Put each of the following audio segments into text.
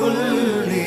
कुल्लिहिम।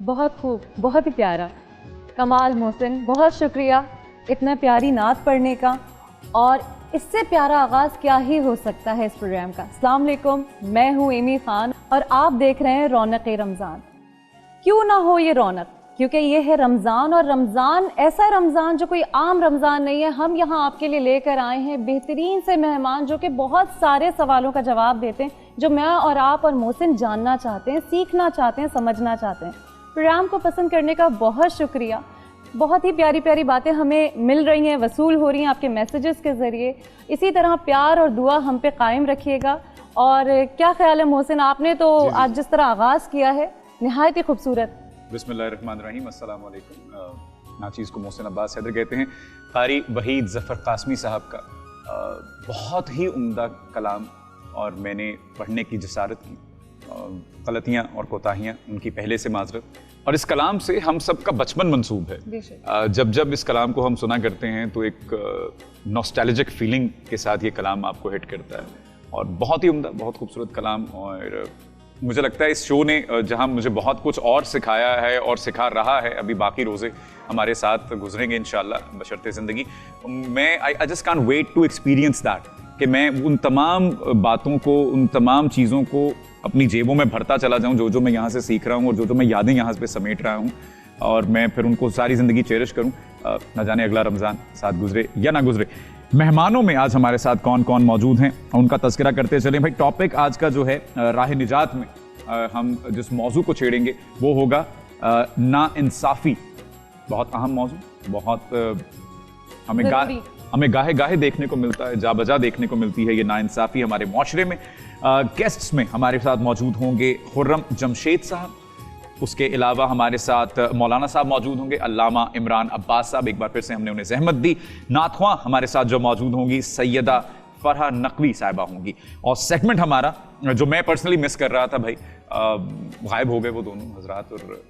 बहुत खूब, बहुत ही प्यारा, कमाल मोहसिन, बहुत शुक्रिया इतना प्यारी नात पढ़ने का। और इससे प्यारा आगाज़ क्या ही हो सकता है इस प्रोग्राम का। अस्सलाम वालेकुम, मैं हूँ एमी खान और आप देख रहे हैं रौनक-ए-रमज़ान। क्यों ना हो ये रौनक, क्योंकि ये है रमज़ान, और रमज़ान ऐसा रमज़ान जो कोई आम रमज़ान नहीं है। हम यहाँ आपके लिए लेकर आए हैं बेहतरीन से मेहमान जो कि बहुत सारे सवालों का जवाब देते हैं, जो मैं और आप और मोहसिन जानना चाहते हैं, सीखना चाहते हैं, समझना चाहते हैं। प्रोग्राम को पसंद करने का बहुत शुक्रिया। बहुत ही प्यारी प्यारी बातें हमें मिल रही हैं, वसूल हो रही हैं आपके मैसेजेस के ज़रिए। इसी तरह प्यार और दुआ हम पे कायम रखिएगा। और क्या ख्याल है मोहसिन, आपने तो आज जिस तरह आगाज़ किया है निहायत ही खूबसूरत। बिस्मिल्लाहिर्रहमानिर्रहीम, अस्सलाम वालेकुम। नाचीज़ को मोहसिन अब्बास हैदर कहते हैं। कारी वहीद ज़फ़र कासमी साहब का बहुत ही उम्दा कलाम, और मैंने पढ़ने की जसारत की। गलतियाँ और कोताहियाँ उनकी पहले से माजरत, और इस कलाम से हम सब का बचपन मंसूब है। जब जब इस कलाम को हम सुना करते हैं तो एक नॉस्टैल्जिक फीलिंग के साथ ये कलाम आपको हिट करता है, और बहुत ही उम्दा, बहुत खूबसूरत कलाम। और मुझे लगता है इस शो ने जहां मुझे बहुत कुछ और सिखाया है और सिखा रहा है, अभी बाकी रोज़े हमारे साथ गुजरेंगे इंशाल्लाह बशर्ते ज़िंदगी। मैं I just can't wait to experience that, कि मैं उन तमाम बातों को, उन तमाम चीज़ों को अपनी जेबों में भरता चला जाऊं जो जो मैं यहाँ से सीख रहा हूँ, और जो जो मैं यादें यहाँ पे समेट रहा हूँ, और मैं फिर उनको सारी ज़िंदगी चेरिश करूँ। न जाने अगला रमज़ान साथ गुजरे या ना गुजरे। मेहमानों में आज हमारे साथ कौन कौन मौजूद हैं उनका तज़किरा करते चलें। भाई, टॉपिक आज का जो है राह निजात में हम जिस मौजू को छेड़ेंगे वो होगा नाइंसाफ़ी। बहुत अहम मौजू, बहुत हमें गाहे गाहे देखने को मिलता है, जा बजा देखने को मिलती है ये नाइंसाफ़ी हमारे माशरे में। गेस्ट्स में हमारे साथ मौजूद होंगे खुर्रम जमशेद साहब, उसके अलावा हमारे साथ मौलाना साहब मौजूद होंगे, अल्लामा इमरान अब्बास साहब, एक बार फिर से हमने उन्हें ज़हमत दी। नातख्वां हमारे साथ जो मौजूद होंगी सैयदा फरहा नकवी साहिबा होंगी। और सेगमेंट हमारा जो मैं पर्सनली मिस कर रहा था भाई, गायब हो गए वो दोनों हजरात और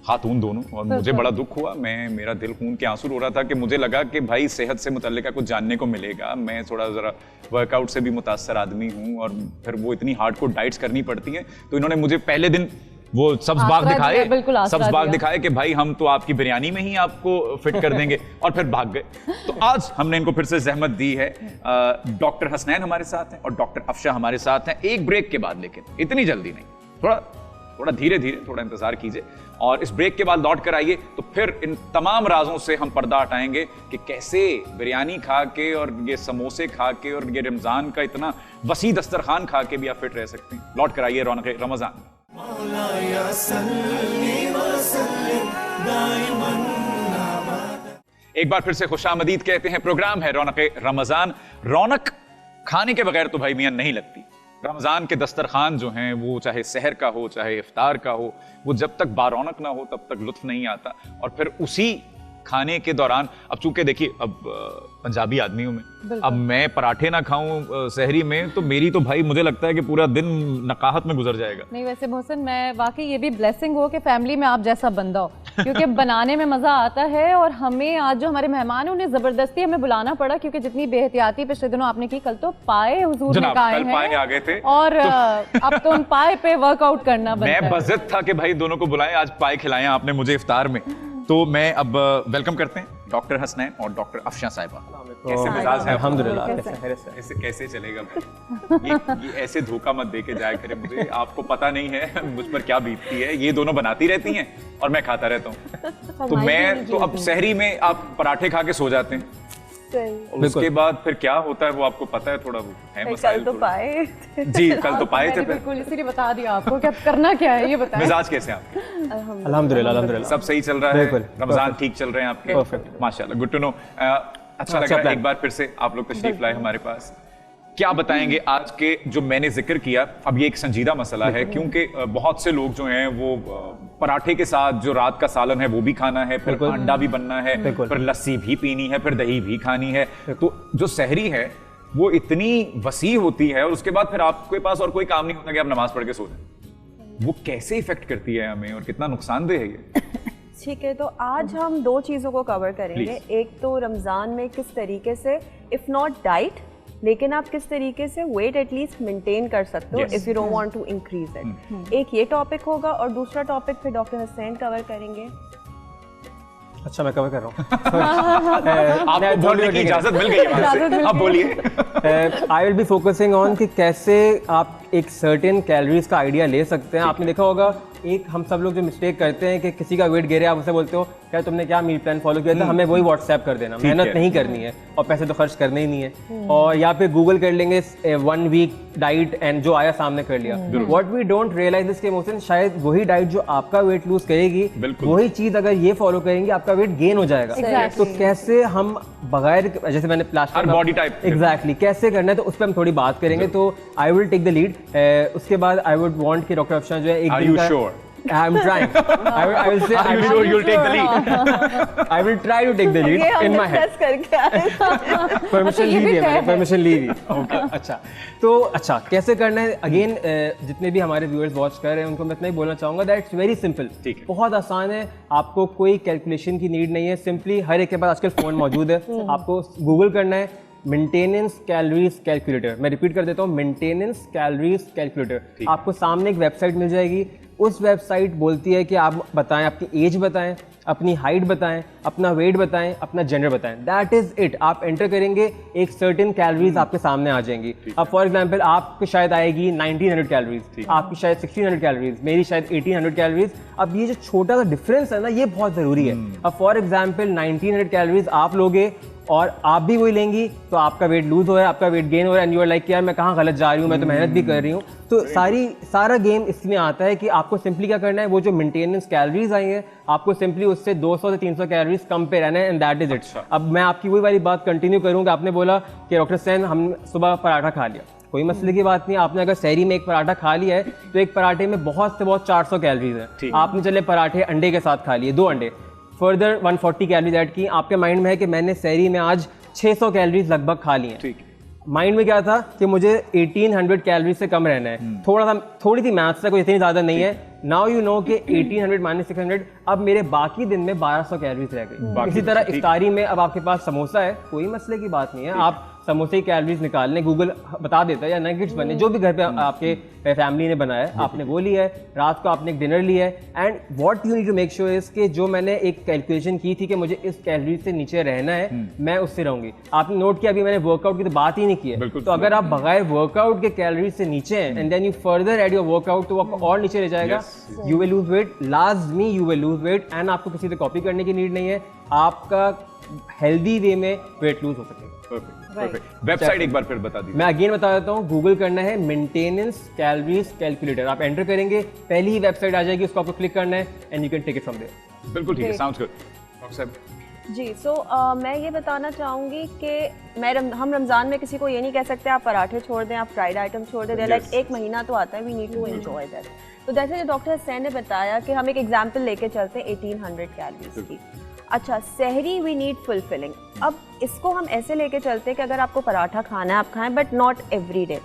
खातून दोनों, और मुझे बड़ा दुख हुआ। मेरा दिल खून के आंसू रो रहा था कि मुझे लगा कि भाई सेहत से मुतल्लिका कुछ जानने को मिलेगा। मैं थोड़ा ज़रा वर्कआउट से भी मुतासर आदमी हूँ, और फिर वो इतनी हार्डकोर डाइट्स करनी पड़ती हैं, तो इन्होंने मुझे पहले दिन वो सब्ज बाग दिखाए कि भाई हम तो आपकी बिरयानी में ही आपको फिट कर देंगे, और फिर भाग गए। तो आज हमने इनको फिर से ज़हमत दी है। डॉक्टर हसनैन हमारे साथ हैं और डॉक्टर अफशा हमारे साथ हैं, एक ब्रेक के बाद, लेकिन इतनी जल्दी नहीं, थोड़ा धीरे धीरे, थोड़ा इंतजार कीजिए। और इस ब्रेक के बाद लौट कर आइए, तो फिर इन तमाम राजों से हम पर्दा हटाएंगे कि कैसे बिरयानी खा के और ये समोसे खा के और ये रमज़ान का इतना वसी दस्तरखान खा के भी आप फिट रह सकते हैं। लौट कर आइए रौनक रमज़ान। एक बार फिर से खुशामदीद कहते हैं। प्रोग्राम है रौनक रमज़ान। रौनक खाने के बगैर तो भाई मियां नहीं लगती। रमज़ान के दस्तरखान जो हैं, वो चाहे सहर का हो चाहे इफ्तार का हो, वो जब तक बारौनक ना हो तब तक लुत्फ नहीं आता। और फिर उसी खाने के दौरान, अब चूंकि देखिए, अब पंजाबी आदमी हूं मैं, अब मैं पराठे ना खाऊं सहरी में, तो मेरी तो भाई मुझे लगता है कि पूरा दिन नकाहत में गुजर जाएगा। नहीं, वैसे मोहसिन, मैं वाकई ये भी ब्लेसिंग हो कि फैमिली में आप जैसा बंदा हो, क्योंकि बनाने में मजा आता है। और हमें आज जो हमारे मेहमान हैं उन्हें जबरदस्ती हमें बुलाना पड़ा, क्योंकि जितनी बेहतियाती पिछले दिनों आपने की, कल तो पाए हुजूर ने कहा है आ गए थे, और अब तो उन पाए पे वर्कआउट करना बनता है। मैं बज़द था कि भाई दोनों को बुलाएं, आज पाए खिलाएं आपने मुझे इफ्तार में। तो मैं अब वेलकम करते हैं डॉक्टर हसनैन और डॉक्टर अफशा साहिबा। कैसे मिजाज है? अल्हम्दुलिल्लाह। कैसे चलेगा भाई? ये ऐसे धोखा मत दे के जाया करे मुझे, आपको पता नहीं है मुझ पर क्या बीतती है। ये दोनों बनाती रहती हैं और मैं खाता रहता हूँ। तो मैं तो अब सहरी में आप पराठे खा के सो जाते हैं, उसके बाद फिर क्या होता है वो आपको पता है। थोड़ा वो है मसाइल। कल तो पाए जी, कल तो पाए थे। बिल्कुल, इसीलिए बता दिया आपको कि अब करना क्या है ये बताएं। मिजाज कैसे हैं आपके? अल्हम्दुलिल्लाह सब सही चल रहा है, रमजान ठीक चल रहे हैं आपके? माशाल्लाह, गुड टू नो। अच्छा लगा एक बार फिर से आप लोग तशरीफ लाए हमारे पास। क्या बताएंगे आज के जो मैंने जिक्र किया, अब ये एक संजीदा मसला है, क्योंकि बहुत से लोग जो हैं वो पराठे के साथ जो रात का सालन है वो भी खाना है, फिर अंडा भी बनना है, फिर लस्सी भी पीनी है, फिर दही भी खानी है। तो जो सहरी है वो इतनी वसी होती है, और उसके बाद फिर आपके पास और कोई काम नहीं होता कि आप नमाज पढ़ के सो जाएं। वो कैसे इफेक्ट करती है हमें और कितना नुकसानदेह है ये? ठीक है, तो आज हम दो चीज़ों को कवर करेंगे। एक तो रमज़ान में किस तरीके से, इफ़ नॉट डाइट, लेकिन आप किस तरीके से वेट एटलीस्ट मेंटेन कर सकते हो if you don't want to increase it. एक ये टॉपिक होगा, और दूसरा टॉपिक फिर डॉक्टर हसनैन कवर करेंगे। अच्छा, मैं कवर कर रहा हूँ। आपको बोलने की इजाजत मिल गई है, आप बोलिए। I will be focusing on कि कैसे आप एक सर्टेन कैलोरीज का आइडिया ले सकते हैं। आपने देखा होगा एक हम सब लोग जो मिस्टेक करते हैं कि किसी का वेट गिरे, आप उसे बोलते हो यार तुमने क्या मील प्लान फॉलो किया था, हमें वही व्हाट्सएप कर देना, मेहनत नहीं करनी है और पैसे तो खर्च करने ही नहीं है। और यहाँ पे गूगल कर लेंगे 1 वीक डाइट एंड जो आया सामने कर लिया। व्हाट वी डोंट रियलाइज इसके इमोशन, शायद वही डाइट जो आपका वेट लूज करेगी वही चीज अगर ये फॉलो करेंगे आपका वेट गेन हो जाएगा। तो कैसे हम बगैर, जैसे मैंने प्लास्टिक बॉडी टाइप एग्जैक्टली कैसे करना है तो उस पर हम थोड़ी बात करेंगे। तो I will take the lead. उसके बाद आई वुड वांट कि डॉक्टर अफशान जो है एक दिन का I'm trying. I will say. Are you sure you'll take the lead? I will try to take the lead in my head. Permission ली है मैंने, permission ली थी। Okay, अच्छा। तो अच्छा कैसे करना है? Again, जितने भी हमारे viewers watch कर रहे हैं उनको मैं इतना ही बोलना चाहूँगा that it's very simple. ठीक है। बहुत आसान है, आपको कोई कैलकुलेशन की नीड नहीं है। सिंपली हर एक के पास आजकल फोन मौजूद है, आपको गूगल करना है मेंटेनेंस कैलोरीज कैलकुलेटर। मैं रिपीट कर देता हूँ, मेंटेनेंस कैलोरीज कैलकुलेटर। आपको सामने एक वेबसाइट मिल जाएगी, उस वेबसाइट बोलती है कि आप बताएं, आपकी एज बताएं, अपनी हाइट बताएं, अपना वेट बताएं, अपना जेंडर बताएं, दैट इज इट। आप एंटर करेंगे, एक सर्टेन कैलोरीज आपके सामने आ जाएंगी। अब फॉर एग्जांपल आपको शायद आएगी 1900 कैलोरीज, आपकी शायद 1600 कैलोरीज, मेरी शायद 1800 कैलोरीज। अब ये जो छोटा सा डिफरेंस है ना, ये बहुत जरूरी है। अब फॉर एग्जांपल 1900 कैलोरीज आप लोगे और आप भी वही लेंगी तो आपका वेट लूज हो रहा है, आपका वेट गेन हो रहा है, एंड यू आर लाइक यार मैं कहाँ गलत जा रही हूँ, मैं तो मेहनत भी कर रही हूँ। तो सारा गेम इसमें आता है कि आपको सिंपली क्या करना है, वो जो मेंटेनेंस कैलोरीज आई है आपको सिंपली उससे 200 से 300 कैलोरीज कम पे रहना है, एंड दैट इज इट। अब मैं आपकी वही वाली बात कंटिन्यू करूँगा। आपने बोला कि डॉक्टर सैन हम सुबह पराठा खा लिया, कोई मसले की बात नहीं। आपने अगर सहरी में एक पराठा खा लिया है तो एक पराठे में बहुत से बहुत 400 कैलोरीज है। आपने चले पराठे अंडे के साथ खा लिए, 2 अंडे, फर्दर 140 कैलोरीज ऐड की। आपके माइंड में है कि मैंने सहरी में आज 600 कैलोरीज लगभग खा ली हैं। माइंड में क्या था कि मुझे 1800 कैलोरीज से कम रहना है। थोड़ी सी मैथ्स है, कोई इतनी ज़्यादा नहीं है। नाउ यू नो कि 1800 माइनस 600, अब मेरे बाकी दिन में 1200 कैलोरीज रह गई। इसी तरह इफ्तारी में अब आपके पास समोसा है, कोई मसले की बात नहीं है, आप समोसे की कैलोरीज निकाल लें, गूगल बता देता है, या नगेट्स बने जो भी घर पे आपके फैमिली ने बनाया है, आपने वो लिया है, रात को आपने एक डिनर लिया है। And what you need to make sure is कि जो मैंने एक कैलकुलेशन की थी कि मुझे इस कैलोरी से नीचे रहना है, मैं उससे रहूंगी। आपने नोट किया, अभी मैंने वर्कआउट की तो बात ही नहीं की है। तो अगर आप बगैर वर्कआउट के कैलोरी से नीचे हैं and then you further add your workout, तो आपको और नीचे रह जाएगा। यू विल लूज वेट, लाजमी you will lose weight, and आपको किसी से कॉपी करने की नीड नहीं है, आपका हेल्दी वे में वेट लूज हो सकेगा। वेबसाइट एक बार फिर बता दीजिए। मैं अगेन बता देता हूँ, गूगल करना है मेंटेनेंस कैलोरीज कैलकुलेटर। आप एंटर करेंगे, पहली ही वेबसाइट आ जाएगी, उसको आपको क्लिक करना है and you can take it from there. बिल्कुल ठीक है, साउंड्स गुड। डॉक्टर साहब जी, मैं ये बताना चाहूँगी कि हम रमज़ान में किसी को ये नहीं कह सकते आप पराठे छोड़ दें, आप फ्राइड आइटम छोड़ दें। लाइक एक महीना तो आता है, we need to enjoy that. तो जैसे जो डॉक्टर हसैन ने बताया कि हम एक एग्जाम्पल लेके चलते हैं 1800 कैलोरीज की। अच्छा, सहरी वी नीड फुलफिलिंग। अब इसको हम ऐसे लेके चलते हैं कि अगर आपको पराठा खाना है आप खाएं, बट नॉट एवरी डे।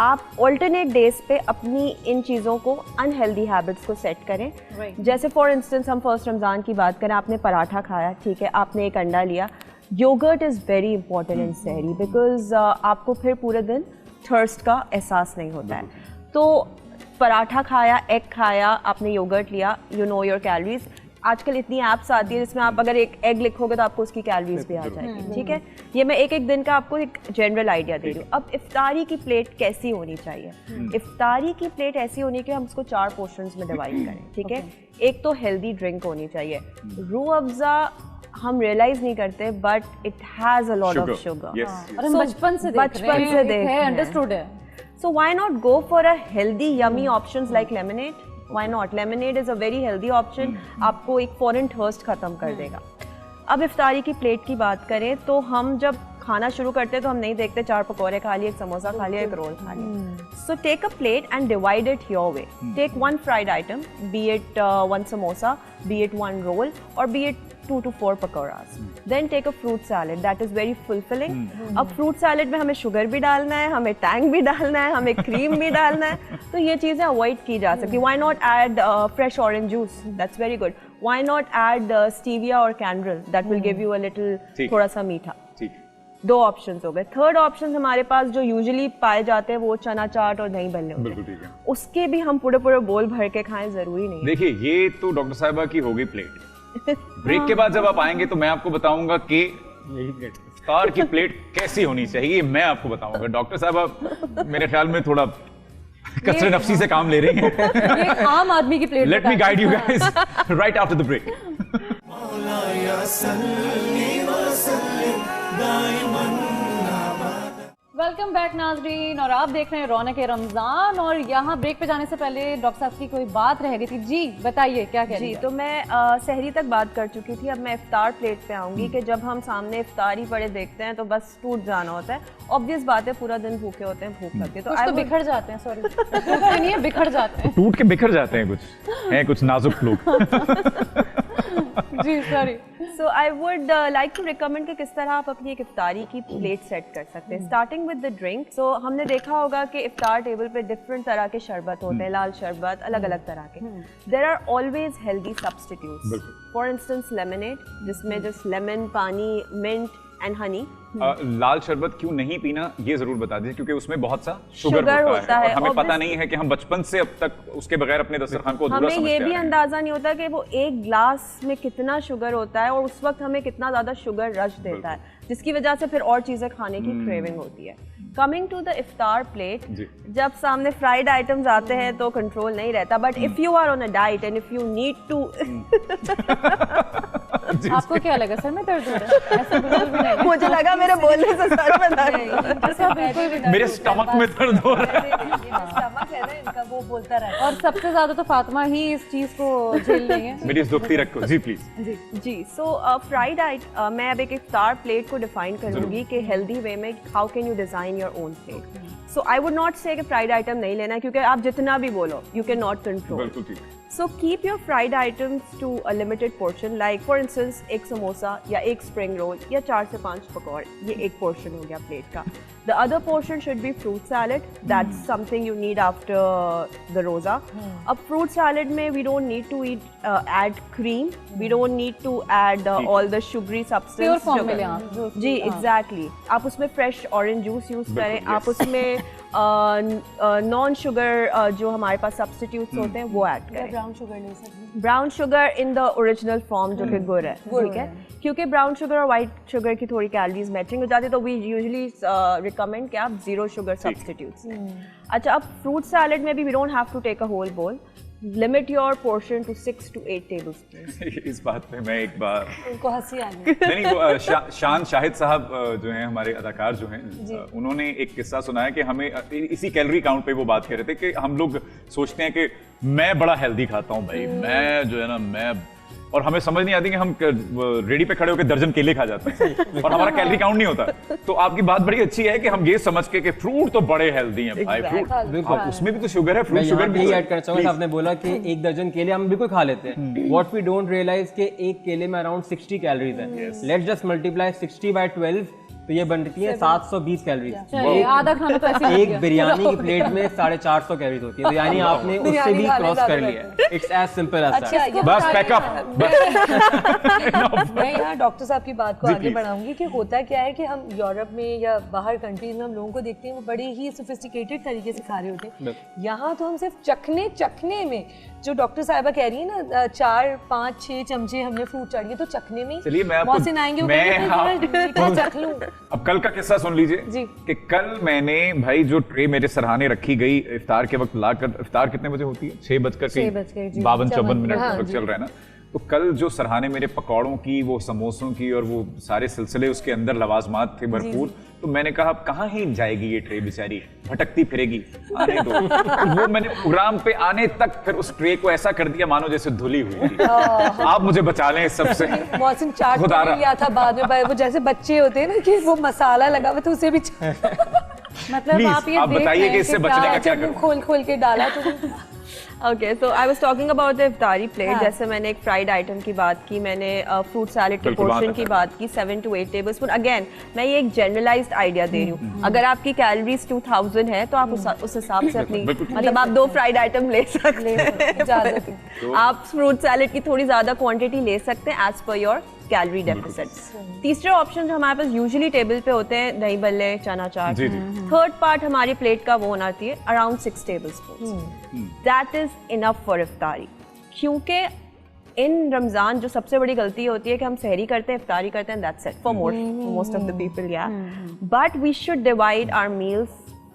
आप ऑल्टरनेट डेज पे अपनी इन चीज़ों को, अनहेल्दी हैबिट्स को सेट करें। जैसे फॉर इंस्टेंस हम फर्स्ट रमज़ान की बात करें, आपने पराठा खाया, ठीक है, आपने एक अंडा लिया। Yogurt is very important in sehri, because आपको फिर पूरे दिन थर्स्ट का एहसास नहीं होता है। तो पराठा खाया, एग खाया, आपने योगर्ट लिया, यू नो योर कैलोरीज। आजकल इतनी ऐप्स आती है जिसमें आप अगर एक एग लिखोगे तो आपको उसकी कैलोरीज भी आ जाएगी, ठीक है। ये मैं एक दिन का आपको एक जनरल आइडिया दे रही हूँ। अब इफ्तारी की प्लेट कैसी होनी चाहिए? इफ्तारी की प्लेट ऐसी होनी चाहिए, हम उसको 4 पोर्शंस में डिवाइड करें, ठीक है। एक तो हेल्दी ड्रिंक होनी चाहिए। रूह अफ़ज़ा हम रियलाइज नहीं करते, but it has a lot of sugar, और हम बचपन से देख रहे हैं, अंडरस्टूड है। So why not go for a healthy, yummy options like lemonade? Why not? Lemonade is a very healthy option. आपको एक foreign thirst खत्म कर देगा। अब इफ्तारी की प्लेट की बात करें तो हम जब खाना शुरू करते हैं तो हम नहीं देखते 4 पकौड़े खा लिए, एक समोसा खा लिया, एक रोल खा लिया। So take a plate and divide it your way. Take 1 fried item, be it 1 samosa, be it 1 roll, or be it 2 to 4 pakoras. Then take a fruit salad. That is very fulfilling. अब fruit salad में हमें sugar भी डालना है, हमें Tang भी डालना है, हमें क्रीम भी डालना है, तो ये चीज़ें अवॉइड की जा सकती। Why not add fresh orange juice? That's very good. Why not add stevia or candle? That will give you a little थोड़ा सा मीठा। 2 ऑप्शंस हो गए। थर्ड ऑप्शन हमारे पास जो यूजुअली पाए जाते हैं वो चना चाट और दही भल्ले होते हैं। उसके भी हम पूरे बोल भर के खाएं जरूरी नहीं। देखिए, ये तो डॉक्टर साहिबा की हो गई प्लेट। ब्रेक के बाद जब आप आएंगे तो मैं आपको बताऊंगा कि इफ्तार की प्लेट कैसी होनी चाहिए, मैं आपको बताऊंगा। डॉक्टर साहब मेरे ख्याल में थोड़ा कसर नफसी से काम ले रही हैं। ये आम आदमी की plate. Let me guide you guys right after the break. Welcome back नाजरीन, और आप देख रहे हैं रौनक रमजान। और यहाँ ब्रेक पे जाने से पहले डॉक्टर साहब की कोई बात रह गई थी, जी बताइए क्या कह रही हैं? जी, तो मैं सहरी तक बात कर चुकी थी, अब मैं इफ्तार प्लेट पे आऊंगी कि जब हम सामने इफ्तारी पड़े देखते हैं तो बस टूट जाना होता है। ऑब्वियस बात है, पूरा दिन भूखे होते हैं, भूख लगती है, तो बिखर जाते हैं, सॉरी टूटते नहीं है, बिखर जाते हैं, टूट के बिखर जाते हैं, कुछ नाजुक लोग। जी sorry. So I would like to recommend कि किस तरह आप अपनी एक इफ्तारी की प्लेट सेट कर सकते हैं, स्टार्टिंग विद द ड्रिंक। सो हमने देखा होगा कि इफ्तार टेबल पे डिफरेंट तरह के शरबत होते हैं, लाल शरबत, अलग अलग तरह के। There are always healthy substitutes, for instance lemonade, जिसमें जस्ट लेमन, पानी, मिंट एंड हनी। लाल शरबत क्यों नहीं पीना ये जरूर बता दीजिए, क्योंकि उसमें बहुत सा शुगर होता है और हमें पता नहीं है कि हम बचपन से अब तक उसके बगैर अपने दस्तरखान को अधूरा समझते हमें ये भी अंदाजा नहीं होता कि वो एक ग्लास में कितना शुगर होता है और उस वक्त हमें कितना ज्यादा शुगर रश देता है, जिसकी वजह से फिर और चीजें खाने की क्रेविंग होती है। Coming to the iftar plate, जब सामने फ्राइड आइटम्स आते हैं तो कंट्रोल नहीं रहता, but if you are on a diet and if you need to आपको क्या लगा सर में दर्द हो रहा है? ऐसा बिल्कुल भी नहीं। मुझे लगा मेरे बोलने से सर में दर्द हो रहा है। ऐसा बिल्कुल भी नहीं। मेरे स्टमक में दर्द हो रहा है। स्टमक है ना इनका, वो बोलता रहता है। और सबसे ज्यादा तो फातिमा ही इस चीज को झेल रही है। मेरी इस दुखती रखो जी प्लीज। जी, सो फ्राइड मैं अब एक इफ्तार प्लेट को डिफाइन करूंगी कि हेल्दी वे में how can you design your own plate. So I would not से कि फ्राइड आइटम नहीं लेना है, क्योंकि आप जितना भी बोलो यू कैन नॉट कंट्रोल। बिल्कुल ठीक। So keep your fried items to a limited portion, like for instance एक समोसा या एक स्प्रिंग रोल या 4 से 5 पकौड़े, ये एक पोर्शन हो गया प्लेट का। The other portion should be fruit salad. That's something you need after the roza. अब fruit salad में we don't need to add cream. We don't need to add all the sugary substance. Pure form में लें जी, exactly. आप उसमें fresh orange juice use करें, आप उसमें non sugar जो हमारे पास सब्स्टिट्यूट्स होते हैं वो ऐड करें। ब्राउन शुगर नहीं सकती, brown sugar in the original form जो कि गुड़ है, ठीक है, क्योंकि ब्राउन शुगर और वाइट शुगर की थोड़ी कैलोरीज मैचिंग हो जाती है, तो वी यूजुअली रिकमेंड कि आप 0 शुगर सब्स्टिट्यूट्स लें। अच्छा, अब फ्रूट सैलेड में भी we don't have to take a whole bowl, limit your portion to 6 to 8 tablespoons। इस बात पे मैं एक बार उनको हंसी आ गई। नहीं वो शान शाहिद साहब जो हैं हमारे अदाकार जो हैं, उन्होंने एक किस्सा सुनाया कि हमें इसी कैलोरी काउंट पे वो बात कर रहे थे कि हम लोग सोचते हैं कि मैं बड़ा हेल्दी खाता हूँ भाई, मैं जो है ना मैं, और हमें समझ नहीं आती कि हम रेडी पे खड़े होकर दर्जन केले खा जाते हैं और हमारा कैलोरी काउंट नहीं होता। तो आपकी बात बड़ी अच्छी है कि हम ये समझ के कि फ्रूट तो बड़े हेल्दी हैं भाई, फ्रूट उसमें भी तो शुगर है, फ्रूट शुगर भी ऐड करना चाहूंगा। आपने बोला कि एक दर्जन केले हम बिल्कुल खा लेते हैं, व्हाट वी डोंट रियलाइज कि एक केले में अराउंड 60 कैलोरीज है। लेट्स जस्ट मल्टीप्लाई 60 by 12, तो ये बनती है 720 कैलोरीज। आधा खाना तो ऐसे एक बिरयानी की प्लेट में 450 कैलोरीज होती है, तो यानी आपने उससे भी क्रॉस कर लिया। It's as simple as that. बस पैकअप। मैं यहाँ डॉक्टर साहब की बात को आगे बढ़ाऊंगी कि होता क्या है कि हम यूरोप में या बाहर कंट्रीज में हम लोगों को देखते हैं वो बड़े ही सोफिस्टिकेटेड तरीके से खा रहे होते हैं। यहाँ तो हम सिर्फ चखने में, जो डॉक्टर साहिबा कह रही है ना 4, 5, 6 चमचे हमने फ्रूट चाट लिए, तो चखने में चलिए मैं मौसिन आएंगे चख लूं। अब कल का किस्सा सुन लीजिए कि कल मैंने भाई जो ट्रे मेरे सरहाने रखी गई इफ्तार के वक्त लाकर, इफ्तार कितने बजे होती है? 6:52 तक चल रहा है ना, तो कल जो सरहाने मेरे पकौड़ों की, वो समोसों की और वो सारे सिलसिले उसके अंदर लवाजमात थे भरपूर, तो मैंने कहा अब कहाँ ही जाएगी ये ट्रे, बेचारी भटकती फिरेगी, आने दो। तो वो मैंने प्रोग्राम पे आने तक फिर उस ट्रे को ऐसा कर दिया मानो जैसे धुली हुई थी। आप मुझे बचा लें इस सबसे। मौसम चाट लिया था बाद में, वो जैसे बच्चे होते हैं ना कि वो मसाला लगा हुआ था उसे भी मतलब आप बताइए कि इससे बचने का क्या करूं? खोल के डाला तो okay, so I was talking about the iftari plate. जैसे मैंने एक फ्राइड आइटम की बात की, मैंने फ्रूट सैलेड के पोर्शन की बात की 7 to 8 tablespoon। अगेन मैं ये एक जनरलाइज्ड आइडिया दे रही हूँ, अगर आपकी कैलोरीज 2000 है तो आप उस हिसाब से अपनी, मतलब आप 2 फ्राइड आइटम ले सकते हैं। आप फ्रूट सैलेड की थोड़ी ज्यादा क्वांटिटी ले सकते हैं as per your calorie deficit. तीसरे ऑप्शन जो हमारे पास यूजुअली टेबल पे होते हैं, दही बल्ले, चना चाट। थर्ड पार्ट हमारी प्लेट का वो होना चाहिए around 6 tablespoons। That is enough for iftari, क्योंकि इन रमजान जो सबसे बड़ी गलती होती है कि हम सहरी करते हैं, इफ्तारी करते हैं, that's it for most of the people, या but we should divide our meals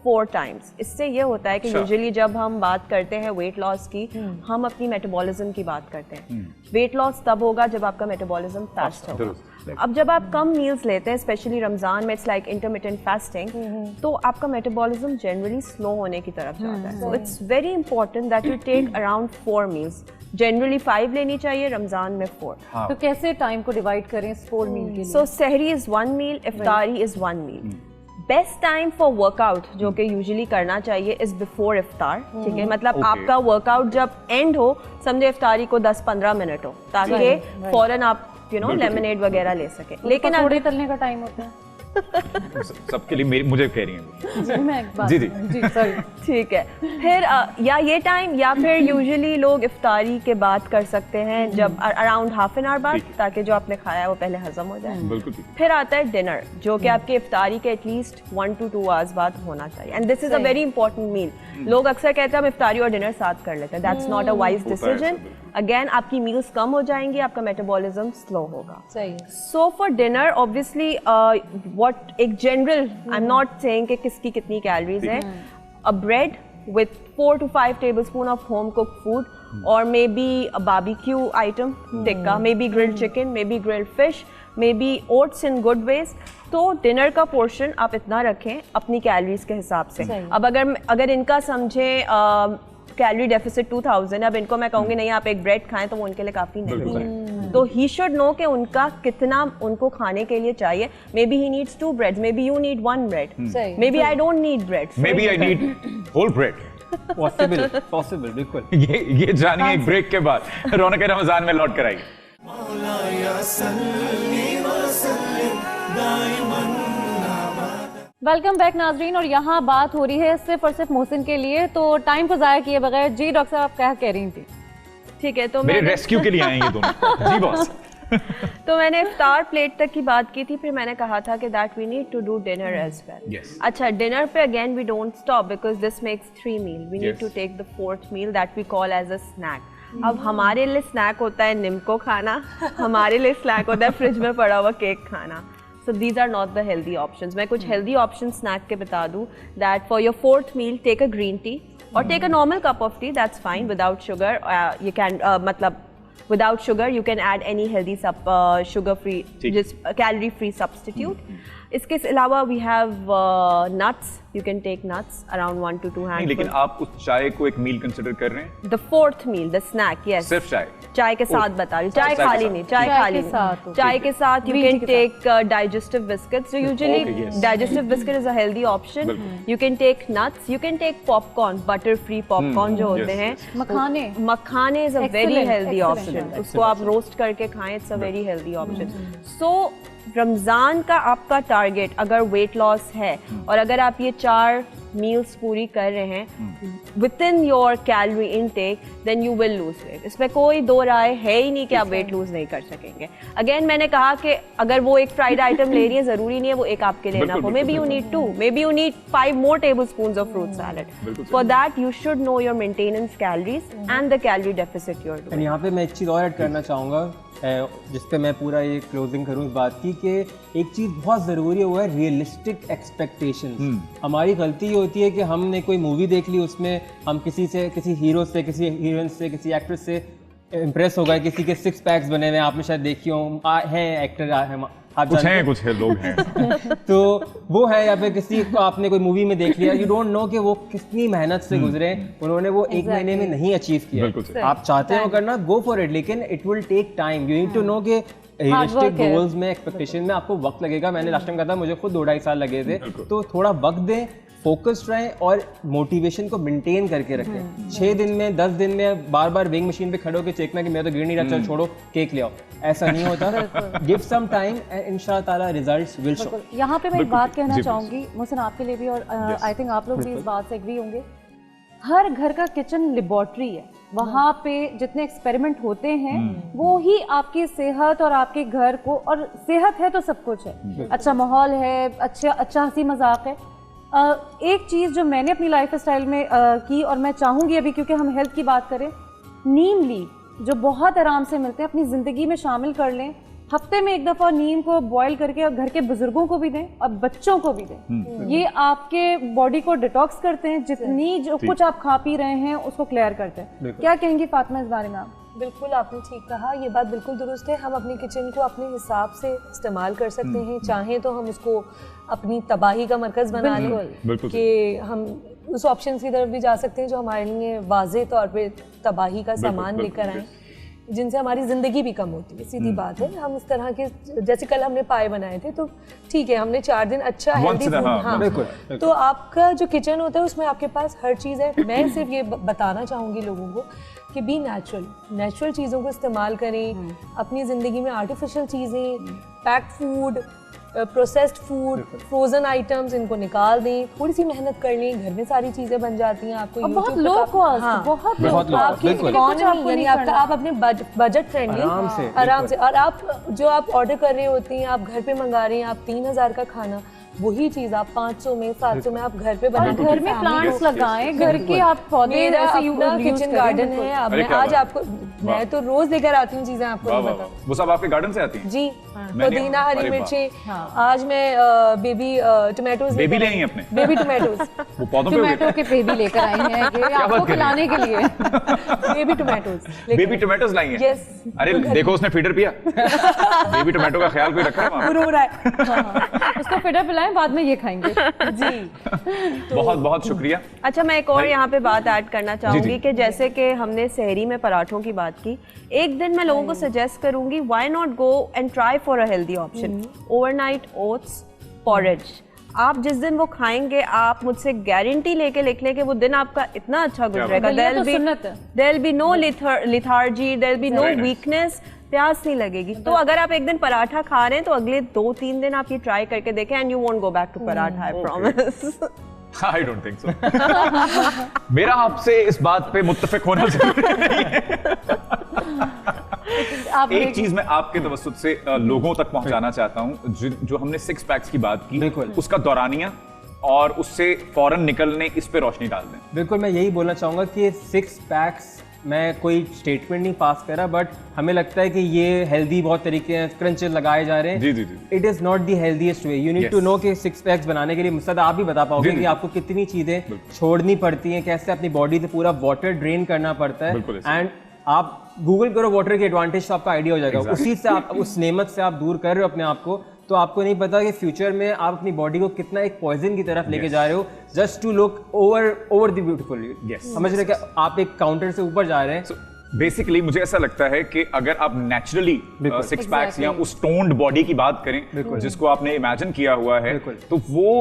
4 times। इससे ये होता है कि यूजुअली जब हम बात करते हैं वेट लॉस की, हम अपनी मेटाबॉलिज्म की बात करते हैं। वेट लॉस तब होगा जब आपका मेटाबॉलिज्म फास्ट होगा। अब जब आप कम मील्स लेते हैं, स्पेशली रमजान में, इट्स लाइक इंटरमिटेंट फास्टिंग, तो आपका मेटाबॉलिज्म जनरली स्लो होने की तरफ जाता है। So it's very important that you take around 4 meals. Generally 5 लेनी चाहिए, रमजान में 4। तो कैसे टाइम को डिवाइड करें इस 4 मील के लिए? So sehri is 1 meal, iftari is 1 meal. Best time for workout जो कि यूजुअली करना चाहिए इज बिफोर इफ्तार। ठीक है, मतलब आपका वर्कआउट जब एंड हो, समझे इफ्तारी को 10-15 मिनट हो, ताकि फौरन आप लेमनेड वगैरह ले सके। लेकिन थोड़े तलने का टाइम होता है सबके लिए, मुझे कह रही हैं जी, मैं एक बात जी जी सॉरी। ठीक है, फिर या ये टाइम या फिर यूजुअली लोग इफ्तारी के बाद कर सकते हैं, जब अराउंड हाफ एन आवर बाद, ताकि जो आपने खाया है वो पहले हजम हो जाए। बिल्कुल। फिर आता है डिनर, जो कि आपके इफ्तारी के एटलीस्ट 1 to 2 आवर्स बाद होना चाहिए। And this is a very important meal. लोग अक्सर कहते हैं हम इफ्तारी और डिनर साथ कर लेते हैं, that's not a wise decision. Again आपकी मील्स कम हो जाएंगी, आपका मेटाबॉलिज्म स्लो होगा। सही। So for dinner obviously what एक general, I am not saying कि किसकी कितनी कैलोरीज है, a bread with 4 to 5 tablespoon of home cooked food, or maybe a barbecue item, tikka, maybe grilled chicken, maybe grilled fish, maybe oats in good ways। तो dinner का portion आप इतना रखें अपनी कैलोरीज के हिसाब से। अब अगर इनका समझे कैलोरी डेफिसिट 2000, अब इनको मैं कहूँगी नहीं आप एक ब्रेड खाएं, तो वो उनके लिए काफ़ी नहीं है। तो ही शुड नो कि उनका कितना उनको खाने के लिए चाहिए। Maybe he needs 2 breads, maybe you need 1 bread, maybe I don't need bread, maybe I need whole bread. Possible बिल्कुल। ये जानिए एक ब्रेक के बाद। रौनक रमजान में लौट कर आइए। वेलकम बैक नाजरीन, और यहाँ बात हो रही है सिर्फ और सिर्फ मोहसिन के लिए, तो टाइम को ज़ाया किए बगैर जी डॉक्टर साहब आप क्या कह रही थी? ठीक है, तो मेरे रेस्क्यू के लिए आए ये दोनों। जी बॉस। तो मैंने इफ्तार प्लेट तक की बात की थी, फिर मैंने कहा था कि that we need to do dinner as well. अच्छा, डिनर पे again we don't stop because this makes 3 meal. We need to take the 4th meal that we call as a snack. अब हमारे लिए स्नैक होता है निम्को खाना, हमारे लिए स्नैक होता है फ्रिज में पड़ा हुआ केक खाना। So these are not the healthy options. मैं कुछ healthy options snack के बता दूँ, that for your 4th meal take a green tea or take a normal cup of tea, that's fine without sugar. You can मतलब without sugar you can add any healthy sugar free, just calorie free substitute. इसके अलावा we have nuts. You can take nuts around 1 to 2 handfuls. लेकिन आप उस चाय को एक मील consider कर रहे हैं? The 4th meal, the snack, yes. सिर्फ चाय? चाय के साथ बता रही, चाय खाली नहीं, चाय खाली नहीं, चाय के साथ you can take digestive biscuits. So usually digestive biscuit is a healthy option. You can take nuts, you can take popcorn, butter free popcorn जो होते हैं, मखाने is a very healthy option. उसको आप रोस्ट करके खाएं, it's a very healthy option. So Ramzan का आपका टारगेट अगर वेट लॉस है और अगर आप ये 4 मील्स पूरी कर रहे हैं within your calorie intake, then you will lose weight. इसमें कोई दो राय है ही नहीं कि आप वेट लूज नहीं कर सकेंगे। अगेन मैंने कहा कि अगर वो एक फ्राइड आइटम ले रही है, जरूरी नहीं है वो एक आपके लिए ना हो। May be you need 2, may be you need 5 more tablespoons of fruit salad. For that you should know your maintenance calories and the calorie deficit you're doing. यहाँ पे मैं एक चीज़ और ऐड करना चाहूँगा जिस पे मैं पूरा ये क्लोजिंग करूँ इस बात की, कि एक चीज़ बहुत ज़रूरी हुआ है, रियलिस्टिक एक्सपेक्टेशंस। हमारी गलती ये होती है कि हमने कोई मूवी देख ली, उसमें हम किसी हीरो से, किसी हीरोइन से, किसी एक्ट्रेस से इम्प्रेस हो गए, किसी के 6 पैक्स बने हुए हैं, आपने शायद देखी हो, हैं एक्टर कुछ लोग हैं तो वो है, या फिर किसी को आपने कोई मूवी में देख लिया, यू डोंट नो कि वो कितनी मेहनत से गुजरे, उन्होंने वो एक महीने में नहीं अचीव किया। आप चाहते हो करना, गो फॉर इट, लेकिन it will take time. You need to know कि रियलिस्टिक गोल्स में, एक्सपेक्टेशन में आपको वक्त लगेगा। मैंने लास्ट टाइम कहा था, मुझे खुद 2-2.5 साल लगे थे। तो थोड़ा वक्त दें, फोकस्ड रहें और मोटिवेशन को मेंटेन करके रखें। 6 दिन में, 10 दिन में बार बार वेइंग मशीन पे खड़े होकर चेकना कि मैं तो गिर नहीं रहा, चल छोड़ो केक ले आओ, ऐसा नहीं होता। गिव सम टाइम एंड इंशाल्लाह ताला रिजल्ट्स विल शो। यहाँ पे मैं एक बात कहना चाहूँगी मोहसिन, आपके लिए भी, और आई थिंक आप लोग भी इस बात से एग्री होंगे। हर घर का किचन लेबोरेटरी है, वहाँ पे जितने एक्सपेरिमेंट होते हैं वो ही आपकी सेहत और आपके घर को, और सेहत है तो सब कुछ है, अच्छा माहौल है, अच्छा हंसी मजाक है। एक चीज़ जो मैंने अपनी लाइफ स्टाइल में की और मैं चाहूँगी अभी, क्योंकि हम हेल्थ की बात करें, नीम ली जो बहुत आराम से मिलते हैं, अपनी ज़िंदगी में शामिल कर लें। हफ्ते में एक दफा नीम को बॉईल करके और घर के बुजुर्गों को भी दें और बच्चों को भी दें। ये आपके बॉडी को डिटॉक्स करते हैं, जितनी जो कुछ आप खा पी रहे हैं उसको क्लियर करते हैं। क्या कहेंगी फातिमा इस बारे में आप? बिल्कुल आपने ठीक कहा, ये बात बिल्कुल दुरुस्त है। हम अपनी किचन को अपने हिसाब से इस्तेमाल कर सकते हैं। चाहें तो हम उसको अपनी तबाही का मरकज़ बना लें कि हम उस ऑप्शन की तरफ भी जा सकते हैं जो हमारे लिए वाज़े तौर पे तबाही का सामान लेकर आएँ, जिनसे हमारी ज़िंदगी भी कम होती है। सीधी बात है। हम इस तरह के, जैसे कल हमने पाए बनाए थे, तो ठीक है, हमने 4 दिन अच्छा हेल्दी फूड, हाँ, तो आपका जो किचन होता है उसमें आपके पास हर चीज़ है। मैं सिर्फ ये बताना चाहूँगी लोगों को कि बी नेचुरल चीज़ों को इस्तेमाल करें अपनी ज़िंदगी में। आर्टिफिशियल चीज़ें, packed food, processed food, frozen items, इनको निकाल दें। थोड़ी सी मेहनत कर लें, घर में सारी चीज़ें बन जाती हैं। आपको बहुत लो कॉस्ट, बहुत लो कॉस्ट, आपकी इकोनॉमी, यानी आपका, आप अपने बजट फ्रेंडली आराम से, और आप जो आप ऑर्डर कर रहे होते हैं, आप घर पे मंगा रहे हैं, आप 3000 का खाना, वही चीज आप 500 में 700 में आप घर पे बना, घर में प्लांट्स लगाएं, घर के आप पौधे, अपना किचन गार्डन है। अब मैं आज आपको, मैं तो रोज लेकर आती हूँ चीजें आपको बताऊँ। वो सब आपके गार्डन से आती हैं? जी, पुदीना, हरी मिर्चें। आज मैं बेबी टोमेटोज, बेबी ले आई हैं अपने? बेबी टोमेटोज, वो पौधों पे टोमेटो के बेबी लेकर आई हैं ये आपको खिलाने के लिए। बेबी टोमेटोज, बेबी टोमेटोज लाई हैं? यस। अरे देखो उसने फीडर पिया। बेबी टोमेटो का ख्याल कोई रखा है वहाँ? रो रहा है। उसको फीडर पिलाएं, बाद में ये खाएंगे। जी, बहुत बहुत शुक्रिया। अच्छा, मैं एक और यहाँ पे बात ऐड करना चाहूंगी कि जैसे कि हमने सहरी में पराठों की बात की, एक दिन मैं लोगों को सजेस्ट करूंगी, why not go and try for a healthy option, overnight oats porridge. आप जिस दिन वो खाएंगे, आप मुझसे गारंटी लेके लिख लें कि वो दिन आपका इतना अच्छा गुजरेगा। There will be no lethargy, there will be no weakness, प्यास नहीं लगेगी। तो अगर आप एक दिन पराठा खा रहे हैं तो अगले 2-3 दिन आप ये ट्राई करके देखें and you won't go back to paratha, I promise. I don't think so. मेरा आपसे इस बात पे मुत्तफिक होना जरूरी नहीं है। एक चीज मैं आपके तवज्जुह से लोगों तक पहुंचाना चाहता हूं, जो हमने 6 पैक्स की बात की, उसका दौरानिया और उससे फौरन निकलने, इस पे रोशनी डाल दें। बिल्कुल, मैं यही बोलना चाहूंगा कि 6 पैक्स, मैं कोई स्टेटमेंट नहीं पास कर रहा, बट हमें लगता है कि ये हेल्दी बहुत तरीके हैं, क्रंचेस लगाए जा रहे हैं। जी जी जी। It is not the healthiest way. You need to know कि 6 पैक्स बनाने के लिए मुस्तद आप भी बता पाओगे कि आपको कितनी चीजें छोड़नी पड़ती हैं, कैसे अपनी बॉडी से पूरा वाटर ड्रेन करना पड़ता है। एंड आप गूगल करो वाटर के एडवांटेज, तो आपका आइडिया हो जाएगा। उसी से आप, उस नेमत से आप दूर कर रहे हो अपने आप को, तो आपको नहीं पता कि फ्यूचर में आप अपनी बॉडी को कितना एक पॉइजन की तरफ लेके जा रहे हो, just to look over the beautiful. समझ रहे हैं कि आप एक काउंटर से ऊपर जा रहे हैं। बेसिकली मुझे ऐसा लगता है कि अगर आप नेचुरली 6 पैक्स या उस टोन्ड बॉडी की बात करें जिसको आपने इमेजिन किया हुआ है, तो वो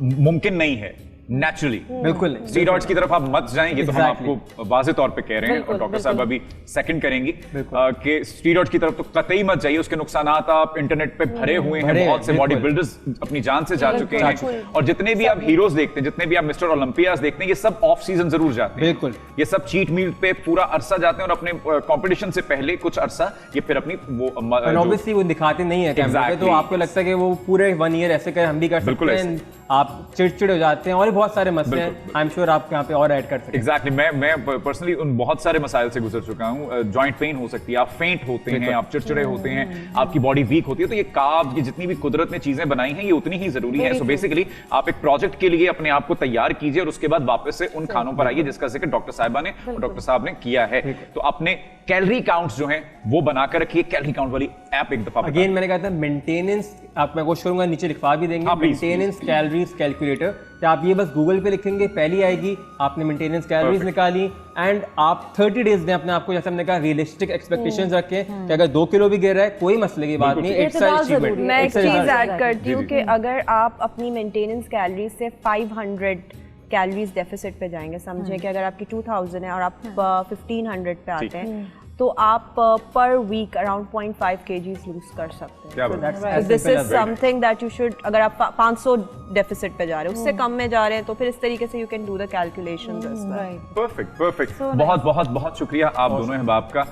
मुमकिन नहीं है नेचुरली। बिल्कुल स्टीरॉइड्स की तरफ आप मत जाएं, ये तो हम आपको वाज़े तौर पे कह रहे हैं, और डॉक्टर साहब अभी सेकंड करेंगी कि स्टीरॉइड्स की तरफ तो कतई मत जाइए। उसके नुकसानात आप इंटरनेट पे भरे हुए हैं, बहुत से बॉडी बिल्डर्स अपनी जान से जा चुके हैं, और जितने भी आप हीरोज देखते हैं, जितने भी आप मिस्टर ओलंपियास देखते हैं, ये सब ऑफ सीजन जरूर जाते हैं। बिल्कुल, ये सब चीट मील पे पूरा अरसा जाते हैं, और अपने कंपटीशन से पहले कुछ अरसा ये फिर अपनी वो ऑब्वियसली वो दिखाते नहीं है कैमरे पे, तो आपको लगता है कि वो पूरे 1 ईयर ऐसे कर, हम भी कर सकते हैं, आप चिड़चिड़ हो जाते हैं, और बहुत सारे मसले हैं। आई एम श्योर आप यहाँ पे और ऐड कर सकते हैं। एग्जैक्टली, मैं पर्सनली उन बहुत सारे मसाइल से गुजर चुका हूँ। जॉइंट पेन हो सकती है, आप फेंट होते हैं, आप चिड़चिड़े होते हैं, आपकी बॉडी वीक होती है, तो ये कार्ब्स, ये जितनी भी कुदरत ने चीजें बनाई हैं, ये उतनी ही जरूरी है। सो बेसिकली आप एक प्रोजेक्ट के लिए अपने आप को तैयार कीजिए, और उसके बाद वापस से उन खानों पर आइए जिसका जिक्र डॉक्टर साहिबा ने और डॉक्टर साहब ने किया है। तो अपने कैलोरी काउंट्स जो हैं वो बनाकर रखिए। कैलोरी काउंट वाली ऐप एक दफा अगेन मैंने कहा था मेंटेनेंस, आप मैं कोशिश करूंगा नीचे लिखवा भी देंगे, मेंटेनेंस कैलोरीज कैलकुलेटर। तो आप ये बस गूगल पे लिखेंगे, पहली आएगी, आपने मेंटेनेंस कैलोरीज निकाली, एंड आप 30 डेज दें अपने आप को, जैसे हमने कहा रियलिस्टिक एक्सपेक्टेशंस रखें कि अगर 2 किलो भी गिर रहा है कोई मसले की बात नहीं, इट्स अ अचीवमेंट। मैं एक चीज ऐड करती हूँ कि अगर आप अपनी मेंटेनेंस कैलोरीज से 500 कैलोरीज डेफिसिट पे जाएंगे, समझें कि अगर आपकी 2000 है और आप 1500 पे आते हैं, तो आप पर वीक अराउंड 0.5 kgs लूज कर सकते हैं। This is something that you should, अगर आप 500 डेफिसिट पे जा रहे हैं, उससे कम में जा रहे हैं, तो फिर इस तरीके से you can do the calculations as well. Perfect perfect. बहुत बहुत बहुत शुक्रिया आप दोनों अहबाब का।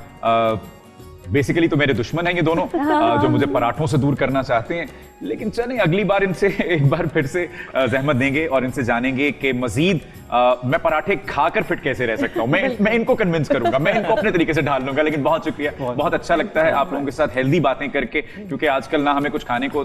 बेसिकली तो मेरे दुश्मन हैं ये दोनों, जो मुझे पराठों से दूर करना चाहते हैं। लेकिन चलें, अगली बार इनसे एक बार फिर से जहमत देंगे और इनसे जानेंगे कि मजीद मैं पराठे खाकर फिट कैसे रह सकता हूँ। मैं इनको कन्विंस करूंगा, मैं इनको अपने तरीके से ढाल लूंगा। लेकिन बहुत शुक्रिया, बहुत अच्छा लगता है आप लोगों के साथ हेल्दी बातें करके, क्योंकि आजकल ना हमें कुछ खाने को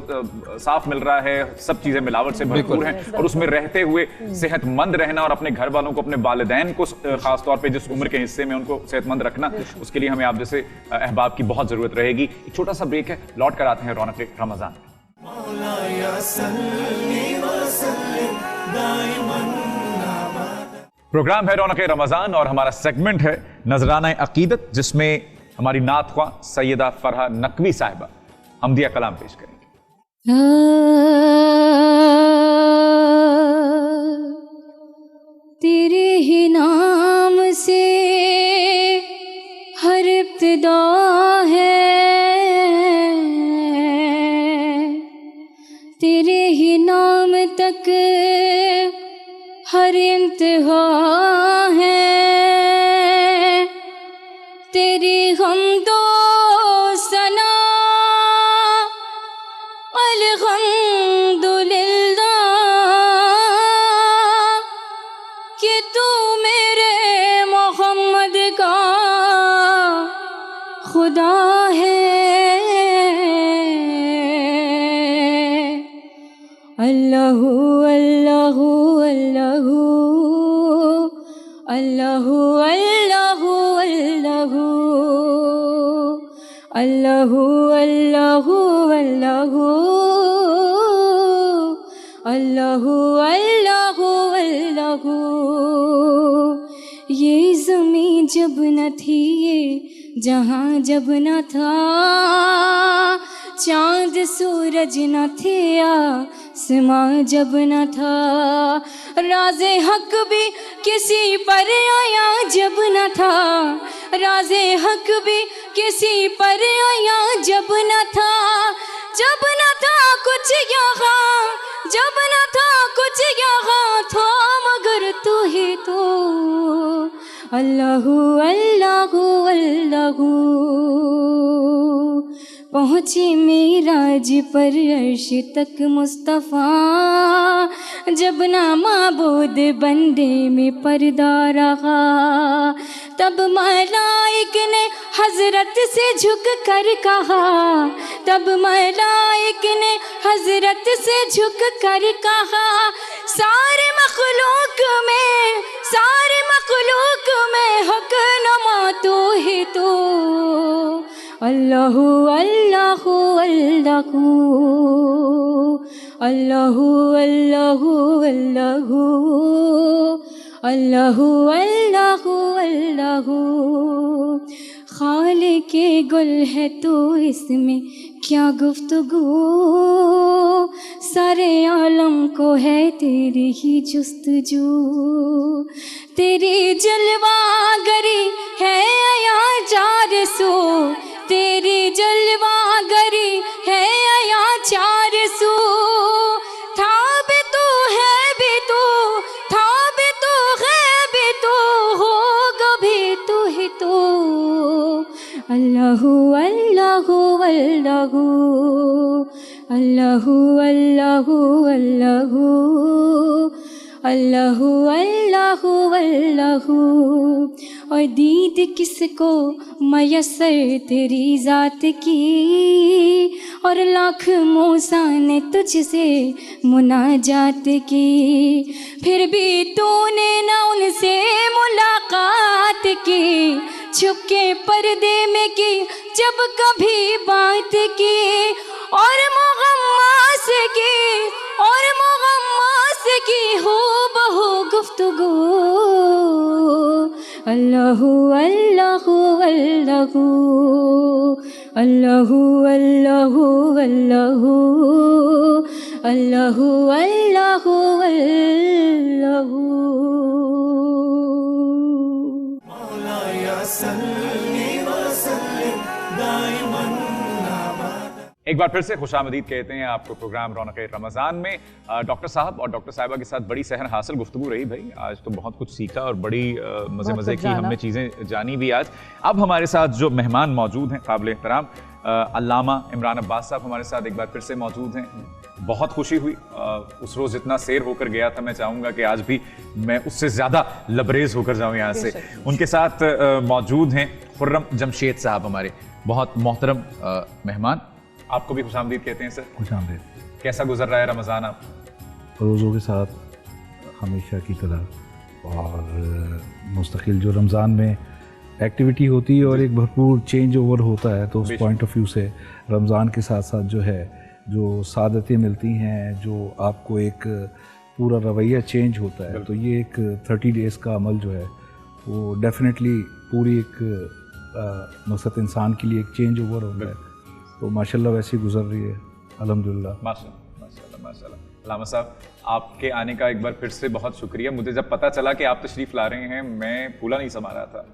साफ मिल रहा है, सब चीजें मिलावट से भरपूर हैं, और उसमें रहते हुए सेहतमंद रहना और अपने घर वालों को, अपने वालिदैन को खासतौर पर जिस उम्र के हिस्से में उनको सेहतमंद रखना, उसके लिए हमें आप जैसे अहबाब की बहुत जरूरत रहेगी। एक छोटा सा ब्रेक है, लौट कर आते हैं रौनक रमजान। प्रोग्राम है रौनक रमजान और हमारा सेगमेंट है नजराना अकीदत, जिसमें हमारी नात ख्वां सैयदा फरहा नकवी साहिबा हमदिया कलाम पेश करेंगे। तेरे ही नाम से हर इब्तिदा है, तेरे ही नाम तक हर इंतहा है, तेरी हम्दो सना अल्हम्दुलिल्लाह कि तू मेरे मोहम्मद का खुदा है। अल्लाहु अल्लाहु अल्लाहु अल्लाहु अल्लाहु अल्लाहु अल्लाहु अल्लाहु अल्लाहु अल्लाहु अल्लाहु। ये ज़मीं जब न थी, ये जहाँ जब न था, चाँद सूरज न थे, आसमां जब न था, राज़े हक भी किसी पर आया जब न था, राज़े हक भी किसी पर आया जब न था, जब न था कुछ यहाँ, जब न था कुछ यहाँ था, मगर तू ही तो। अल्लाहु अल्लाहु अल्लाहु। पहुँचे मेराज पर अर्श तक मुस्तफ़ा, जब ना माबूद बंदे में पर्दा रहा, तब मलाइक ने हजरत से झुक कर कहा, तब मलाइक ने हजरत से झुक कर कहा, सारे मखलूक में, सारे मखलूक में हक नमा तू ही तो। अल्लाहु अल्लाहु अल्लाहु अल्लाहु अल्लाहु अल्लाहु अल्लाहु अल्लाहु अल्लाहु। खालिके गुल है तो इसमें क्या गुफ्तगू, सारे आलम को है तेरी ही जुस्तजू, तेरी जलवागरी है या चार सो, तेरी जलवागरी है या चार सो, था भी तो है भी तो, था भी तो है भी तो, होगा भी तो ही तो। अल्लाहु अल्लाहु अल्लाहु अल्लाहु अल्लाहु अल्लाहु अल्लाहु अल्लाहु अल्लाहु। और दीद किसको मयसर तेरी ज़ात की, और लाख मूसा ने तुझसे मुनाजात की, फिर भी तूने ना उनसे मुलाकात की, छुपके पर्दे में की जब कभी बात की, और मुगम्मास की, और मुगम्मास की हो बहु गुफ्तगू। अल्लाहु अल्लाहु अल्लाहु अल्लाहु अल्लाहु अल्लाहु अल्लाहु अल्लाहु अल्लाहु। एक बार फिर से खुशामदीद कहते हैं आपको प्रोग्राम रौनक रमज़ान में। डॉक्टर साहब और डॉक्टर साहिबा के साथ बड़ी सहर हासिल गुफ्तगू रही भाई, आज तो बहुत कुछ सीखा और बड़ी मज़े की हमने चीज़ें जानी भी आज। अब हमारे साथ जो मेहमान मौजूद हैं काबिल एहतराम अल्लामा इमरान अब्बास साहब हमारे साथ एक बार फिर से मौजूद हैं। बहुत खुशी हुई, उस रोज़ जितना सैर होकर गया था मैं चाहूँगा कि आज भी मैं उससे ज़्यादा लबरेज होकर जाऊँ यहाँ से। उनके साथ मौजूद हैं खुर्रम जमशेद साहब, हमारे बहुत मोहतरम मेहमान। आपको भी खुशामदीद कहते हैं सर। खुशामदीद। कैसा गुजर रहा है रमज़ान आप? रोज़ों के साथ हमेशा की तरह, और मुस्तकिल जो रमज़ान में एक्टिविटी होती है और एक भरपूर चेंज ओवर होता है, तो उस पॉइंट ऑफ व्यू से रमज़ान के साथ साथ जो है जो सादतें मिलती हैं, जो आपको एक पूरा रवैया चेंज होता है, तो ये एक 30 डेज़ का अमल जो है वो डेफिनेटली पूरी एक मकसद इंसान के लिए एक चेंज ओवर होता है। तो माशाल्लाह वैसी गुजर रही है अल्हम्दुलिल्लाह। माशाल्लाह। अल्लामा साहब, आपके आने का एक बार फिर से बहुत शुक्रिया। मुझे जब पता चला कि आप तशरीफ़ ला रहे हैं, मैं फूला नहीं समा रहा था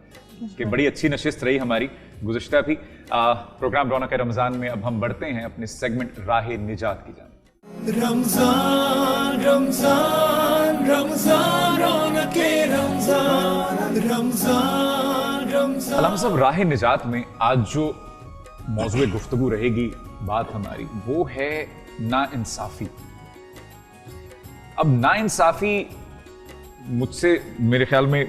कि बड़ी अच्छी नशिस्त रही हमारी गुज़िश्ता भी। प्रोग्राम रौनक रमज़ान में अब हम बढ़ते हैं अपने सेगमेंट राह निजात की जानिब। रमज़ान रमज़ान रमज़ान रौनक रमज़ान रमज़ान रमज़ान। अल्लामा साहब, राह निजात में आज जो मौजूद गुफ्तगू रहेगी बात हमारी, वो है नाइंसाफ़ी। अब नाइंसाफ़ी मुझसे, मेरे ख्याल में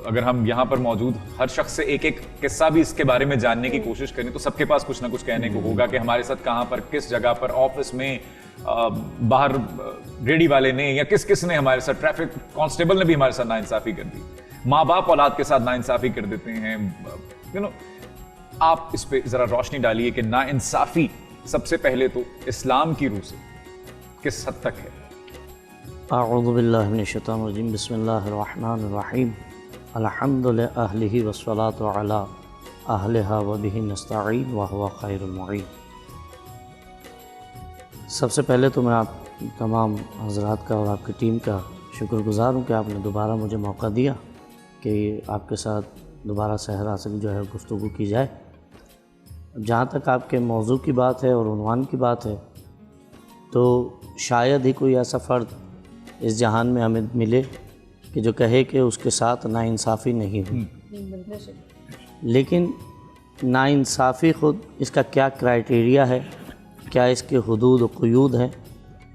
अगर हम यहाँ पर मौजूद हर शख्स से एक एक किस्सा भी इसके बारे में जानने की कोशिश करें तो सबके पास कुछ ना कुछ कहने को होगा कि हमारे साथ कहाँ पर, किस जगह पर, ऑफिस में, बाहर रेडी वाले ने या किस किस ने हमारे साथ, ट्रैफिक कांस्टेबल ने भी हमारे साथ नाइंसाफ़ी कर दी, माँ बाप औलाद के साथ नाइंसाफ़ी कर देते हैं। आप इस पे जरा रोशनी डालिए कि नाइंसाफ़ी सबसे पहले तो इस्लाम की रूह से किस हद तक है? अऊज़ु बिल्लाहि मिनश शैतानिर रजीम, बिस्मिल्लाहिर रहमानिर रहीम, अल्हम्दुलिल्लाहि अहलिही वस्सलातु अला अहलिहा व बिही नस्तईन व हुवा खैरुल मुईन। सबसे पहले तो मैं आप तमाम हज़रात का और आपकी टीम का शुक्रगुज़ार हूँ कि आपने दोबारा मुझे मौका दिया कि आपके साथ दोबारा सहर हासिल जो है गुफ्तगू की जाए। जहाँ तक आपके मौजू की बात है और उन्वान की बात है, तो शायद ही कोई ऐसा फ़र्द इस जहान में हमें मिले कि जो कहे कि उसके साथ नाइंसाफ़ी नहीं हुई। लेकिन नाइंसाफ़ी ख़ुद इसका क्या क्राइटेरिया है, क्या इसके हुदूद व क़ुयूद हैं,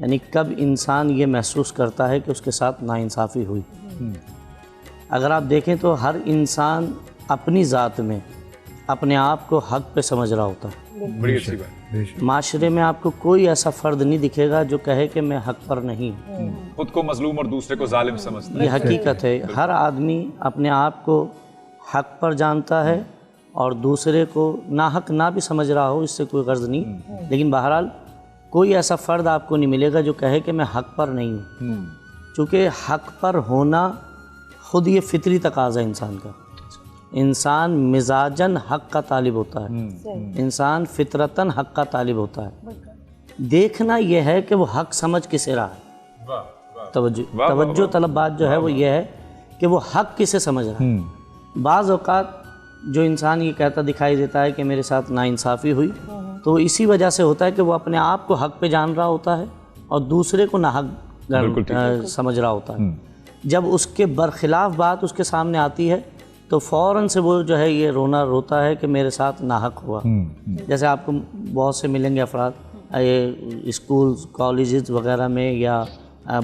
यानी कब इंसान ये महसूस करता है कि उसके साथ नाइंसाफ़ी हुई। अगर आप देखें तो हर इंसान अपनी ज़ात में अपने आप को हक़ पे समझ रहा होता है। बड़ी अच्छी बात। माशरे में आपको कोई ऐसा फ़र्द नहीं दिखेगा जो कहे कि मैं हक़ पर नहीं हूँ। खुद को मजलूम और दूसरे को जालिम समझता है। ये हकीकत है। हर आदमी अपने आप को हक़ पर जानता है और दूसरे को नाहक ना भी समझ रहा हो, इससे कोई गर्ज नहीं। लेकिन बहरहाल कोई ऐसा फ़र्द आपको नहीं मिलेगा जो कहे कि मैं हक़ पर नहीं हूँ, चूँकि हक़ पर होना ख़ुद ये फितरी तकाज़ा इंसान का। इंसान मिजाजन हक़ का तालिब होता है, इंसान फितरतन हक़ का तालिब होता है। देखना यह है कि वो हक़ समझ किसे रहा है। तवज्जो तलब बात जो है वो ये है कि वो हक़ किसे समझ रहा है। बाज़ औक़ात जो इंसान ये कहता दिखाई देता है कि मेरे साथ नाइंसाफ़ी हुई, तो इसी वजह से होता है कि वो अपने आप को हक़ पे जान रहा होता है और दूसरे को नाहक समझ रहा होता है। जब उसके बरखिलाफ़ बात उसके सामने आती है तो फ़ौरन से वो जो है ये रोता है कि मेरे साथ नाहक हुआ। जैसे आपको बहुत से मिलेंगे अफराद ये स्कूल कॉलेजेस वगैरह में या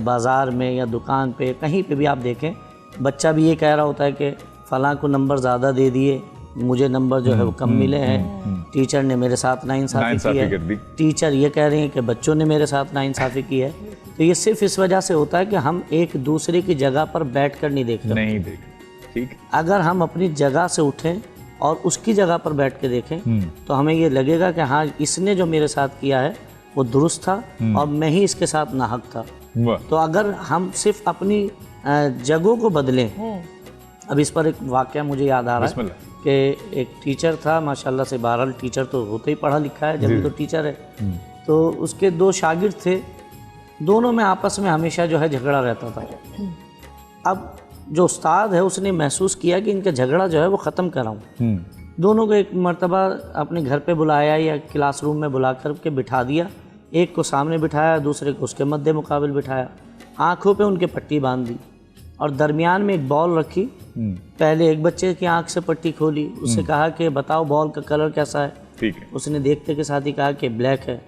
बाज़ार में या दुकान पे, कहीं पे भी आप देखें, बच्चा भी ये कह रहा होता है कि फ़लाँ को नंबर ज़्यादा दे दिए, मुझे नंबर जो है वो कम मिले हैं, टीचर ने मेरे साथ नाइंसाफ़ी की है, टीचर ये कह रहे हैं कि बच्चों ने मेरे साथ नाइंसाफ़ी की है। तो ये सिर्फ इस वजह से होता है कि हम एक दूसरे की जगह पर बैठ कर नहीं देखते। ठीक। अगर हम अपनी जगह से उठें और उसकी जगह पर बैठ के देखें तो हमें ये लगेगा कि हाँ, इसने जो मेरे साथ किया है वो दुरुस्त था और मैं ही इसके साथ नाहक था। तो अगर हम सिर्फ अपनी जगहों को बदलें, अब इस पर एक वाक़या मुझे याद आ रहा है कि एक टीचर था, माशाल्लाह से, बहरहाल टीचर तो होते ही पढ़ा लिखा है, जब तो टीचर है, तो उसके दो शागिर्द थे, दोनों में आपस में हमेशा जो है झगड़ा रहता था। अब जो उस्ताद है उसने महसूस किया कि इनका झगड़ा जो है वो ख़त्म कराऊँ, दोनों को एक मर्तबा अपने घर पे बुलाया या क्लासरूम में बुला कर के बिठा दिया, एक को सामने बिठाया, दूसरे को उसके मद्दे मुकाबिल बिठाया, आँखों पे उनके पट्टी बांध दी और दरमियान में एक बॉल रखी। पहले एक बच्चे की आँख से पट्टी खोली, उससे कहा कि बताओ बॉल का कलर कैसा है। ठीक है। उसने देखते के साथ ही कहा कि ब्लैक है।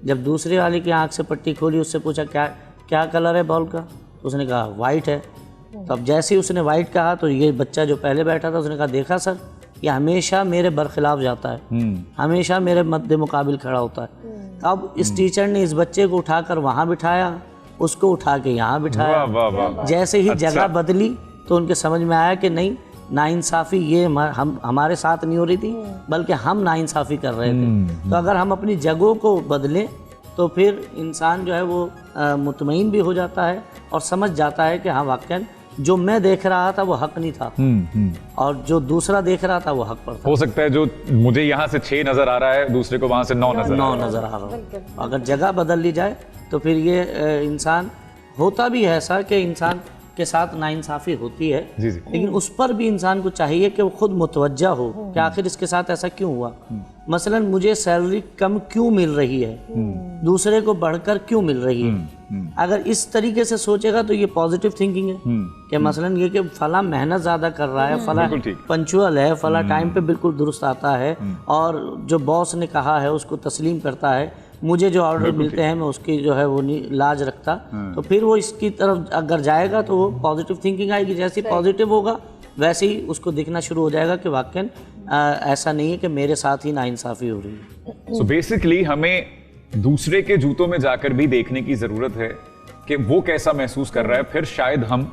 जब दूसरे वाले की आँख से पट्टी खोली, उससे पूछा क्या कलर है बॉल का, तो उसने कहा वाइट है। तो अब जैसे ही उसने वाइट कहा तो ये बच्चा जो पहले बैठा था उसने कहा देखा सर, ये हमेशा मेरे बरखिलाफ जाता है, हमेशा मेरे मद्दे मुकाबिल खड़ा होता है। अब इस टीचर ने इस बच्चे को उठाकर वहाँ बिठाया, उसको उठा के यहाँ बिठाया। जैसे ही जगह बदली तो उनके समझ में आया कि नहीं, नाइंसाफ़ी ये हम हमारे साथ नहीं हो रही थी, बल्कि हम नाइंसाफ़ी कर रहे थे। तो अगर हम अपनी जगहों को बदलें तो फिर इंसान जो है वो मुतमईन भी हो जाता है और समझ जाता है कि हाँ वाकई जो मैं देख रहा था वो हक नहीं था और जो दूसरा देख रहा था वो हक पर था। हो सकता है जो मुझे यहाँ से 6 नजर आ रहा है, दूसरे को वहाँ से 9 नजर आ रहा है। अगर जगह बदल ली जाए तो फिर ये इंसान होता भी है ऐसा कि इंसान के साथ नाइंसाफ़ी होती है। जी। लेकिन उस पर भी इंसान को चाहिए कि वो खुद मुतवज्जा हो कि आखिर इसके साथ ऐसा क्यों हुआ। मसलन मुझे सैलरी कम क्यों मिल रही है, दूसरे को बढ़कर क्यों मिल रही है। अगर इस तरीके से सोचेगा तो ये पॉजिटिव थिंकिंग है कि मसलन ये कि फला मेहनत ज़्यादा कर रहा है, फला पंचुअल है, फला टाइम पे बिल्कुल दुरुस्त आता है और जो बॉस ने कहा है उसको तस्लीम करता है, मुझे जो ऑर्डर मिलते हैं मैं उसकी जो है वो लाज रखता। तो फिर वो इसकी तरफ अगर जाएगा तो वो पॉजिटिव थिंकिंग आएगी। जैसे ही पॉजिटिव होगा वैसे ही उसको दिखना शुरू हो जाएगा कि वाकई ऐसा नहीं है कि मेरे साथ ही नाइंसाफ़ी हो रही है। सो बेसिकली हमें दूसरे के जूतों में जाकर भी देखने की ज़रूरत है कि वो कैसा महसूस कर रहा है, फिर शायद हम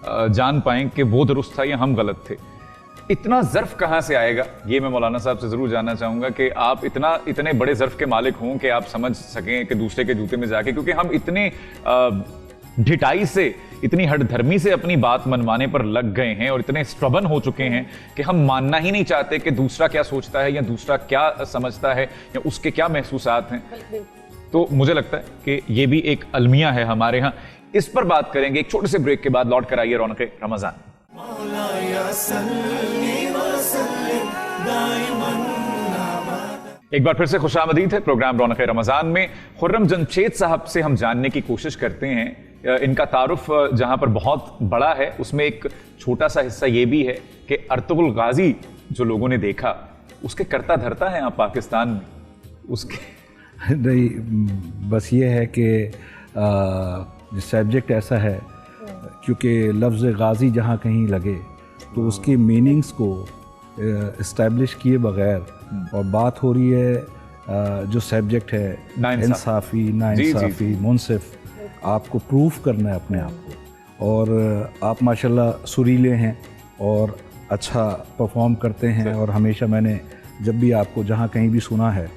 जान पाएं कि वो दुरुस्त था या हम गलत थे। इतना ज़र्फ कहाँ से आएगा, ये मैं मौलाना साहब से ज़रूर जानना चाहूँगा कि आप इतने बड़े ज़र्फ के मालिक हों कि आप समझ सकें कि दूसरे के जूते में जाके, क्योंकि हम इतने ढिठाई से, इतनी हठधर्मी से अपनी बात मनवाने पर लग गए हैं और इतने स्ट्रबन हो चुके हैं कि हम मानना ही नहीं चाहते कि दूसरा क्या सोचता है या दूसरा क्या समझता है या उसके क्या महसूसात हैं। तो मुझे लगता है कि ये भी एक अलमिया है हमारे यहाँ। इस पर बात करेंगे एक छोटे से ब्रेक के बाद। लौट कर आइए रौनक रमज़ान। एक बार फिर से खुशामदीद है प्रोग्राम रौनक रमज़ान में। खुर्रम जमशेद साहब से हम जानने की कोशिश करते हैं। इनका तारुफ जहां पर बहुत बड़ा है उसमें एक छोटा सा हिस्सा ये भी है कि अर्तुगरुल गाजी जो लोगों ने देखा उसके करता धरता है यहाँ पाकिस्तान में उसके नहीं, बस ये है कि सब्जेक्ट ऐसा है क्योंकि लफ्ज़ गाजी जहाँ कहीं लगे तो उसकी मीनिंग्स को इस्टेब्लिश किए बगैर, और बात हो रही है जो सब्जेक्ट है इंसाफ़ी, नाइंसाफ़ी, मुनसिफ, आपको प्रूफ करना है अपने आप को। और आप माशाल्लाह सुरीले हैं और अच्छा परफॉर्म करते हैं और हमेशा मैंने जब भी आपको जहाँ कहीं भी सुना है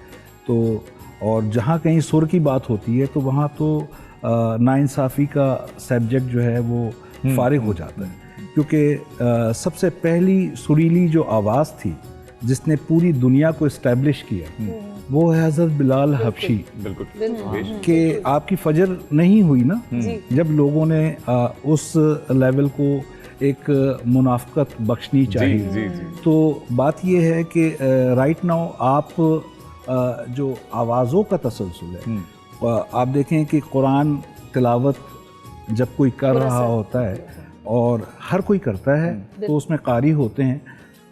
तो, और जहाँ कहीं सुर की बात होती है तो वहाँ तो नाइंसाफ़ी का सब्जेक्ट जो है वो फारिग हो जाता है, क्योंकि सबसे पहली सुरीली जो आवाज़ थी जिसने पूरी दुनिया को इस्टेब्लिश किया वो है हज़रत बिलाल हबशी। बिल्कुल कि आपकी फजर नहीं हुई ना जब लोगों ने उस लेवल को एक मुनाफ़कत बख्शनी चाहिए। तो बात ये है कि राइट नाउ आप जो आवाज़ों का तसलसल है, आप देखें कि कुरान तिलावत जब कोई कर रहा होता है और हर कोई करता है तो उसमें कारी होते हैं,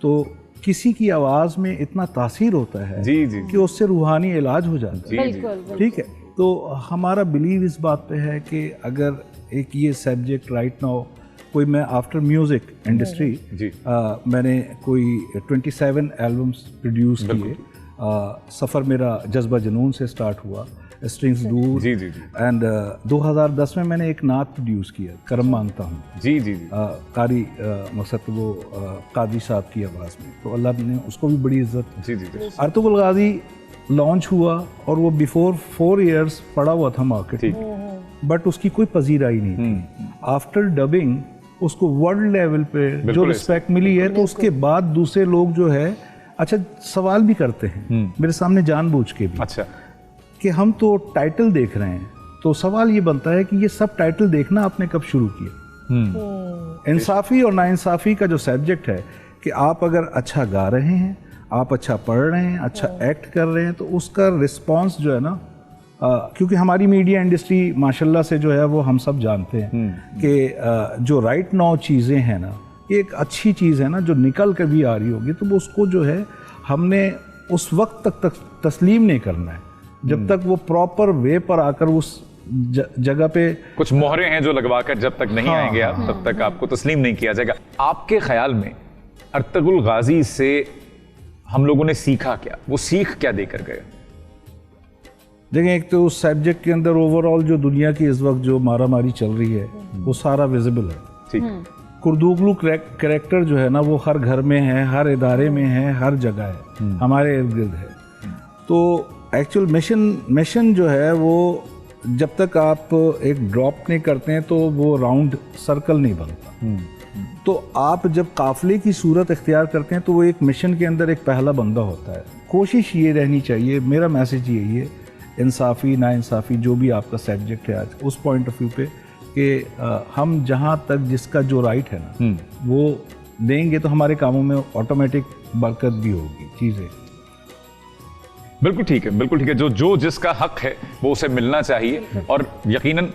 तो किसी की आवाज़ में इतना तासीर होता है कि उससे रूहानी इलाज हो जाता है। ठीक है, तो हमारा बिलीव इस बात पे है कि अगर एक ये सब्जेक्ट राइट नाउ कोई, मैं आफ्टर म्यूज़िक इंडस्ट्री मैंने कोई 27 एल्बम्स प्रोड्यूस किए। सफ़र मेरा जज्बा जुनून से स्टार्ट हुआ, स्ट्रिंग्स दूर, एंड 2010 में मैंने एक नात प्रोड्यूस किया, करम मांगता हूँ। कारी मकसद वो कादी साहब की आवाज़ में, तो अल्लाह ने उसको भी बड़ी इज्जत। अर्तुगरुल गाजी लॉन्च हुआ और वो बिफोर 4 इयर्स पड़ा हुआ था मार्केट में, बट उसकी कोई पजीराई नहीं थी। आफ्टर डबिंग उसको वर्ल्ड लेवल पे जो रिस्पेक्ट मिली है, तो उसके बाद दूसरे लोग जो है अच्छा सवाल भी करते हैं मेरे सामने जानबूझ के भी, अच्छा कि हम तो टाइटल देख रहे हैं, तो सवाल ये बनता है कि ये सब टाइटल देखना आपने कब शुरू किया। इंसाफ़ी और नाइंसाफ़ी का जो सब्जेक्ट है कि आप अगर अच्छा गा रहे हैं, आप अच्छा पढ़ रहे हैं, अच्छा एक्ट कर रहे हैं, तो उसका रिस्पांस जो है ना, क्योंकि हमारी मीडिया इंडस्ट्री माशाल्लाह से जो है वो हम सब जानते हैं कि जो राइट नाउ चीज़ें हैं ना, एक अच्छी चीज़ है ना जो निकल कर भी आ रही होगी, तो वो उसको जो है हमने उस वक्त तक तस्लीम नहीं करना है जब तक वो प्रॉपर वे पर आकर उस जगह पे कुछ मोहरे हैं जो लगवाकर जब तक नहीं आएंगे आप, तब तक आपको तस्लीम नहीं किया जाएगा। आपके ख्याल में अर्तुगरुल गाजी से हम लोगों ने सीखा क्या, वो सीख क्या देकर गए? देखिए, एक तो उस सब्जेक्ट के अंदर ओवरऑल जो दुनिया की इस वक्त जो मारामारी चल रही है वो सारा विजिबल है। ठीक। कुर्दुगलू कैरेक्टर जो है ना वो हर घर में है, हर इदारे में है, हर जगह है, हमारे इर्द गिर्द है। तो एक्चुअल मिशन जो है वो जब तक आप एक ड्रॉप नहीं करते हैं तो वो राउंड सर्कल नहीं बनता। तो आप जब काफिले की सूरत इख्तियार करते हैं तो वो एक मिशन के अंदर एक पहला बंदा होता है। कोशिश ये रहनी चाहिए, मेरा मैसेज यही है, इंसाफ़ी नाइंसाफ़ी जो भी आपका सब्जेक्ट है आज उस पॉइंट ऑफ व्यू पे कि हम जहाँ तक जिसका जो राइट है ना वो देंगे तो हमारे कामों में ऑटोमेटिक बरकत भी होगी चीज़ें। बिल्कुल ठीक है, बिल्कुल ठीक है। जो जिसका हक है वो उसे मिलना चाहिए। और यकीनन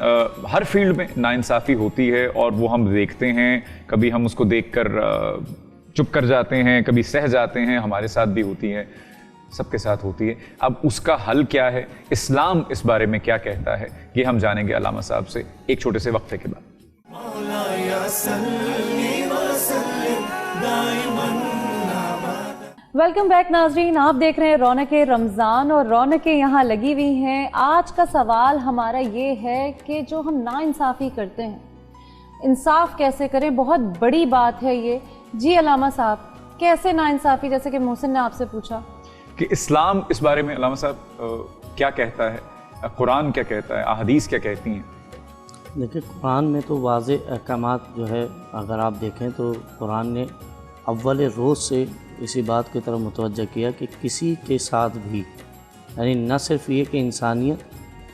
हर फील्ड में नाइंसाफ़ी होती है और वो हम देखते हैं, कभी हम उसको देखकर चुप कर जाते हैं, कभी सह जाते हैं, हमारे साथ भी होती है, सबके साथ होती है। अब उसका हल क्या है, इस्लाम इस बारे में क्या कहता है, ये हम जानेंगे अल्लामा साहब से एक छोटे से वक्फे के बाद। वेलकम बैक नाजरीन, आप देख रहे हैं रौनक रमज़ान और रौनकें यहाँ लगी हुई हैं। आज का सवाल हमारा ये है कि जो हम नाइंसाफ़ी करते हैं, इंसाफ कैसे करें, बहुत बड़ी बात है ये। जी अल्लामा साहब, कैसे नाइंसाफ़ी, जैसे कि मोहसिन ने आपसे पूछा कि इस्लाम इस बारे में अल्लामा साहब क्या कहता है, कुरान क्या कहता है, अहादीस क्या कहती हैं? देखिए, कुरान में तो वाज़े अहकामात जो है अगर आप देखें तो कुरान ने अव्वल रोज़ से इसी बात की तरफ मुतवज्जह किया कि किसी के साथ भी, यानी न सिर्फ ये कि इंसानियत